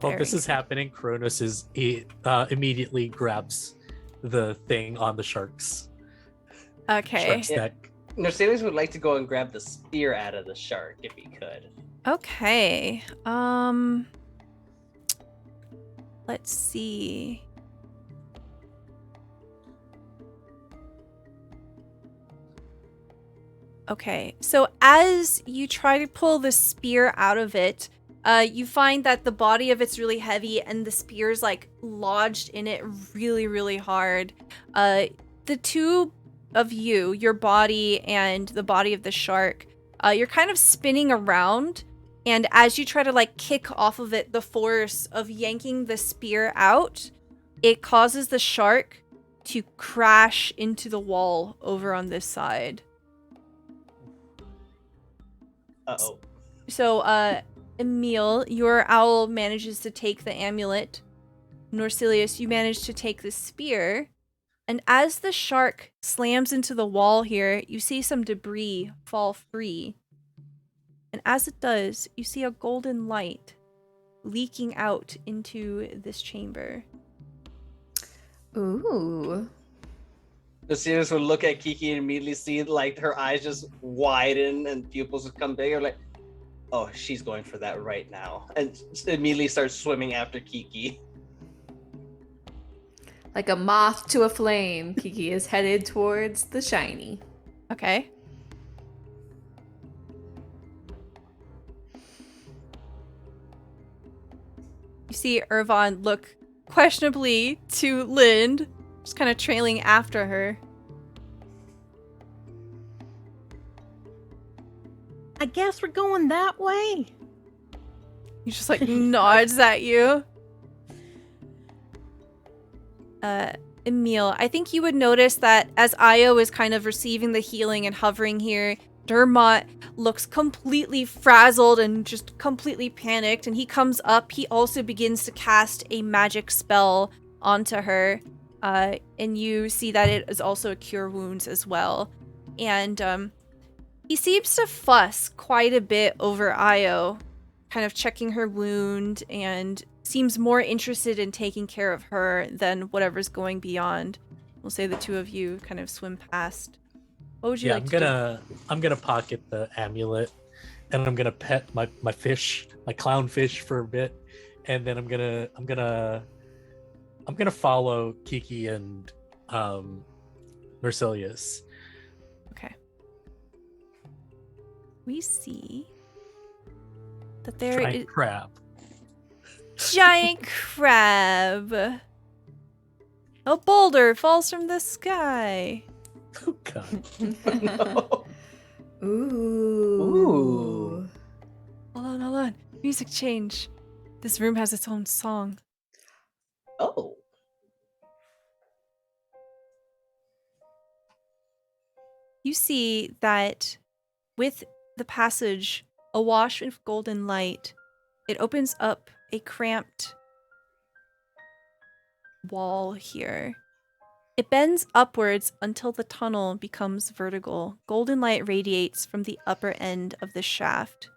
While this Very is happening, Kronos immediately grabs the thing on the shark's Okay. neck. Norsilius would like to go and grab the spear out of the shark if he could. Okay. Let's see. Okay, so as you try to pull the spear out of it, you find that the body of it's really heavy and the spear's like lodged in it really, really hard. The two of you, your body and the body of the shark, you're kind of spinning around, and as you try to like kick off of it, the force of yanking the spear out, it causes the shark to crash into the wall over on this side. Uh-oh. So, Emil, your owl manages to take the amulet. Norsilius, you manage to take the spear. And as the shark slams into the wall here, you see some debris fall free. And as it does, you see a golden light leaking out into this chamber. Ooh. Norsilius would look at Kiki and immediately see like her eyes just widen and pupils would come bigger, like, oh, she's going for that right now. And immediately starts swimming after Kiki. Like a moth to a flame, Kiki is headed towards the shiny. Okay. You see Irvan look questionably to Lind, just kind of trailing after her. I guess we're going that way. He just like nods at you. Emil, I think you would notice that as Io is kind of receiving the healing and hovering here, Dermot looks completely frazzled and just completely panicked, and he comes up. He also begins to cast a magic spell onto her, and you see that it is also a cure wounds as well. And he seems to fuss quite a bit over Io, kind of checking her wound, and seems more interested in taking care of her than whatever's going beyond. We'll say the two of you kind of swim past. What would you Yeah, like to do? I'm gonna pocket the amulet, and I'm gonna pet my fish, my clownfish for a bit, and then I'm gonna follow Kiki and Norsilius. Okay. We see that there Giant is crab. giant crab. A boulder falls from the sky. Oh god. No. Ooh. Hold on. Music change. This room has its own song. Oh. You see that with the passage awash with golden light, it opens up a cramped wall here. It bends upwards until the tunnel becomes vertical. Golden light radiates from the upper end of the shaft.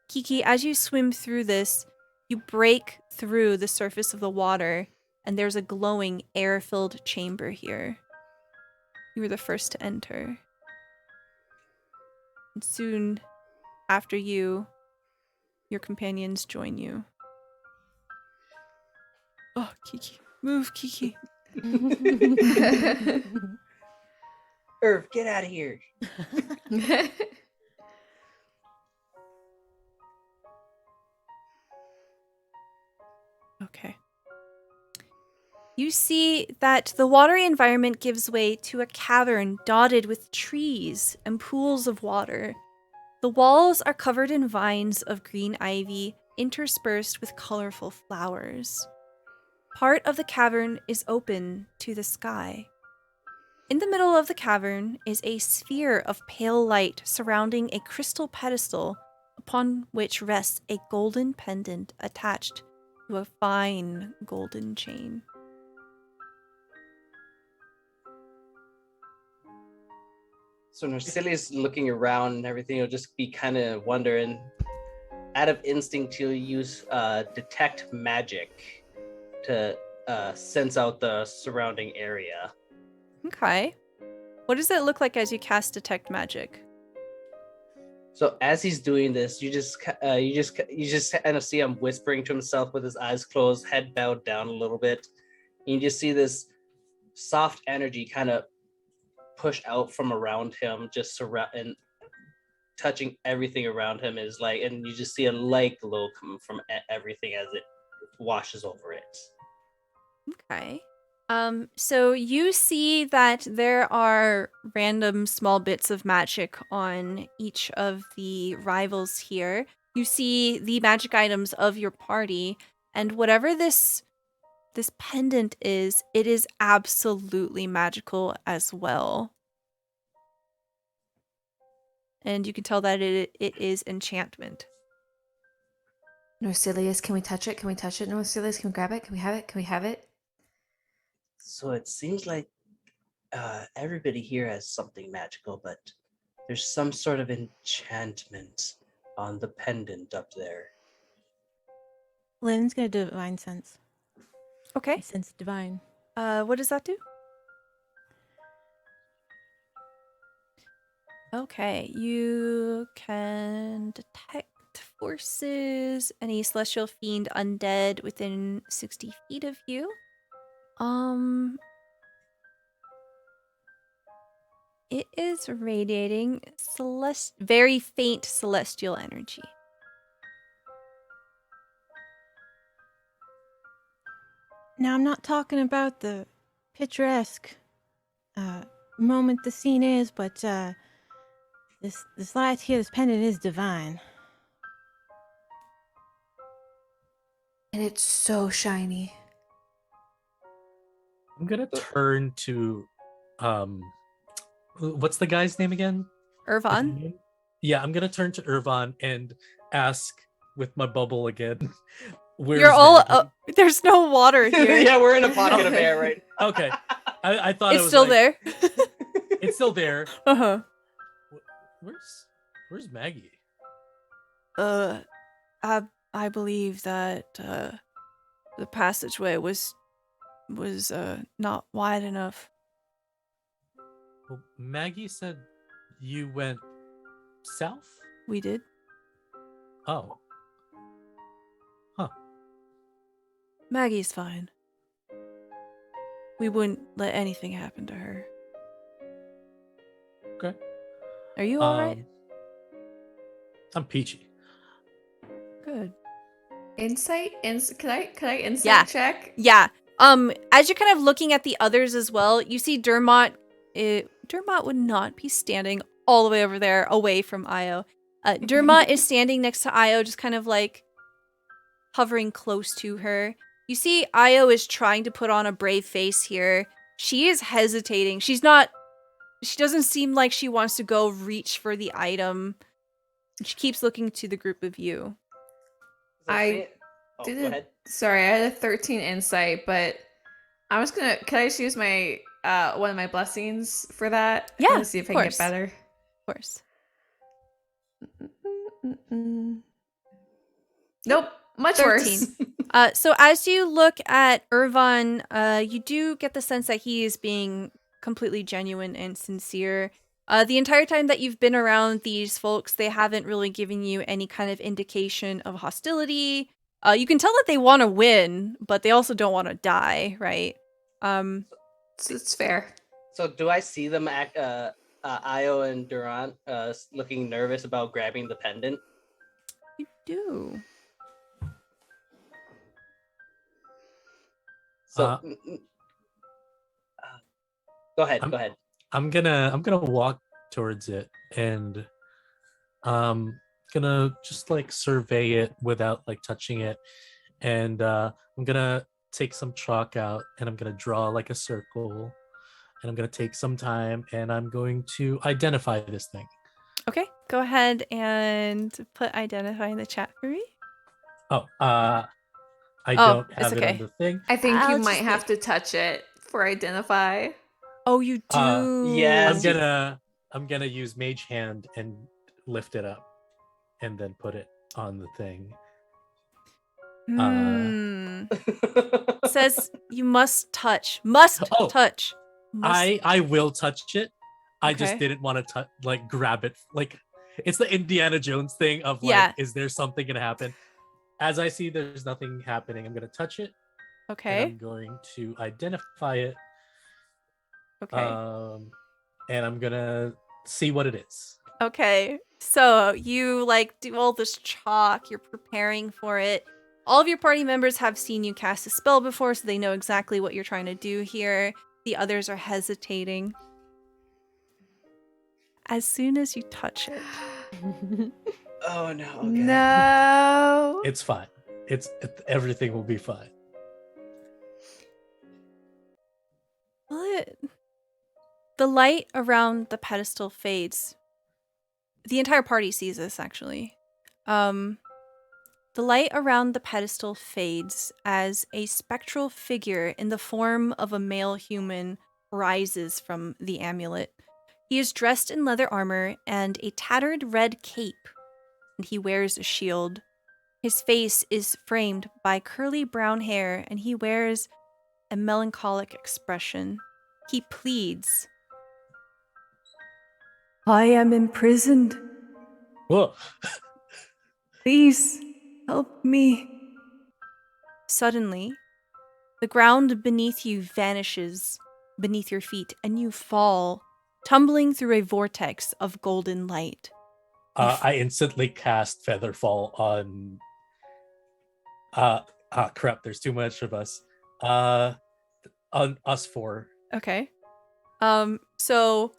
Kiki, as you swim through this, you break through the surface of the water, and there's a glowing, air-filled chamber here. You were the first to enter. And soon after you, your companions join you. Oh, Kiki. Move, Kiki. Irv, get out of here. Okay. You see that the watery environment gives way to a cavern dotted with trees and pools of water. The walls are covered in vines of green ivy interspersed with colorful flowers. Part of the cavern is open to the sky. In the middle of the cavern is a sphere of pale light surrounding a crystal pedestal upon which rests a golden pendant attached to a fine golden chain. So Norsilius looking around and everything, will just be kind of wondering. Out of instinct, you'll use detect magic to sense out the surrounding area. Okay. What does it look like as you cast detect magic? So as he's doing this, you just kind of see him whispering to himself with his eyes closed, head bowed down a little bit. And you just see this soft energy kind of push out from around him, just surround and touching everything around him is like, and you just see a light glow coming from everything as it washes over it. Okay. So you see that there are random small bits of magic on each of the rivals here. You see the magic items of your party, and whatever this pendant is, it is absolutely magical as well. And you can tell that it is enchantment. Norsilius, can we touch it? Can we touch it? Norsilius, can we grab it? Can we have it? Can we have it? So it seems like everybody here has something magical, but there's some sort of enchantment on the pendant up there. Lynn's gonna divine sense. Okay. Sense divine. What does that do? Okay, you can detect forces, any celestial fiend undead within 60 feet of you. It is radiating very faint celestial energy. Now, I'm not talking about the picturesque moment the scene is, but this light here, this pendant is divine. And it's so shiny. I'm gonna turn to what's the guy's name again? Irvan? Yeah, I'm gonna turn to Irvon and ask with my bubble again. Where's You're all. Maggie? There's no water here. Yeah, we're in a pocket of air right Okay, I thought it It's was still like, there. It's still there. Uh-huh. Where's Maggie? I believe that the passageway was not wide enough. Well, Maggie said you went south? We did. Oh. Huh. Maggie's fine. We wouldn't let anything happen to her. Okay. Are you all right? I'm peachy. Good. Insight? Could I insight Yeah. check? Yeah. As you're kind of looking at the others as well, you see Dermot. Dermot would not be standing all the way over there, away from Io. Dermot is standing next to Io, just kind of like hovering close to her. You see, Io is trying to put on a brave face here. She is hesitating. She doesn't seem like she wants to go reach for the item. She keeps looking to the group of you. I go did ahead. Sorry, I had a 13 insight, but I'm just gonna. Can I just use my one of my blessings for that? Yeah, I'm gonna see if of I can course. get better. Of course. Nope, much 13. worse. So as you look at Irvon, you do get the sense that he is being completely genuine and sincere. The entire time that you've been around these folks, they haven't really given you any kind of indication of hostility. You can tell that they want to win, but they also don't want to die, right? It's fair. So do I see them act Io and Durant looking nervous about grabbing the pendant? You do. So go ahead. I'm gonna walk towards it and gonna just like survey it without like touching it, and I'm gonna take some chalk out and I'm gonna draw like a circle, and I'm gonna take some time and I'm going to identify this thing. Okay, go ahead and put identify in the chat for me. I don't it's have it okay. on the thing. I think I'll you just might have to touch it for identify. Oh, you do. yes. I'm gonna use Mage Hand and lift it up, and then put it on the thing. Says you must touch. Must touch. I will touch it. I just Okay. didn't want to like grab it. Like it's the Indiana Jones thing of like, Yeah. is there something gonna happen? As I see there's nothing happening, I'm gonna touch it. Okay. And I'm going to identify it. Okay. And I'm gonna see what it is. Okay. So you like do all this chalk, you're preparing for it. All of your party members have seen you cast a spell before, so they know exactly what you're trying to do here. The others are hesitating. As soon as you touch it. Oh no. Okay. No. It's fine. Everything will be fine. What? The light around the pedestal fades. The entire party sees this, actually. The light around the pedestal fades as a spectral figure in the form of a male human rises from the amulet. He is dressed in leather armor and a tattered red cape, and he wears a shield. His face is framed by curly brown hair, and he wears a melancholic expression. He pleads, "I am imprisoned. Whoa. Please help me." Suddenly, the ground beneath you vanishes beneath your feet, and you fall, tumbling through a vortex of golden light. I instantly cast Featherfall on. Crap! There's too much of us. On us four. Okay. So,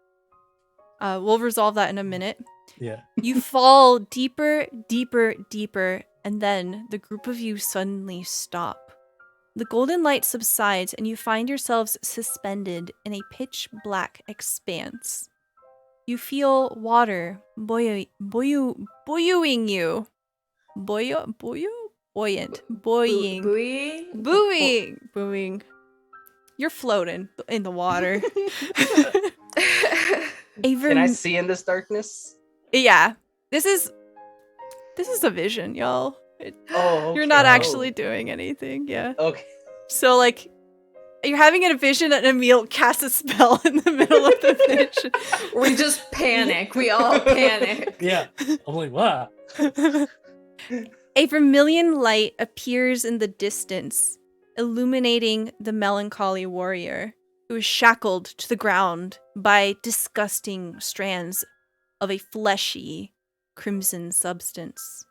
we'll resolve that in a minute. Yeah. You fall deeper, deeper, deeper, and then the group of you suddenly stop. The golden light subsides, and you find yourselves suspended in a pitch black expanse. You feel water buoying you. Buoyant. Buoying. You're floating in the water. Can I see in this darkness? Yeah. This is a vision, y'all. Oh, You're okay. not actually doing anything, yeah. Okay. So, like, you're having a vision and Emil casts a spell in the middle of the vision. We just panic. We all panic. Yeah. I'm like, what? A vermilion light appears in the distance, illuminating the melancholy warrior, who is shackled to the ground by disgusting strands of a fleshy, crimson substance.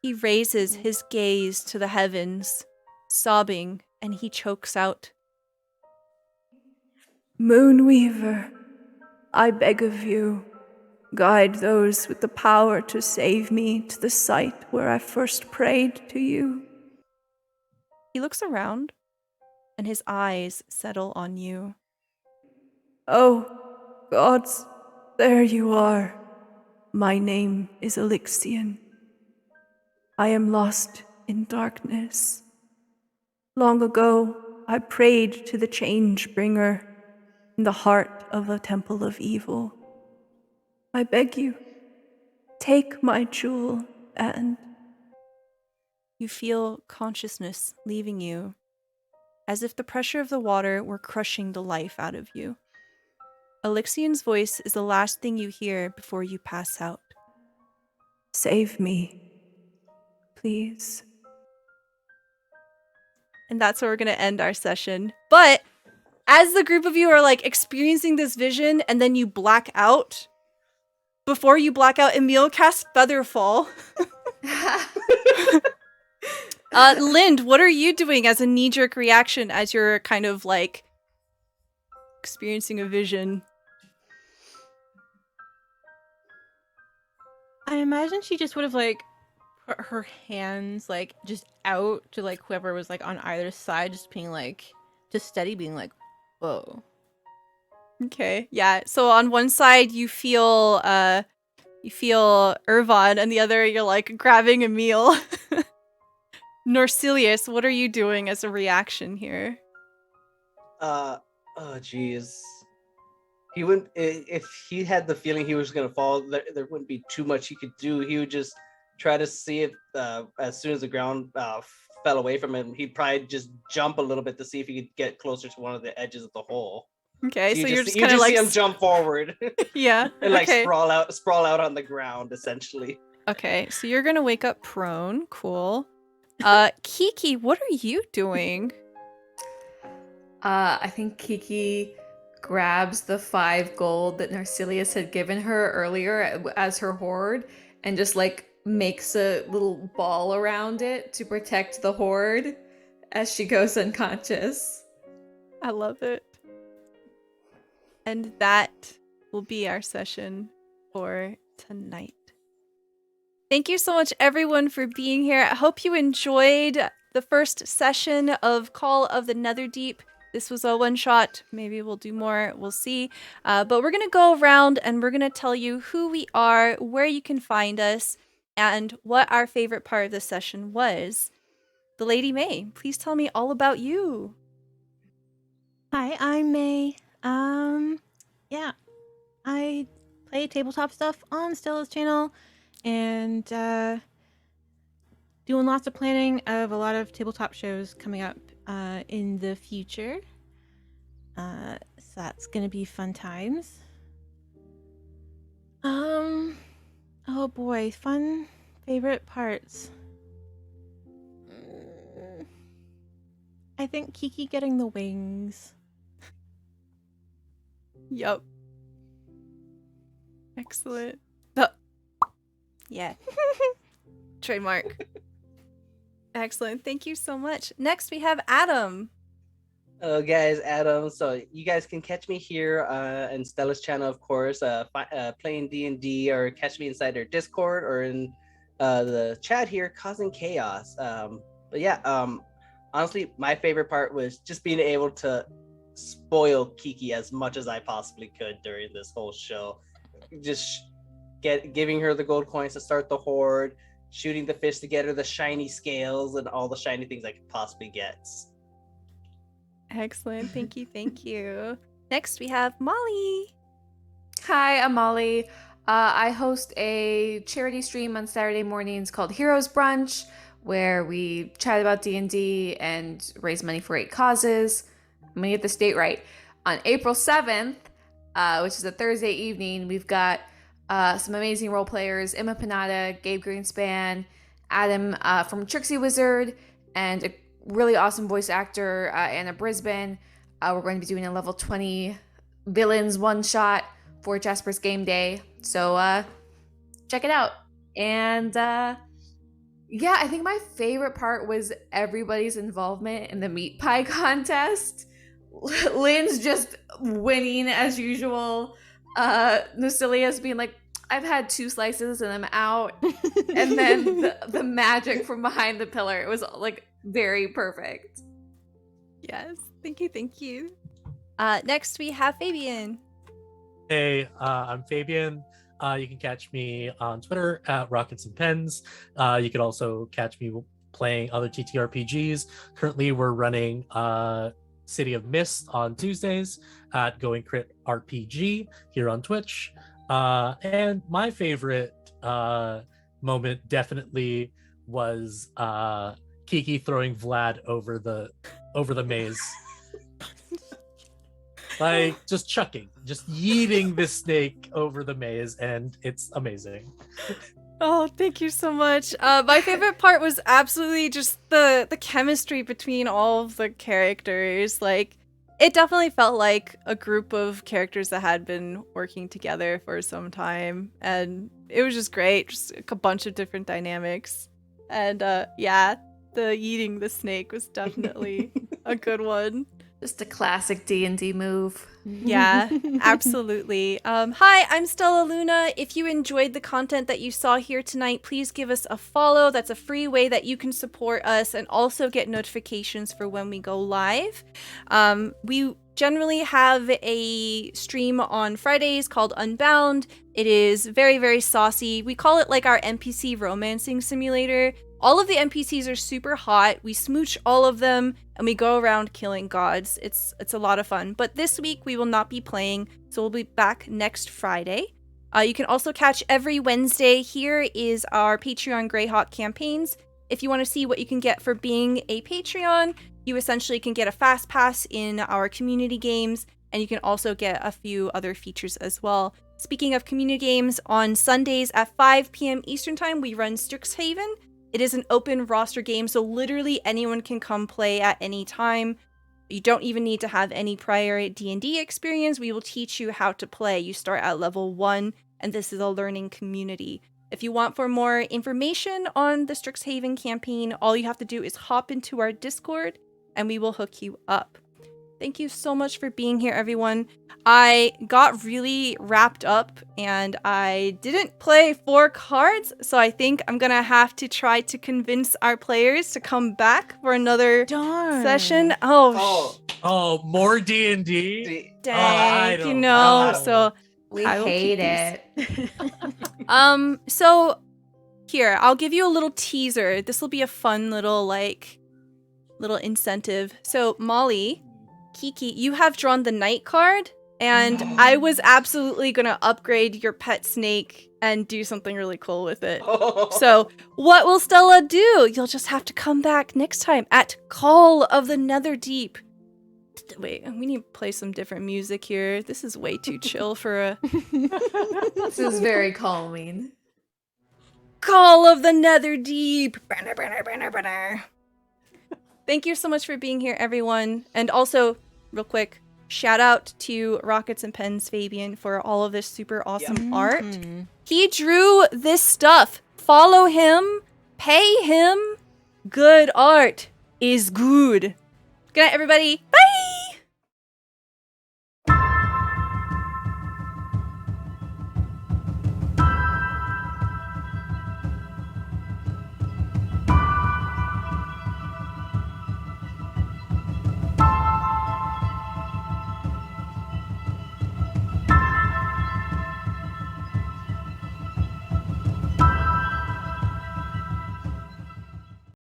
He raises his gaze to the heavens, sobbing, and he chokes out, "Moonweaver, I beg of you, guide those with the power to save me to the site where I first prayed to you." He looks around, and his eyes settle on you. "Oh, gods, there you are. My name is Elixion. I am lost in darkness. Long ago, I prayed to the Changebringer in the heart of a temple of evil. I beg you, take my jewel and..." You feel consciousness leaving you, as if the pressure of the water were crushing the life out of you. Elixion's voice is the last thing you hear before you pass out. "Save me, please." And that's where we're going to end our session. But as the group of you are like experiencing this vision and then you black out, before you black out, Emil casts Featherfall. Lind, what are you doing as a knee-jerk reaction as you're kind of like experiencing a vision? I imagine she just would have like put her hands like just out to like whoever was like on either side, just being like, just steady, being like, whoa. Okay, yeah. So on one side you feel Irvan, and the other you're like grabbing Emil. Norsilius, what are you doing as a reaction here? Oh jeez. He wouldn't, if he had the feeling he was gonna fall, there wouldn't be too much he could do. He would just try to see if as soon as the ground fell away from him, he'd probably just jump a little bit to see if he could get closer to one of the edges of the hole. Okay, so you're just you kind of like see him jump forward. Yeah. And like okay. sprawl out on the ground essentially. Okay, so you're gonna wake up prone. Cool. Kiki, what are you doing? I think Kiki grabs the 5 gold that Norsilius had given her earlier as her hoard and just like makes a little ball around it to protect the hoard as she goes unconscious. I love it. And that will be our session for tonight. Thank you so much, everyone, for being here. I hope you enjoyed the first session of Call of the Netherdeep. This was a one-shot. Maybe we'll do more. We'll see. But we're going to go around and we're going to tell you who we are, where you can find us, and what our favorite part of the session was. The Lady May, please tell me all about you. Hi, I'm May. Yeah, I play tabletop stuff on Stella's channel and doing lots of planning of a lot of tabletop shows coming up in the future. So that's gonna be fun times. Oh boy, fun favorite parts. I think Kiki getting the wings. Yup. Excellent. Yeah. Trademark. Excellent. Thank you so much. Next, we have Adam. Hello guys, Adam. So you guys can catch me here in Stella's channel, of course, playing D&D, or catch me inside their Discord or in the chat here, causing chaos. But yeah, honestly, my favorite part was just being able to spoil Kiki as much as I possibly could during this whole show. Just giving her the gold coins to start the horde, shooting the fish to get her the shiny scales and all the shiny things I could possibly get. Excellent. Thank you. Thank you. Next, we have Molly. Hi, I'm Molly. I host a charity stream on Saturday mornings called Heroes Brunch, where we chat about D&D and raise money for 8 causes. I'm going to get this date right. On April 7th, which is a Thursday evening, we've got some amazing role players, Emma Panada, Gabe Greenspan, Adam from Trixie Wizard, and a really awesome voice actor, Anna Brisbane. We're going to be doing a level 20 villains one-shot for Jasper's Game Day. So check it out. And yeah, I think my favorite part was everybody's involvement in the meat pie contest. Lynn's just winning as usual. Norsilius being like, I've had 2 slices and I'm out. And then the magic from behind the pillar, it was like very perfect. Yes. Thank you. Thank you. Next, we have Fabian. Hey, I'm Fabian. You can catch me on Twitter at Rockets and Pens. You can also catch me playing other TTRPGs. Currently, we're running City of Mist on Tuesdays at Going Crit RPG here on Twitch. And my favorite moment definitely was Kiki throwing Vlad over the maze. Like just chucking, just yeeting this snake over the maze, and it's amazing. Oh, thank you so much. My favorite part was absolutely just the chemistry between all of the characters. Like, it definitely felt like a group of characters that had been working together for some time, and it was just great. Just a bunch of different dynamics, and yeah, the eating the snake was definitely a good one. Just a classic D&D move. Yeah, absolutely. Hi, I'm Stella Luna. If you enjoyed the content that you saw here tonight, please give us a follow. That's a free way that you can support us and also get notifications for when we go live. We generally have a stream on Fridays called Unbound. It is very, very saucy. We call it like our NPC romancing simulator. All of the NPCs are super hot. We smooch all of them and we go around killing gods. It's a lot of fun. But this week we will not be playing, so we'll be back next Friday. You can also catch every Wednesday. Here is our Patreon Greyhawk campaigns. If you want to see what you can get for being a Patreon, you essentially can get a fast pass in our community games, and you can also get a few other features as well. Speaking of community games, on Sundays at 5 p.m. Eastern Time, we run Strixhaven. It is an open roster game, so literally anyone can come play at any time. You don't even need to have any prior D&D experience. We will teach you how to play. You start at level 1, and this is a learning community. If you want for more information on the Strixhaven campaign, all you have to do is hop into our Discord, and we will hook you up. Thank you so much for being here, everyone. I got really wrapped up and I didn't play 4 cards, so I think I'm gonna have to try to convince our players to come back for another session. Oh, more D&D? Dang, you know, so we I will hate keep it. So here, I'll give you a little teaser. This will be a fun little incentive. So Molly, Kiki, you have drawn the Knight card, and I was absolutely gonna upgrade your pet snake and do something really cool with it. So what will Stella do? You'll just have to come back next time at Call of the Netherdeep. Wait, we need to play some different music here. This is way too chill for a... This is very calming. Call of the Netherdeep! Banner, banner, banner, banner. Thank you so much for being here, everyone. And also, real quick, shout out to Rockets and Pens Fabian for all of this super awesome art. He drew this stuff. Follow him. Pay him. Good art is good. Good night, everybody. Bye!